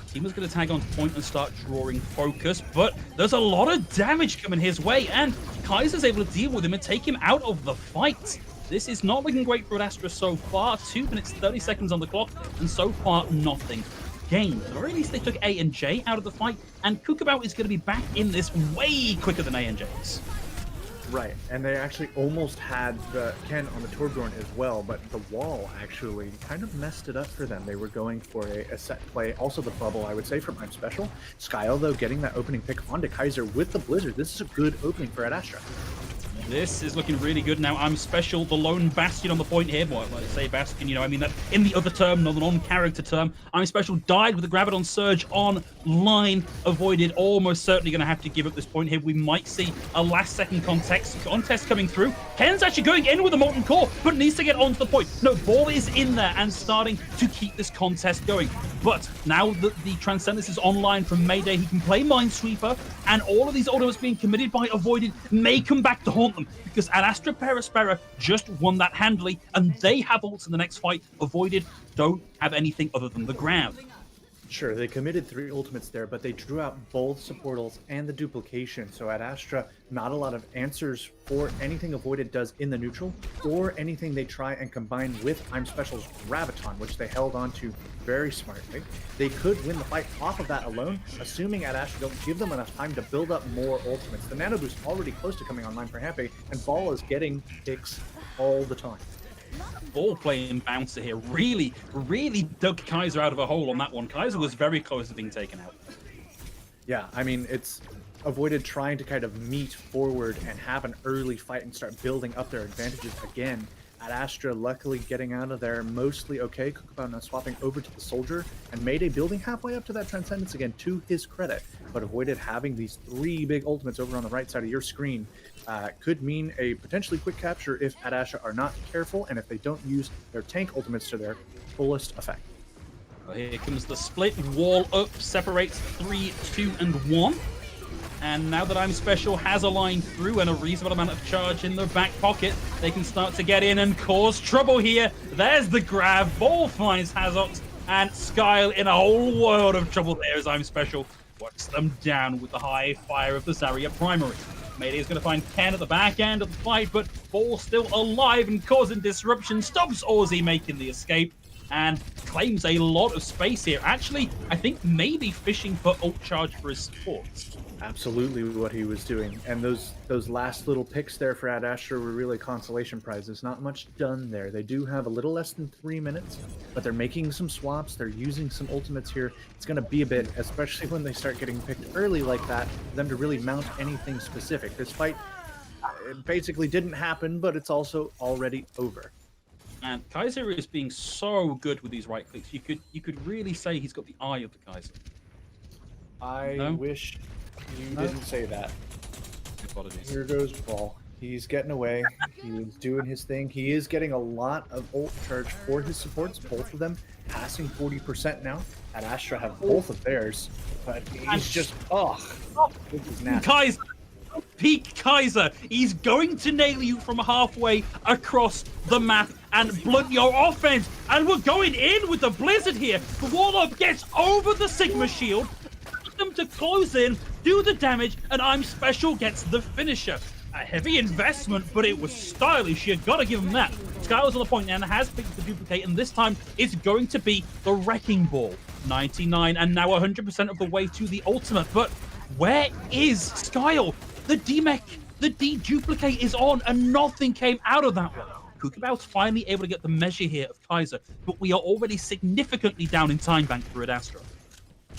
Teemo's going to tag onto point and start drawing focus, but there's a lot of damage coming his way, and Kaiser's able to deal with him and take him out of the fight. This is not looking great for Astra so far. 2 minutes, 30 seconds on the clock, and so far, nothing gained. At the very least, they took A&J out of the fight, and Kukabao is going to be back in this way quicker than A&J's. Right, and they actually almost had the Ken on the Torbjorn as well, but the wall actually kind of messed it up for them. They were going for a set play, also the bubble, I would say, from I'm Special. Skyle, though, getting that opening pick onto Kaiser with the Blizzard. This is a good opening for Ad Astra. This is looking really good now. I'm Special, the lone bastion on the point here. Well, I say bastion, I mean that in the other term, not the non-character term. I'm Special died with the Graviton Surge online. Avoided, almost certainly going to have to give up this point here. We might see a last-second contest coming through. Ken's actually going in with a Molten Core, but needs to get onto the point. No, Ball is in there and starting to keep this contest going. But now that the Transcendence is online from Mayday, he can play Minesweeper, and all of these ultimates being committed by Avoided may come back to haunt them, because Astra Aspera just won that handily, and they have ults in the next fight. Avoided don't have anything other than the ground. Sure, they committed 3 ultimates there, but they drew out both support ults and the duplication. So at Astra, not a lot of answers for anything Avoided does in the neutral, or anything they try and combine with I'm Special's Graviton, which they held on to very smartly. They could win the fight off of that alone, assuming at Astra don't give them enough time to build up more ultimates. The Nano Boost already close to coming online for Hampe, and Ball is getting picks all the time. Ball playing Bouncer here really dug Kaiser out of a hole on that one. Kaiser was very close to being taken out. Yeah, I mean, it's Avoided trying to kind of meet forward and have an early fight and start building up their advantages again. Ad Astra luckily getting out of there mostly okay. Kukupao now swapping over to the Soldier, and Mayday building halfway up to that Transcendence again, to his credit, but avoided having these 3 big ultimates over on the right side of your screen. Could mean a potentially quick capture if Ad Astra are not careful, and if they don't use their tank ultimates to their fullest effect. Well, here comes the split. Wall up separates 3, 2, and 1. And now that I'm Special has a line through and a reasonable amount of charge in their back pocket, they can start to get in and cause trouble here. There's the grab. Ball finds Hazox, and Skyle in a whole world of trouble there as I'm Special works them down with the high fire of the Zarya primary. Mayday is going to find Ken at the back end of the fight, but Ball still alive and causing disruption. Stops Aussie making the escape and claims a lot of space here. Actually, I think maybe fishing for ult charge for his supports. Absolutely what he was doing. And those last little picks there for Ad Astra were really consolation prizes. Not much done there. They do have a little less than 3 minutes, but they're making some swaps. They're using some ultimates here. It's going to be a bit, especially when they start getting picked early like that, for them to really mount anything specific. This fight it basically didn't happen, but it's also already over. And Kaiser is being so good with these right clicks. You could really say he's got the eye of the Kaiser. I wish you didn't say that. Apologies. Here goes Ball. He's getting away. He was doing his thing. He is getting a lot of ult charge for his supports, both of them passing 40% now. Ad Astra have both of theirs, but he's just, this is nasty. Kaiser! Peak Kaiser! He's going to nail you from halfway across the map and blunt your offense. And we're going in with the Blizzard here. The Warlock gets over the Sigma shield, them to close in, do the damage, and I'm Special gets the finisher. A heavy investment, but it was stylish. You gotta give him that. Skylar's on the point and has picked the duplicate, and this time it's going to be the Wrecking Ball. 99 and now 100% of the way to the ultimate. But where is Skyle? The D-Mech, the D-duplicate is on, and nothing came out of that one. Kukubao's finally able to get the measure here of Kaiser, but we are already significantly down in time bank for Ad Astra.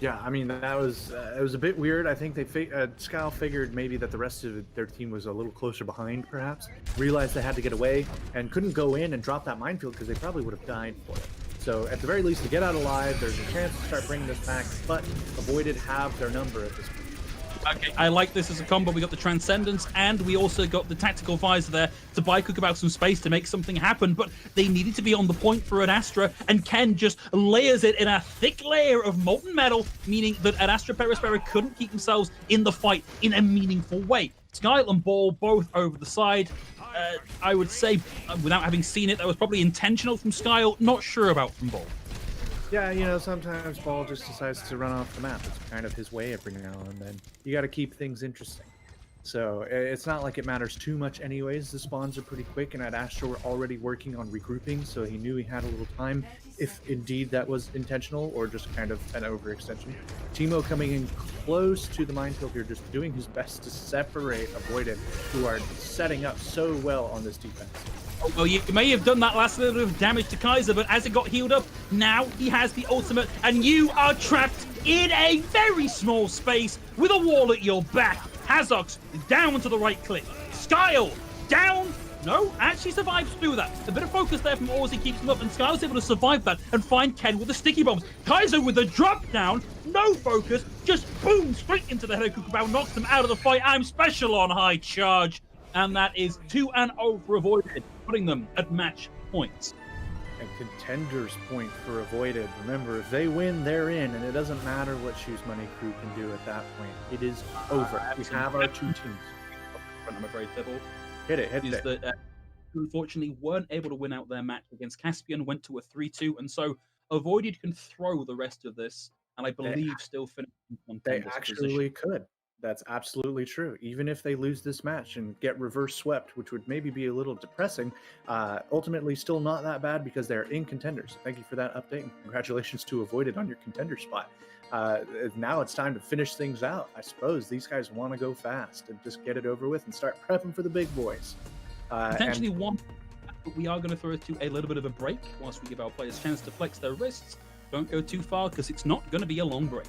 Yeah, I mean, that was it was a bit weird. I think they Skyle figured maybe that the rest of their team was a little closer behind, perhaps. Realized they had to get away and couldn't go in and drop that minefield because they probably would have died for it. So at the very least, to get out alive, there's a chance to start bringing this back, but avoided have their number at this point. Okay, I like this as a combo. We got the Transcendence, and we also got the Tactical Visor there to buy Kukubao some space to make something happen, but they needed to be on the point for Ad Astra, and Ken just layers it in a thick layer of molten metal, meaning that Ad Astra Aspera couldn't keep themselves in the fight in a meaningful way. Skyle and Ball both over the side. I would say, without having seen it, that was probably intentional from Skyle, not sure about from Ball. Yeah, you know, sometimes Ball just decides to run off the map. It's kind of his way every now and then. You got to keep things interesting. So it's not like it matters too much anyways. The spawns are pretty quick, and Ad Astra were already working on regrouping, so he knew he had a little time, if indeed that was intentional or just kind of an overextension. Teemo coming in close to the minefield here, just doing his best to separate Avoided, who are setting up so well on this defense. Well, you may have done that last little bit of damage to Kaiser, but as it got healed up, now he has the ultimate, and you are trapped in a very small space with a wall at your back. Hazox down to the right click. Skyle down. No, actually survives through that. A bit of focus there from Aussie keeps him up, and Skyle's able to survive that and find Ken with the sticky bombs. Kaiser with a drop down, no focus, just boom, straight into the head of Kukubao, knocks them out of the fight. I'm Special on high charge. And that is 2-0 for Avoided, putting them at match points. And Contenders point for Avoided. Remember, if they win, they're in, and it doesn't matter what Shoes Money Crew can do at that point. It is over. We have our two teams. I'm afraid, Devil. Hit it. That unfortunately weren't able to win out their match against Caspian, went to a 3-2, and so Avoided can throw the rest of this, and I believe still finish in Contenders. They actually could. That's absolutely true. Even if they lose this match and get reverse swept, which would maybe be a little depressing, ultimately still not that bad because they're in Contenders. Thank you for that update, and congratulations to Avoided on your Contender spot. Now it's time to finish things out. I suppose these guys want to go fast and just get it over with and start prepping for the big boys. Potentially one, but we are going to throw it to a little bit of a break whilst we give our players a chance to flex their wrists. Don't go too far because it's not going to be a long break.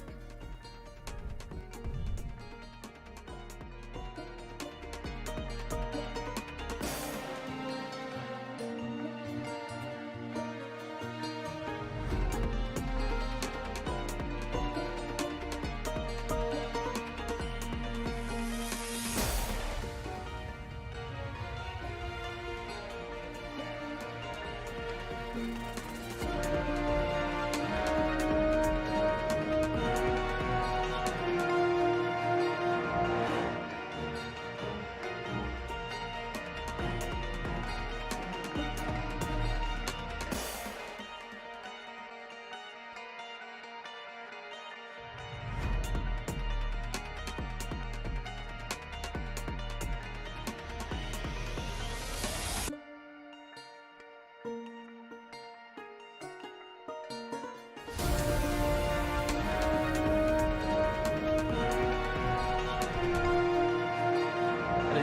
An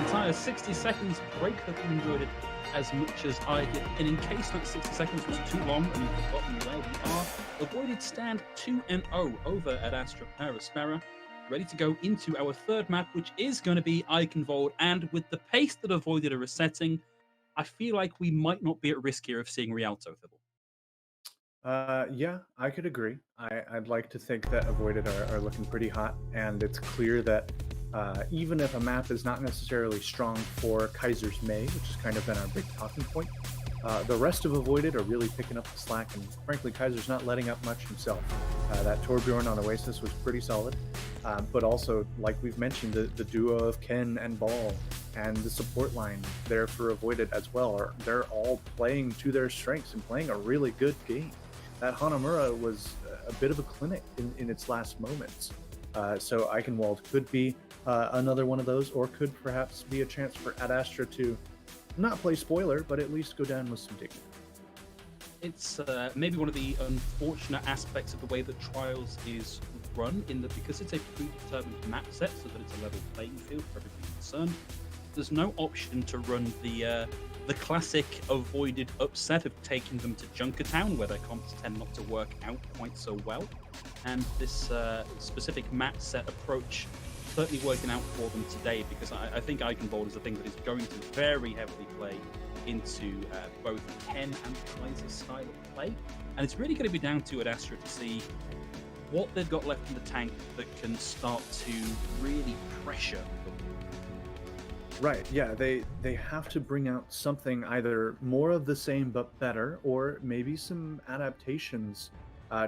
entire 60 seconds break. Hope you enjoyed it as much as I did. And in case that 60 seconds was too long and you've forgotten where we are, Avoided stand 2-0 over at Astra Aspera, ready to go into our third map, which is going to be Eichenwald. And with the pace that Avoided are resetting, I feel like we might not be at risk here of seeing Rialto, Thibble. Yeah, I could agree. I'd like to think that Avoided are looking pretty hot, and it's clear that even if a map is not necessarily strong for Kaiser's May, which has kind of been our big talking point, the rest of Avoided are really picking up the slack, and frankly, Kaiser's not letting up much himself. That Torbjorn on Oasis was pretty solid, but also, like we've mentioned, the duo of Ken and Ball and the support line there for Avoided as well, they're all playing to their strengths and playing a really good game. That Hanamura was a bit of a clinic in its last moments. So Eichenwald could be another one of those, or could perhaps be a chance for Ad Astra to not play spoiler, but at least go down with some dignity. It's maybe one of the unfortunate aspects of the way that Trials is run, in that because it's a predetermined map set, so that it's a level playing field for everybody concerned, there's no option to run the classic Avoided upset of taking them to Junkertown, where their comps tend not to work out quite so well. And this specific map set approach certainly working out for them today, because I think Eichenwald is a thing that is going to very heavily play into both Ken and Kaiser's style of play. And it's really going to be down to Ad Astra to see what they've got left in the tank that can start to really pressure them. Right, yeah, they have to bring out something either more of the same but better, or maybe some adaptations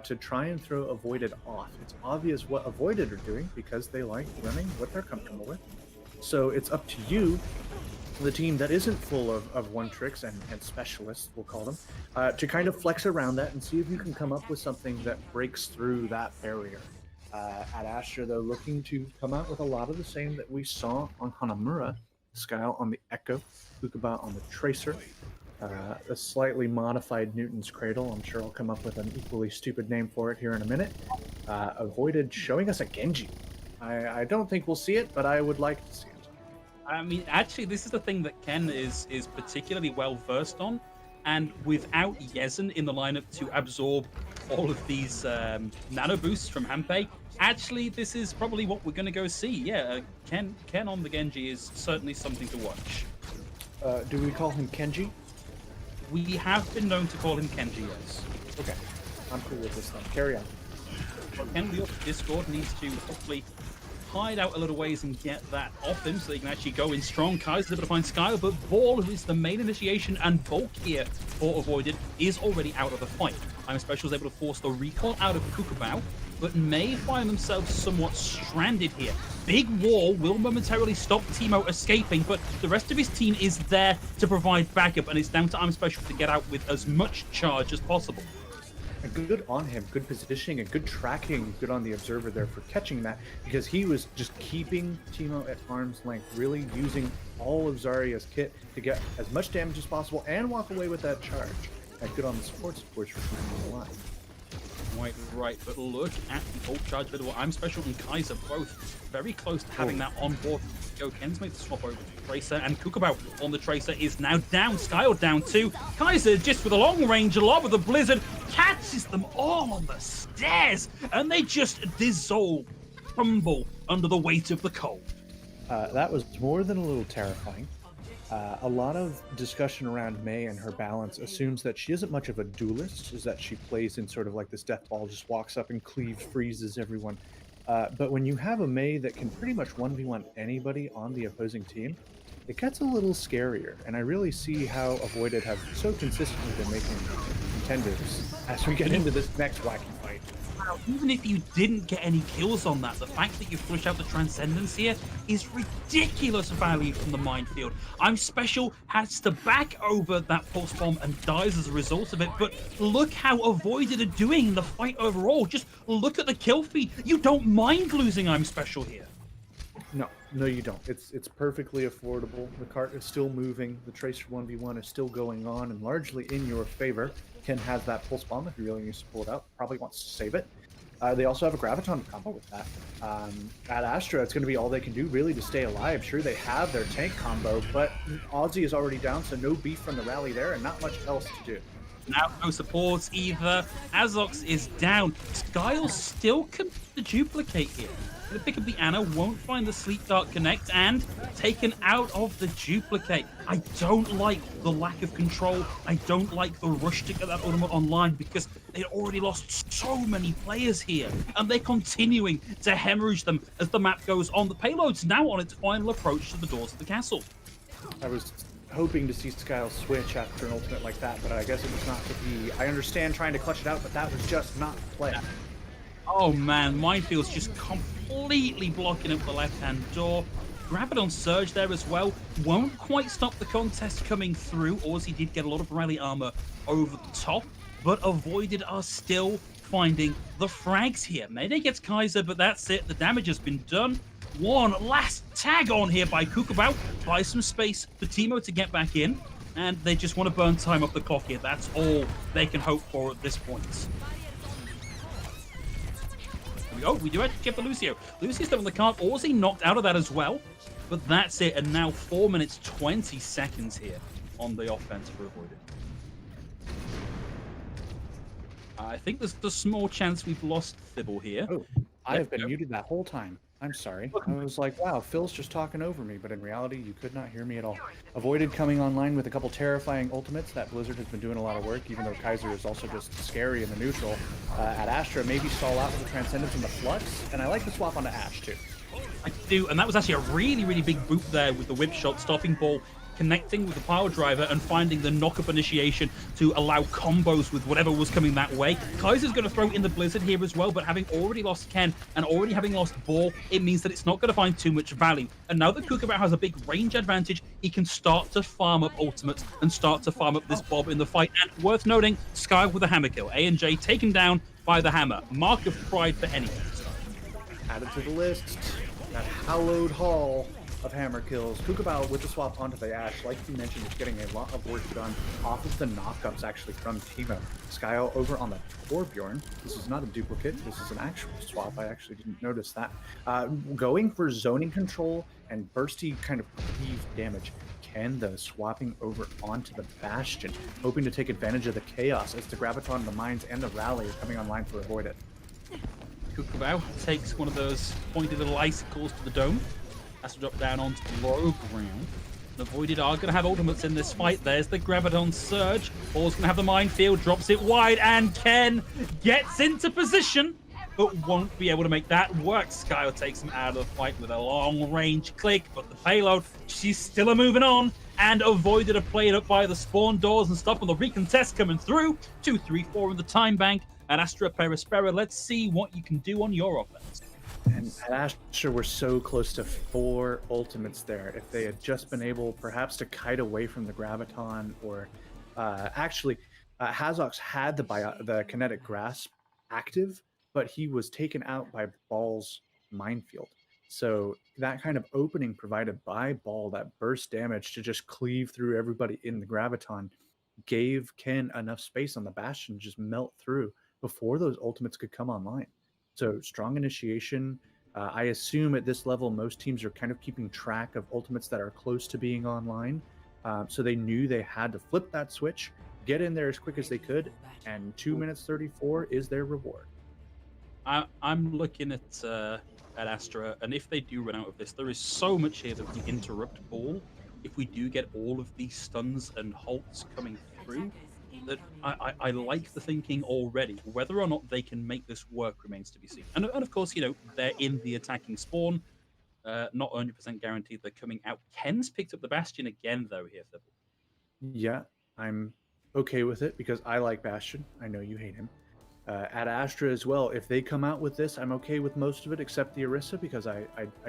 to try and throw Avoided off. It's obvious what Avoided are doing because they like running what they're comfortable with. So it's up to you, the team that isn't full of one-tricks and specialists, we'll call them, to kind of flex around that and see if you can come up with something that breaks through that barrier. At Astra, though, looking to come out with a lot of the same that we saw on Hanamura, Skyle on the Echo, Kukuba on the Tracer, a slightly modified Newton's Cradle. I'm sure I'll come up with an equally stupid name for it here in a minute. Avoided showing us a Genji. I don't think we'll see it, but I would like to see it. I mean, actually, this is the thing that Ken is particularly well versed on, and without Yezen in the lineup to absorb all of these nano boosts from Hanpei, actually, this is probably what we're going to go see. Yeah, Ken on the Genji is certainly something to watch. Do we call him Kenji? We have been known to call him Kenji, yes. Okay, I'm cool with this then. Carry on. But Ken, the Discord needs to hopefully hide out a little ways and get that off him so they can actually go in strong. Kaiser's able to find Skyle, but Ball, who is the main initiation and bulk here for Avoided, is already out of the fight. I'm Special is able to force the recall out of Kukubao, but may find themselves somewhat stranded here. Big wall will momentarily stop Teemo escaping, but the rest of his team is there to provide backup, and it's down to I'm Special to get out with as much charge as possible. And good on him, good positioning and good tracking, good on the observer there for catching that, because he was just keeping Teemo at arm's length, really using all of Zarya's kit to get as much damage as possible and walk away with that charge. And good on the supports, of course, for keeping him alive. Quite right, but look at the ult charge video. I'm Special and Kaiser both very close to having that on board. Go Ken's made the swap over to Tracer, and Kukubao on the Tracer is now down. Skyle down too. Kaiser just with a long range lob of the Blizzard catches them all on the stairs, and they just dissolve, crumble under the weight of the cold. That was more than a little terrifying. A lot of discussion around May and her balance assumes that she isn't much of a duelist, is that she plays in sort of like this death ball, just walks up and cleaves, freezes everyone. But when you have a May that can pretty much 1v1 anybody on the opposing team, it gets a little scarier. And I really see how Avoided have so consistently been making Contenders as we get into this next wacky fight. Wow, even if you didn't get any kills on that, the fact that you flush out the Transcendence here is ridiculous value from the minefield. I'm Special has to back over that pulse bomb and dies as a result of it, but look how Avoided are doing in the fight overall. Just look at the kill feed. You don't mind losing I'm Special here. No, you don't. It's perfectly affordable. The cart is still moving. The Tracer 1v1 is still going on and largely in your favor. Ken has that pulse bomb if he really needs to pull it out. Probably wants to save it. They also have a Graviton combo with that. At Astra, it's going to be all they can do really to stay alive. Sure, they have their tank combo, but Aussie is already down, so no beef from the rally there and not much else to do. Now no supports either. Azox is down. Skyle still can duplicate here. The pick up the Ana, won't find the Sleep Dart connect, and taken out of the duplicate. I don't like the lack of control. I don't like the rush to get that ultimate online because they already lost so many players here, and they're continuing to hemorrhage them as the map goes on. The payload's now on its final approach to the doors of the castle. I was hoping to see Skyle switch after an ultimate like that, but I guess it was not to be. I understand trying to clutch it out, but that was just not the play. Oh man, Minefield's just completely blocking up the left-hand door. Graviton Surge there as well. Won't quite stop the contest coming through. Aussie did get a lot of rally armor over the top, but Avoided are still finding the frags here. Mayday gets Kaiser, but that's it. The damage has been done. One last tag on here by Kukabao. Buys some space for Teemo to get back in, and they just want to burn time off the clock here. That's all they can hope for at this point. Oh, we do actually get the Lucio. Lucio's still on the card. Aussie knocked out of that as well. But that's it. And now 4 minutes, 20 seconds here on the offense for Avoided. I think there's a small chance we've lost Thibble here. Oh, I have been muted that whole time. I'm sorry. I was like, wow, Phil's just talking over me, but in reality, you could not hear me at all. Avoided coming online with a couple terrifying ultimates. That Blizzard has been doing a lot of work, even though Kaiser is also just scary in the neutral. At Astra, maybe stall out with the Transcendence and the Flux, and I like the swap onto Ash, too. I do, and that was actually a really, really big boot there with the whip shot, stopping ball, connecting with the power driver and finding the knock-up initiation to allow combos with whatever was coming that way. Kaiser's going to throw in the Blizzard here as well, but having already lost Ken and already having lost Ball, it means that it's not going to find too much value. And now that Kukabao has a big range advantage, he can start to farm up ultimates and start to farm up this Bob in the fight. And worth noting, Sky with a hammer kill. A&J taken down by the hammer. Mark of pride for anyone. Added to the list, that hallowed hall of hammer kills. Kukabao with the swap onto the Ash, like you mentioned, is getting a lot of work done off of the knockups actually from Teemo. Skyle over on the Torbjorn. This is not a duplicate, this is an actual swap. I actually didn't notice that. Going for zoning control and bursty kind of cleave damage. Ken, though, swapping over onto the Bastion, hoping to take advantage of the chaos as the Graviton, the Mines, and the Rally are coming online for Avoided. Kukabao takes one of those pointed little icicles to the dome. Has to drop down onto the low ground. Avoided are going to have ultimates in this fight. There's the Graviton Surge. Ball's going to have the minefield, drops it wide, and Ken gets into position, but won't be able to make that work. Skyle takes him out of the fight with a long-range click, but the payload, she's still a moving on, and Avoided are played up by the spawn doors and stopping the recontest coming through. 2, 3, 4 in the time bank, and Astra, Aspera. Let's see what you can do on your offense. And at Astra, we're so close to 4 ultimates there. If they had just been able, perhaps, to kite away from the Graviton, or Hazox had the kinetic grasp active, but he was taken out by Ball's minefield. So that kind of opening provided by Ball, that burst damage to just cleave through everybody in the Graviton, gave Ken enough space on the Bastion to just melt through before those ultimates could come online. So strong initiation. I assume at this level, most teams are kind of keeping track of ultimates that are close to being online. So they knew they had to flip that switch, get in there as quick as they could, and 2 minutes 34 is their reward. I'm looking at Astra, and if they do run out of this, there is so much here that can interrupt Ball. If we do get all of these stuns and halts coming through, that I like the thinking already. Whether or not they can make this work remains to be seen. And of course, they're in the attacking spawn. Not 100% guaranteed they're coming out. Ken's picked up the Bastion again, though, here, Thibble. Yeah, I'm okay with it because I like Bastion. I know you hate him. At Astra as well, if they come out with this, I'm okay with most of it except the Orisa because I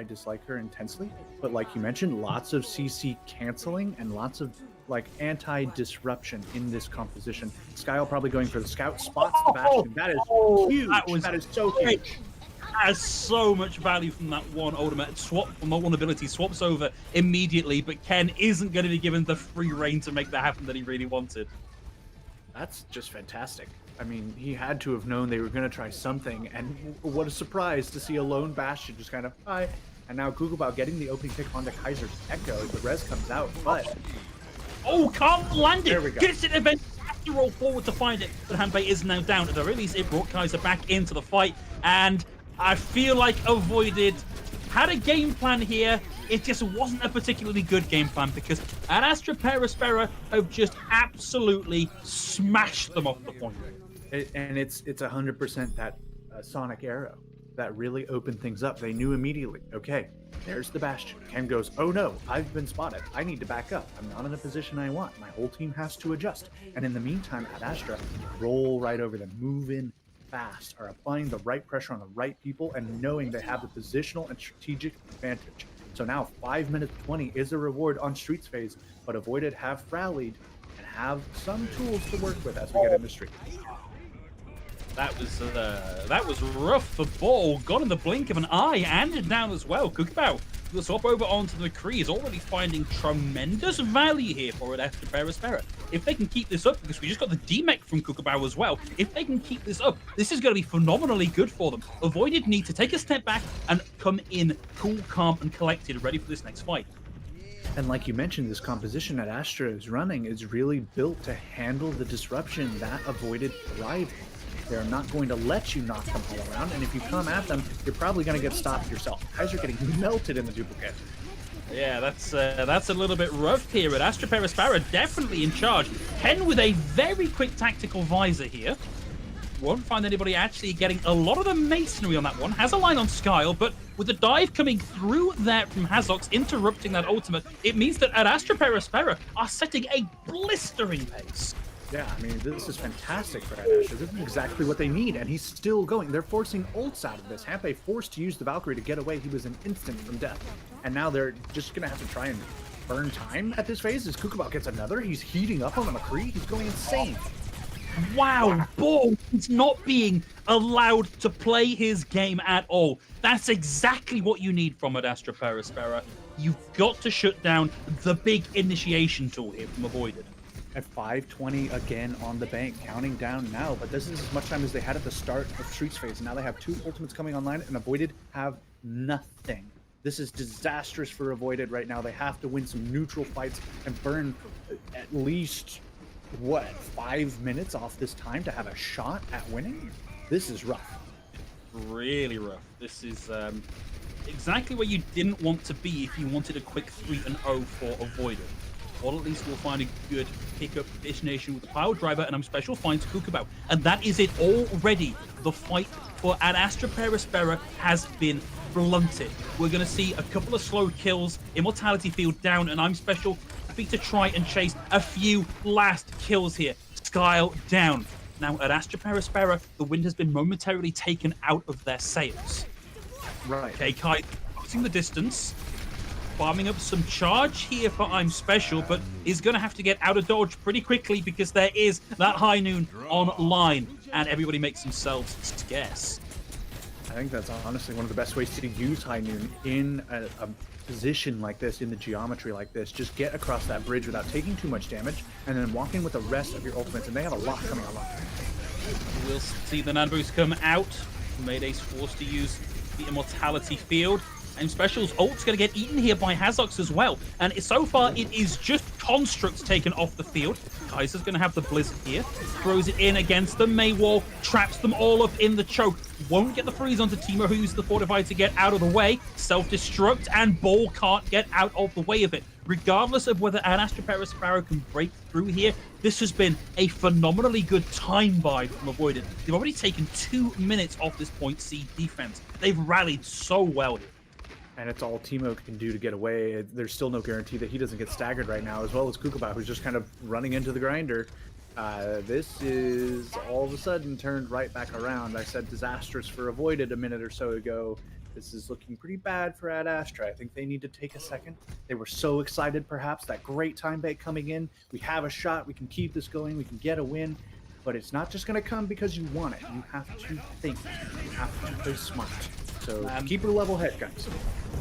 dislike her intensely. But like you mentioned, lots of CC canceling and lots of like anti-disruption in this composition. Skyle probably going for the scout, spots the Bastion. That is huge. That is so huge. Has so much value from that one ultimate swap, from that one ability, swaps over immediately, but Ken isn't going to be given the free reign to make that happen that he really wanted. That's just fantastic. I mean, he had to have known they were going to try something, and what a surprise to see a lone Bastion just kind of, hi. And now Googlebao getting the opening pick onto Kaiser's Echo as the res comes out, but... Oh, can't land it! There we go. Gets it eventually, has to roll forward to find it, but Hanbei is now down. At the very least, it brought Kaiser back into the fight, and I feel like Avoided had a game plan here. It just wasn't a particularly good game plan because Astra Aspera have just absolutely smashed them off the point. And it's 100% that Sonic Arrow that really opened things up. They knew immediately, okay, there's the Bastion. Ken goes, oh no, I've been spotted. I need to back up. I'm not in a position I want. My whole team has to adjust. And in the meantime, at Astra, roll right over them, move in fast, are applying the right pressure on the right people and knowing they have the positional and strategic advantage. So now 5 minutes 20 is a reward on Streets phase, but Avoided have rallied and have some tools to work with as we get into Street. That was rough. The ball got in the blink of an eye and it down as well. Cookbow will swap over onto the McCree, is already finding tremendous value here for it after Aspera. If they can keep this up, because we just got the D-Mech from Cookbow as well, if they can keep this up, this is going to be phenomenally good for them. Avoided need to take a step back and come in cool, calm, and collected, ready for this next fight. And like you mentioned, this composition that Astra is running is really built to handle the disruption that Avoided thrive in. They're not going to let you knock them all around, and if you come at them, you're probably going to get stopped yourself. Kaiser getting melted in the duplicate. Yeah, that's a little bit rough here, but Astra Aspera definitely in charge. Ken with a very quick tactical visor here. Won't find anybody actually getting a lot of the masonry on that one. Has a line on Skyle, but with the dive coming through there from Hazox, interrupting that ultimate, it means that at Astra Aspera are setting a blistering pace. Yeah, I mean, this is fantastic for Astra. This is exactly what they need, and he's still going. They're forcing ults out of this. Hanbei forced to use the Valkyrie to get away. He was an instant from death. And now they're just going to have to try and burn time at this phase as Kukabao gets another. He's heating up on the McCree. He's going insane. Wow, Ball is not being allowed to play his game at all. That's exactly what you need from it, Astra Aspera. You've got to shut down the big initiation tool here from Avoided. At 5:20 again on the bank, counting down now, but this is as much time as they had at the start of Streets phase. Now they have 2 ultimates coming online, and Avoided have nothing. This is disastrous for Avoided right now. They have to win some neutral fights and burn at least, 5 minutes off this time to have a shot at winning? This is rough. Really rough. This is exactly where you didn't want to be if you wanted a quick 3-0 for Avoided. Or at least we'll find a good pickup destination with the power driver, and I'm special finds Kukabao. And that is it already. The fight for Ad Astra Aspera has been blunted. We're going to see a couple of slow kills, Immortality Field down, and I'm special happy to try and chase a few last kills here. Skyle down. Now at Astra Aspera, the wind has been momentarily taken out of their sails. Right. Okay, Kai closing the distance. Farming up some charge here for I'm Special, but is going to have to get out of dodge pretty quickly because there is that High Noon online, and everybody makes themselves scarce. I think that's honestly one of the best ways to use High Noon in a position like this, in the geometry like this. Just get across that bridge without taking too much damage, and then walk in with the rest of your ultimates, and they have a lot coming online. We'll see the Nan boost come out. Mayday's forced to use the Immortality Field. And Special's ult's going to get eaten here by Hazox as well. And so far, it is just Constructs taken off the field. Kaiser's going to have the Blizzard here. Throws it in against the Maywall. Traps them all up in the choke. Won't get the freeze onto Timo, who uses the Fortify to get out of the way. Self-destruct, and Ball can't get out of the way of it. Regardless of whether Ad Astra Aspera can break through here, this has been a phenomenally good time buy from Avoided. They've already taken 2 minutes off this point C defense. They've rallied so well here. And it's all Timo can do to get away. There's still no guarantee that he doesn't get staggered right now, as well as Kukabao, who's just kind of running into the grinder. This is all of a sudden turned right back around. I said disastrous for Avoided a minute or so ago. This is looking pretty bad for Ad Astra. I think they need to take a second. They were so excited, perhaps, that great time bait coming in. We have a shot. We can keep this going. We can get a win. But it's not just going to come because you want it. You have to think. You have to play smart. So keep your level head, guys.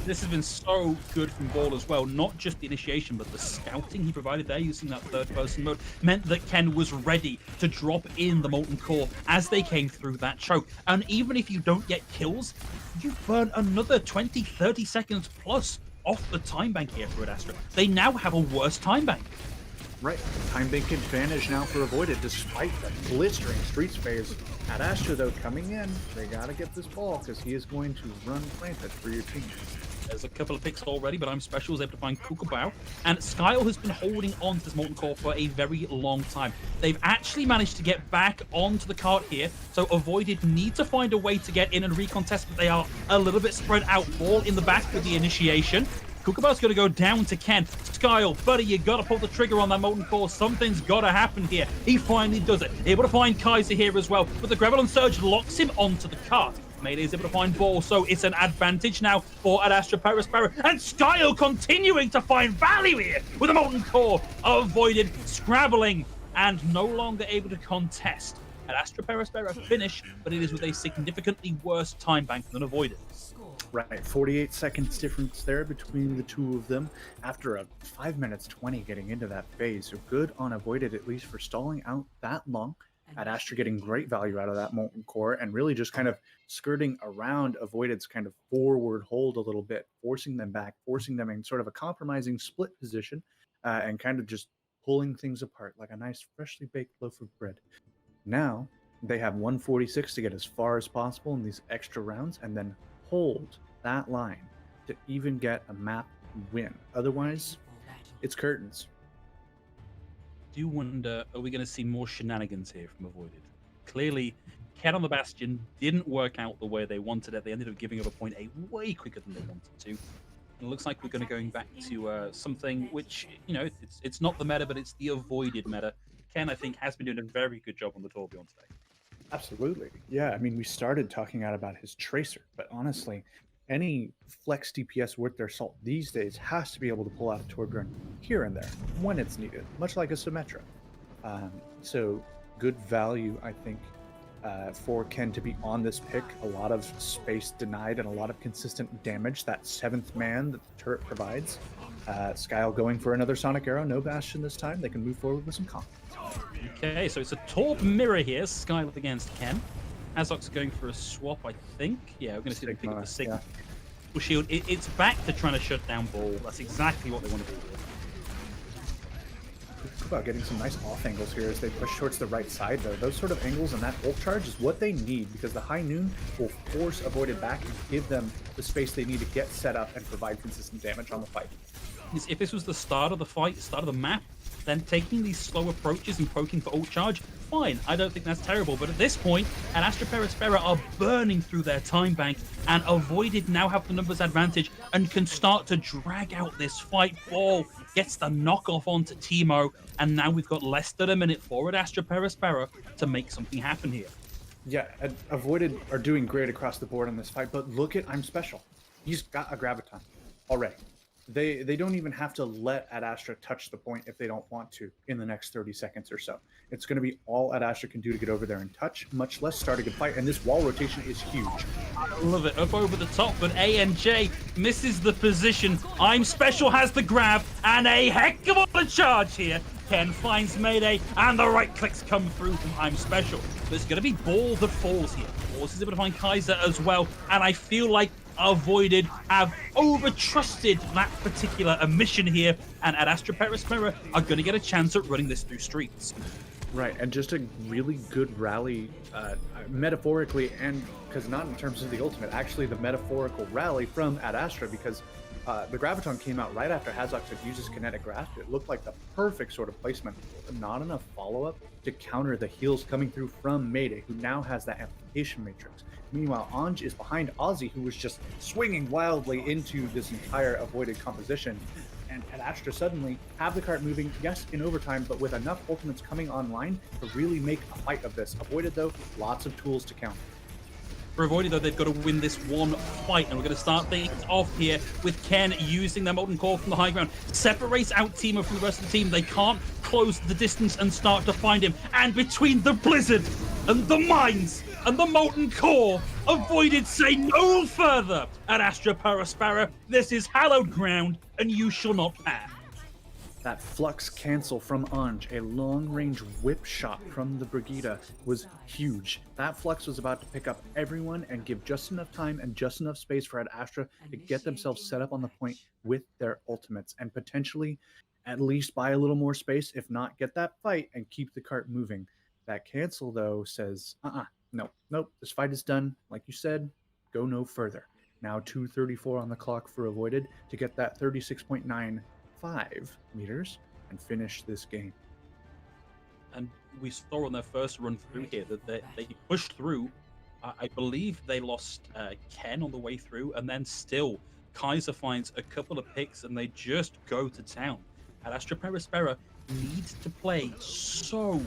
This has been so good from Ball as well. Not just the initiation, but the scouting he provided there using that third-person mode meant that Ken was ready to drop in the Molten Core as they came through that choke. And even if you don't get kills, you burn another 20, 30 seconds plus off the time bank here for Ad Astra. They now have a worse time bank. Right. Time bank advantage now for Avoided, despite the blistering Streets phase. Ad Astra, though, coming in, they got to get this ball because he is going to run rampant for your team. There's a couple of picks already, but I'm Special was able to find Kookabow. And Skyle has been holding on to this Molten Core for a very long time. They've actually managed to get back onto the cart here, so Avoided need to find a way to get in and recontest, but they are a little bit spread out. Ball in the back with the initiation. Kookabow's going to go down to Ken. Skyle, buddy, you got to pull the trigger on that Molten Core. Something's got to happen here. He finally does it. Able to find Kaiser here as well, but the Gravelon Surge locks him onto the cart. Mayday is able to find Ball, so it's an advantage now for Ad Astra Aspera. And Skyle continuing to find value here with a Molten Core. Avoided, scrabbling, and no longer able to contest. Ad Astra Aspera finish, but it is with a significantly worse time bank than Avoided. Right, 48 seconds difference there between the two of them after a 5 minutes 20 getting into that phase. So good on Avoided, at least for stalling out that long. Ad Astra getting great value out of that Molten Core and really just kind of skirting around Avoided's kind of forward hold a little bit, forcing them back, forcing them in sort of a compromising split position and kind of just pulling things apart like a nice freshly baked loaf of bread. Now they have 146 to get as far as possible in these extra rounds and then hold that line to even get a map win. Otherwise, it's curtains. Do wonder, are we going to see more shenanigans here from Avoided? Clearly, Ken on the Bastion didn't work out the way they wanted it. They ended up giving up a point A way quicker than they wanted to. It looks like we're going to going back to something which, you know, it's not the meta, but it's the Avoided meta. Ken, I think, has been doing a very good job on the Torbjorn today. Absolutely. Yeah, I mean, we started talking out about his Tracer, but honestly, any flex DPS worth their salt these days has to be able to pull out a Torbjorn here and there when it's needed, much like a Symmetra. So good value, I think, for Ken to be on this pick. A lot of space denied and a lot of consistent damage. That seventh man that the turret provides. Skyle going for another Sonic Arrow. No Bastion this time. They can move forward with some confidence. Okay, so it's a Torb mirror here. Skyle against Ken. Azok's going for a swap, I think. Yeah, we're going to see them pick up the Sigma. Yeah. Shield. It's back to trying to shut down Ball. That's exactly what they want to do here. About getting some nice off angles here as they push towards the right side, though. Those sort of angles and that ult charge is what they need because the High Noon will force Avoided back and give them the space they need to get set up and provide consistent damage on the fight. If this was the start of the fight, start of the map, then taking these slow approaches and poking for ult charge, fine. I don't think that's terrible. But at this point, and Astra Aspera are burning through their time bank, and Avoided now have the numbers advantage and can start to drag out this fight. Ball gets the knockoff onto Teemo, and now we've got less than a minute for Astra Aspera to make something happen here. Yeah, Avoided are doing great across the board in this fight, but look at I'm Special. He's got a Graviton already. They don't even have to let Ad Astra touch the point if they don't want to in the next 30 seconds or so. It's going to be all Ad Astra can do to get over there and touch, much less start a good fight. And this wall rotation is huge. I love it. Up over the top, but ANJ misses the position. I'm Special has the grab, and a heck of a charge here. Ken finds Mayday, and the right clicks come through from I'm Special. But it's going to be Ball that falls here. Ball is able to find Kaiser as well, and I feel like Avoided have over-trusted that particular mission here, and Ad Astra Aspera are going to get a chance at running this through streets. Right, and just a really good rally, metaphorically, and because not in terms of the ultimate, actually the metaphorical rally from Ad Astra, because the Graviton came out right after Hazok took uses kinetic grasp. It looked like the perfect sort of placement, but not enough follow-up to counter the heals coming through from Mayday, who now has that amplification matrix. Meanwhile, Anj is behind Ozzy, who was just swinging wildly into this entire Avoided composition. and Astra suddenly have the cart moving, yes, in overtime, but with enough ultimates coming online to really make a fight of this. Avoided, though, lots of tools to counter. For Avoided, though, they've got to win this one fight, and we're going to start things off here with Ken using their Molten Core from the high ground. Separates out Timo from the rest of the team. They can't close the distance and start to find him. And between the Blizzard and the Mines and the Molten Core, Avoided say no further at Astra Aspera. This is hallowed ground, and you shall not pass. That flux cancel from Anj, a long-range whip shot from the Brigida, was huge. That flux was about to pick up everyone and give just enough time and just enough space for Ad Astra to get themselves set up on the point with their ultimates and potentially at least buy a little more space, if not get that fight and keep the cart moving. That cancel, though, says, nope, this fight is done. Like you said, go no further. Now 2:34 on the clock for Avoided to get that 36.95 meters and finish this game. And we saw on their first run through here that they pushed through. I believe they lost Ken on the way through, and then still Kaiser finds a couple of picks and they just go to town. And Astra Aspera needs to play so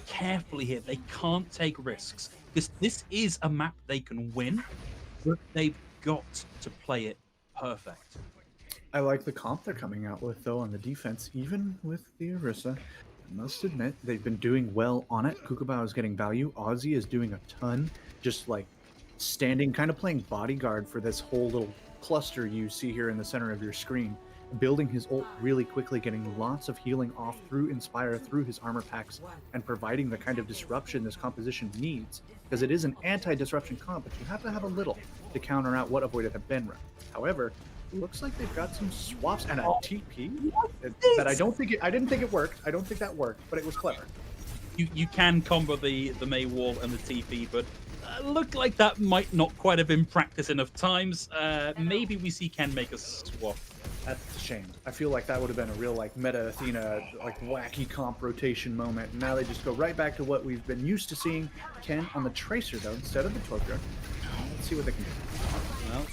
carefully here. They can't take risks because this is a map they can win, but they've got to play it perfect. I like the comp they're coming out with, though, on the defense, even with the Orisa. I must admit, they've been doing well on it. Kukabao is getting value. Ozzy is doing a ton, just like standing, kind of playing bodyguard for this whole little cluster you see here in the center of your screen. Building his ult really quickly, getting lots of healing off through Inspire, through his armor packs, and providing the kind of disruption this composition needs. Because it is an anti-disruption comp, but you have to have a little to counter out what Avoided have been run. However, it looks like they've got some swaps and a TP that I didn't think it worked. I don't think that worked, but it was clever. You can combo the May wall and the TP, but looked like that might not quite have been practiced enough times. Maybe we see Ken make a swap. That's a shame. I feel like that would have been a real like meta Athena like wacky comp rotation moment. And now they just go right back to what we've been used to seeing. Ken on the Tracer though instead of the Torque. Let's see what they can do. Well,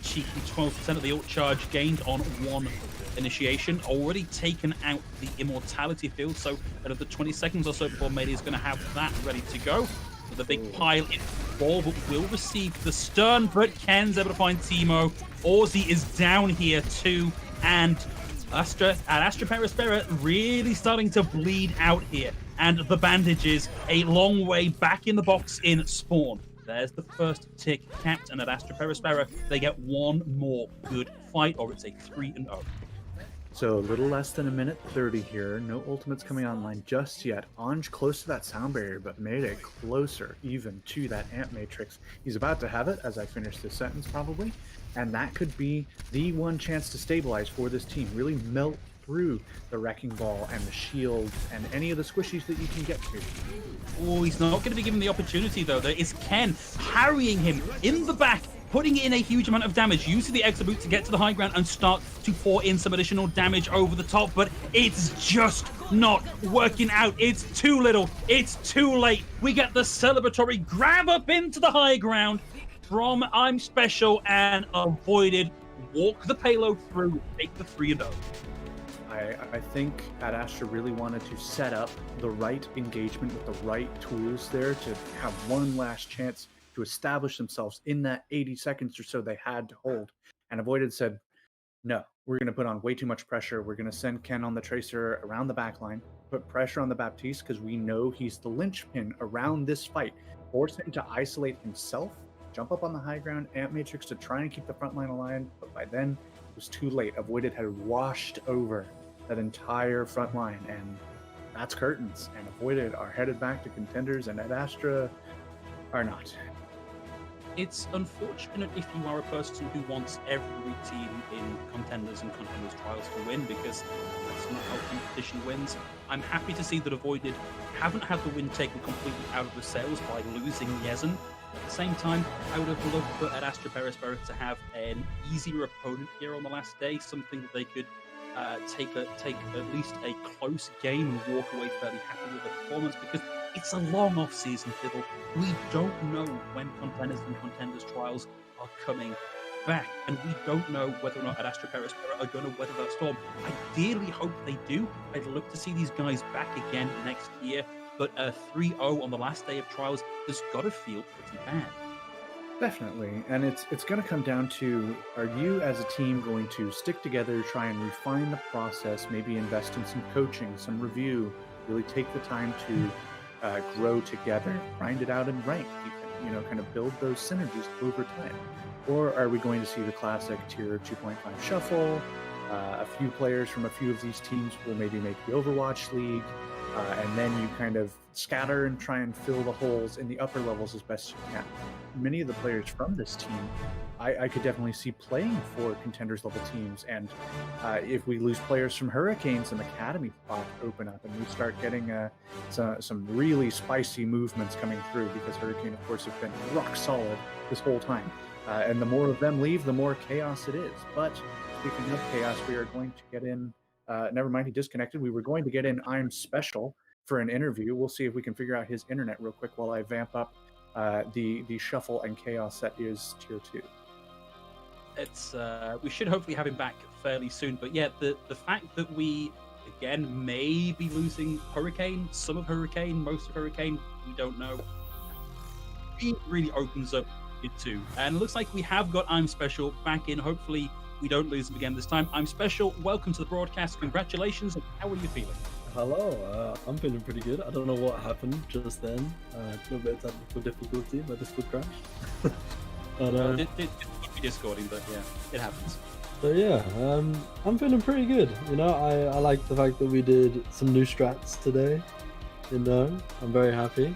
cheeky 12% of the ult charge gained on one initiation, already taken out the immortality field, so another 20 seconds or so before Melee is going to have that ready to go. With a big pile in ball, but will receive the stun, but Ken's able to find Timo. Aussie is down here too, and Astra Aspera really starting to bleed out here, and the bandages a long way back in the box in spawn. There's the first tick capped, and at Astra Aspera, they get one more good fight, or it's a 3-0. So a little less than a minute 30 here. No ultimates coming online just yet. Anj close to that sound barrier, but made it closer even to that amp matrix. He's about to have it as I finish this sentence probably. And that could be the one chance to stabilize for this team. Really melt through the wrecking ball and the shields and any of the squishies that you can get to. Oh, he's not going to be given the opportunity though. There is Ken harrying him in the back, putting in a huge amount of damage, using the Exo Boot to get to the high ground and start to pour in some additional damage over the top, but it's just not working out. It's too little. It's too late. We get the celebratory grab up into the high ground from I'm Special, and Avoided walk the payload through, take the 3-0. I think Ad Astra really wanted to set up the right engagement with the right tools there to have one last chance to establish themselves in that 80 seconds or so they had to hold. And Avoided said, no, we're going to put on way too much pressure. We're going to send Ken on the Tracer around the back line, put pressure on the Baptiste because we know he's the linchpin around this fight, force him to isolate himself, jump up on the high ground, amp matrix to try and keep the front line alive. But by then, it was too late. Avoided had washed over that entire front line, and that's curtains. And Avoided are headed back to Contenders, and Ad Astra are not. It's unfortunate if you are a person who wants every team in Contenders and Contenders Trials to win, because that's not how competition wins. I'm happy to see that Avoided haven't had the win taken completely out of the sails by losing Yezen. At the same time, I would have loved for Astra Aspera to have an easier opponent here on the last day, something that they could take at least a close game and walk away fairly happy with the performance, because it's a long off-season, Fiddle. We don't know when Contenders and Contenders Trials are coming back, and we don't know whether or not at Astra Aspera are going to weather that storm. I dearly hope they do. I'd love to see these guys back again next year, but a 3-0 on the last day of trials has got to feel pretty bad. Definitely, and it's going to come down to, are you as a team going to stick together, try and refine the process, maybe invest in some coaching, some review, really take the time to grow together, grind it out and rank, kind of build those synergies over time? Or are we going to see the classic tier 2.5 shuffle? A few players from a few of these teams will maybe make the Overwatch League, and then you kind of scatter and try and fill the holes in the upper levels as best you can. Many of the players from this team, I could definitely see playing for Contenders level teams, and if we lose players from Hurricane, some academy spots open up, and we start getting some really spicy movements coming through, because Hurricane, of course, have been rock solid this whole time. And the more of them leave, the more chaos it is. But speaking of chaos, we are going to get in. Never mind, he disconnected. We were going to get in I'm Special for an interview. We'll see if we can figure out his internet real quick while I vamp up the shuffle and chaos that is tier 2. It's we should hopefully have him back fairly soon. But yeah, the fact that we again may be losing Hurricane, some of Hurricane, most of Hurricane, we don't know. It really opens up it too. And it looks like we have got I'm Special back in. Hopefully we don't lose him again this time. I'm Special. Welcome to the broadcast. Congratulations. How are you feeling? Hello, I'm feeling pretty good. I don't know what happened just then. A little bit of technical difficulty, my Discord crashed. But It be Discording, but yeah, it happens. so yeah, I'm feeling pretty good. I like the fact that we did some new strats today. I'm very happy.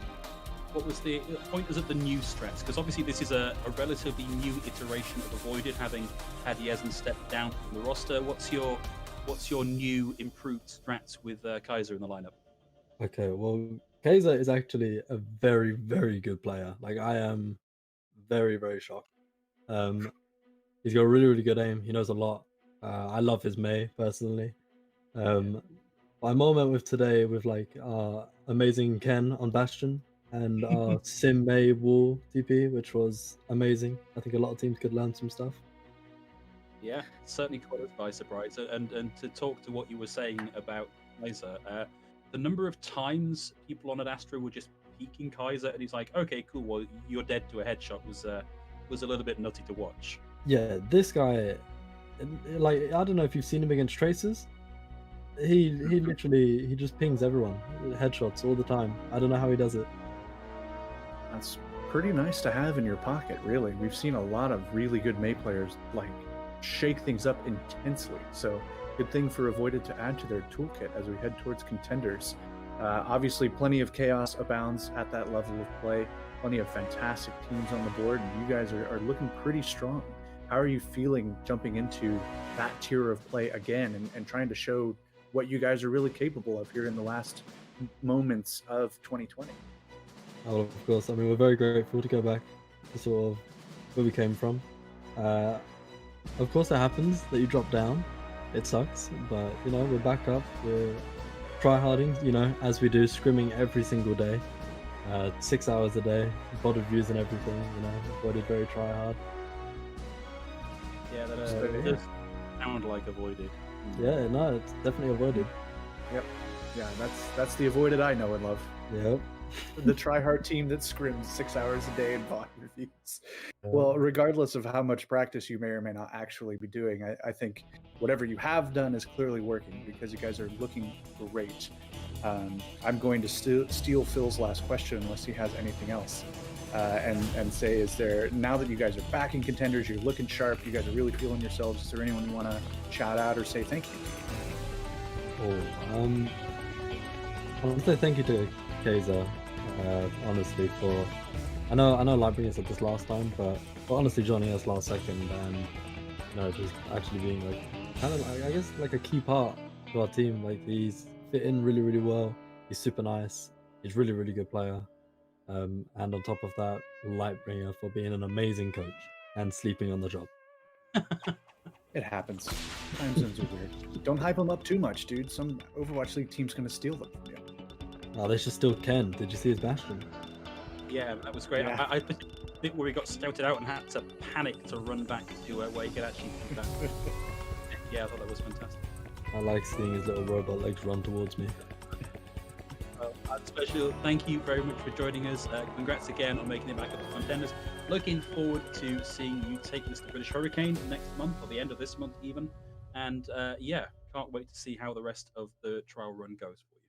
What was the point? Is it the new strats? Because obviously this is a relatively new iteration of Avoided, having had Yezen stepped down from the roster. What's your new improved strats with Kaiser in the lineup? Okay, well, Kaiser is actually a very, very good player. Like, I am very, very shocked. He's got a really, really good aim. He knows a lot. I love his Mei personally. My moment with today with amazing Ken on Bastion and Sim Mei Wall TP, which was amazing. I think a lot of teams could learn some stuff. Yeah, certainly caught us by surprise. And to talk to what you were saying about Kaiser, the number of times people on at Astra were just peeking Kaiser, and he's like, "Okay, cool. Well, you're dead to a headshot." Was a little bit nutty to watch. Yeah, this guy, I don't know if you've seen him against Tracers. He literally he just pings everyone, headshots all the time. I don't know how he does it. That's pretty nice to have in your pocket, really. We've seen a lot of really good Mei players shake things up intensely. So good thing for Avoided to add to their toolkit as we head towards Contenders. Obviously, plenty of chaos abounds at that level of play. Plenty of fantastic teams on the board, and you guys are looking pretty strong. How are you feeling jumping into that tier of play again and trying to show what you guys are really capable of here in the last moments of 2020? Oh, of course. I mean, we're very grateful to go back to sort of where we came from. Of course, it happens that you drop down. It sucks, but we're back up. We're tryharding, as we do, scrimming every single day, 6 hours a day, bot reviews and everything. Avoided very tryhard. Yeah, that does sound like Avoided. Yeah, no, it's definitely Avoided. Yep. Yeah, that's the Avoided I know and love. Yep. The tryhard team that scrims 6 hours a day in bot reviews. Well, regardless of how much practice you may or may not actually be doing, I think whatever you have done is clearly working, because you guys are looking great. I'm going to steal Phil's last question unless he has anything else, and say, is there, now that you guys are back in Contenders, you're looking sharp, you guys are really feeling yourselves, is there anyone you want to shout out or say thank you to? I want to say thank you to Kaiser, honestly, for I know Lightbringer said this last time, but honestly joining us last second and just actually being I guess a key part to our team. He's fit in really, really well. He's super nice. He's really, really good player. And on top of that, Lightbringer for being an amazing coach and sleeping on the job. It happens. Time zones are weird. Don't hype them up too much, dude. Some Overwatch League team's gonna steal them from you. Oh, they should steal Ken. Did you see his Bastion? Yeah, that was great. Yeah. I bit where he got scouted out and had to panic to run back to where he could actually do that. Yeah, I thought that was fantastic. I like seeing his little robot legs run towards me. Well, special thank you very much for joining us. Congrats again on making it back at the Contenders. Looking forward to seeing you take this to British Hurricane next month, or the end of this month even. And yeah, can't wait to see how the rest of the trial run goes for you.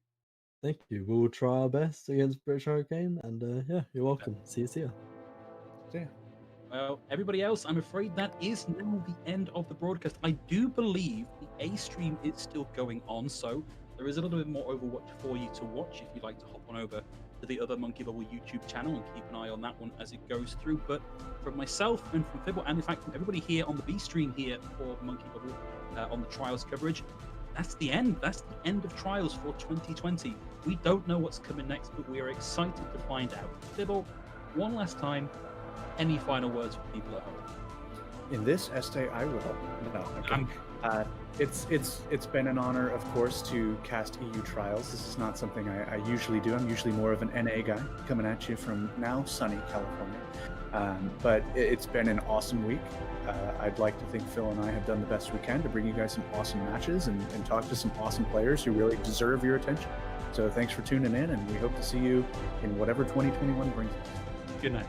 Thank you. We'll try our best against British Hurricane, and yeah, you're welcome. See you. Yeah. Well, everybody else, I'm afraid that is now the end of the broadcast. I do believe the A stream is still going on, so there is a little bit more Overwatch for you to watch if you'd like to hop on over to the other Monkey Bubble YouTube channel and keep an eye on that one as it goes through. But from myself and from Fibble, and in fact from everybody here on the B stream here for Monkey Bubble on the Trials coverage, that's the end. That's the end of Trials for 2020. We don't know what's coming next, but we are excited to find out. Fibble, one last time, any final words for people at home? In this essay, I will. No, okay. It's been an honor, of course, to cast EU Trials. This is not something I usually do. I'm usually more of an NA guy, coming at you from now sunny California. But it's been an awesome week. I'd like to think Phil and I have done the best we can to bring you guys some awesome matches and talk to some awesome players who really deserve your attention. So thanks for tuning in, and we hope to see you in whatever 2021 brings us. Good night.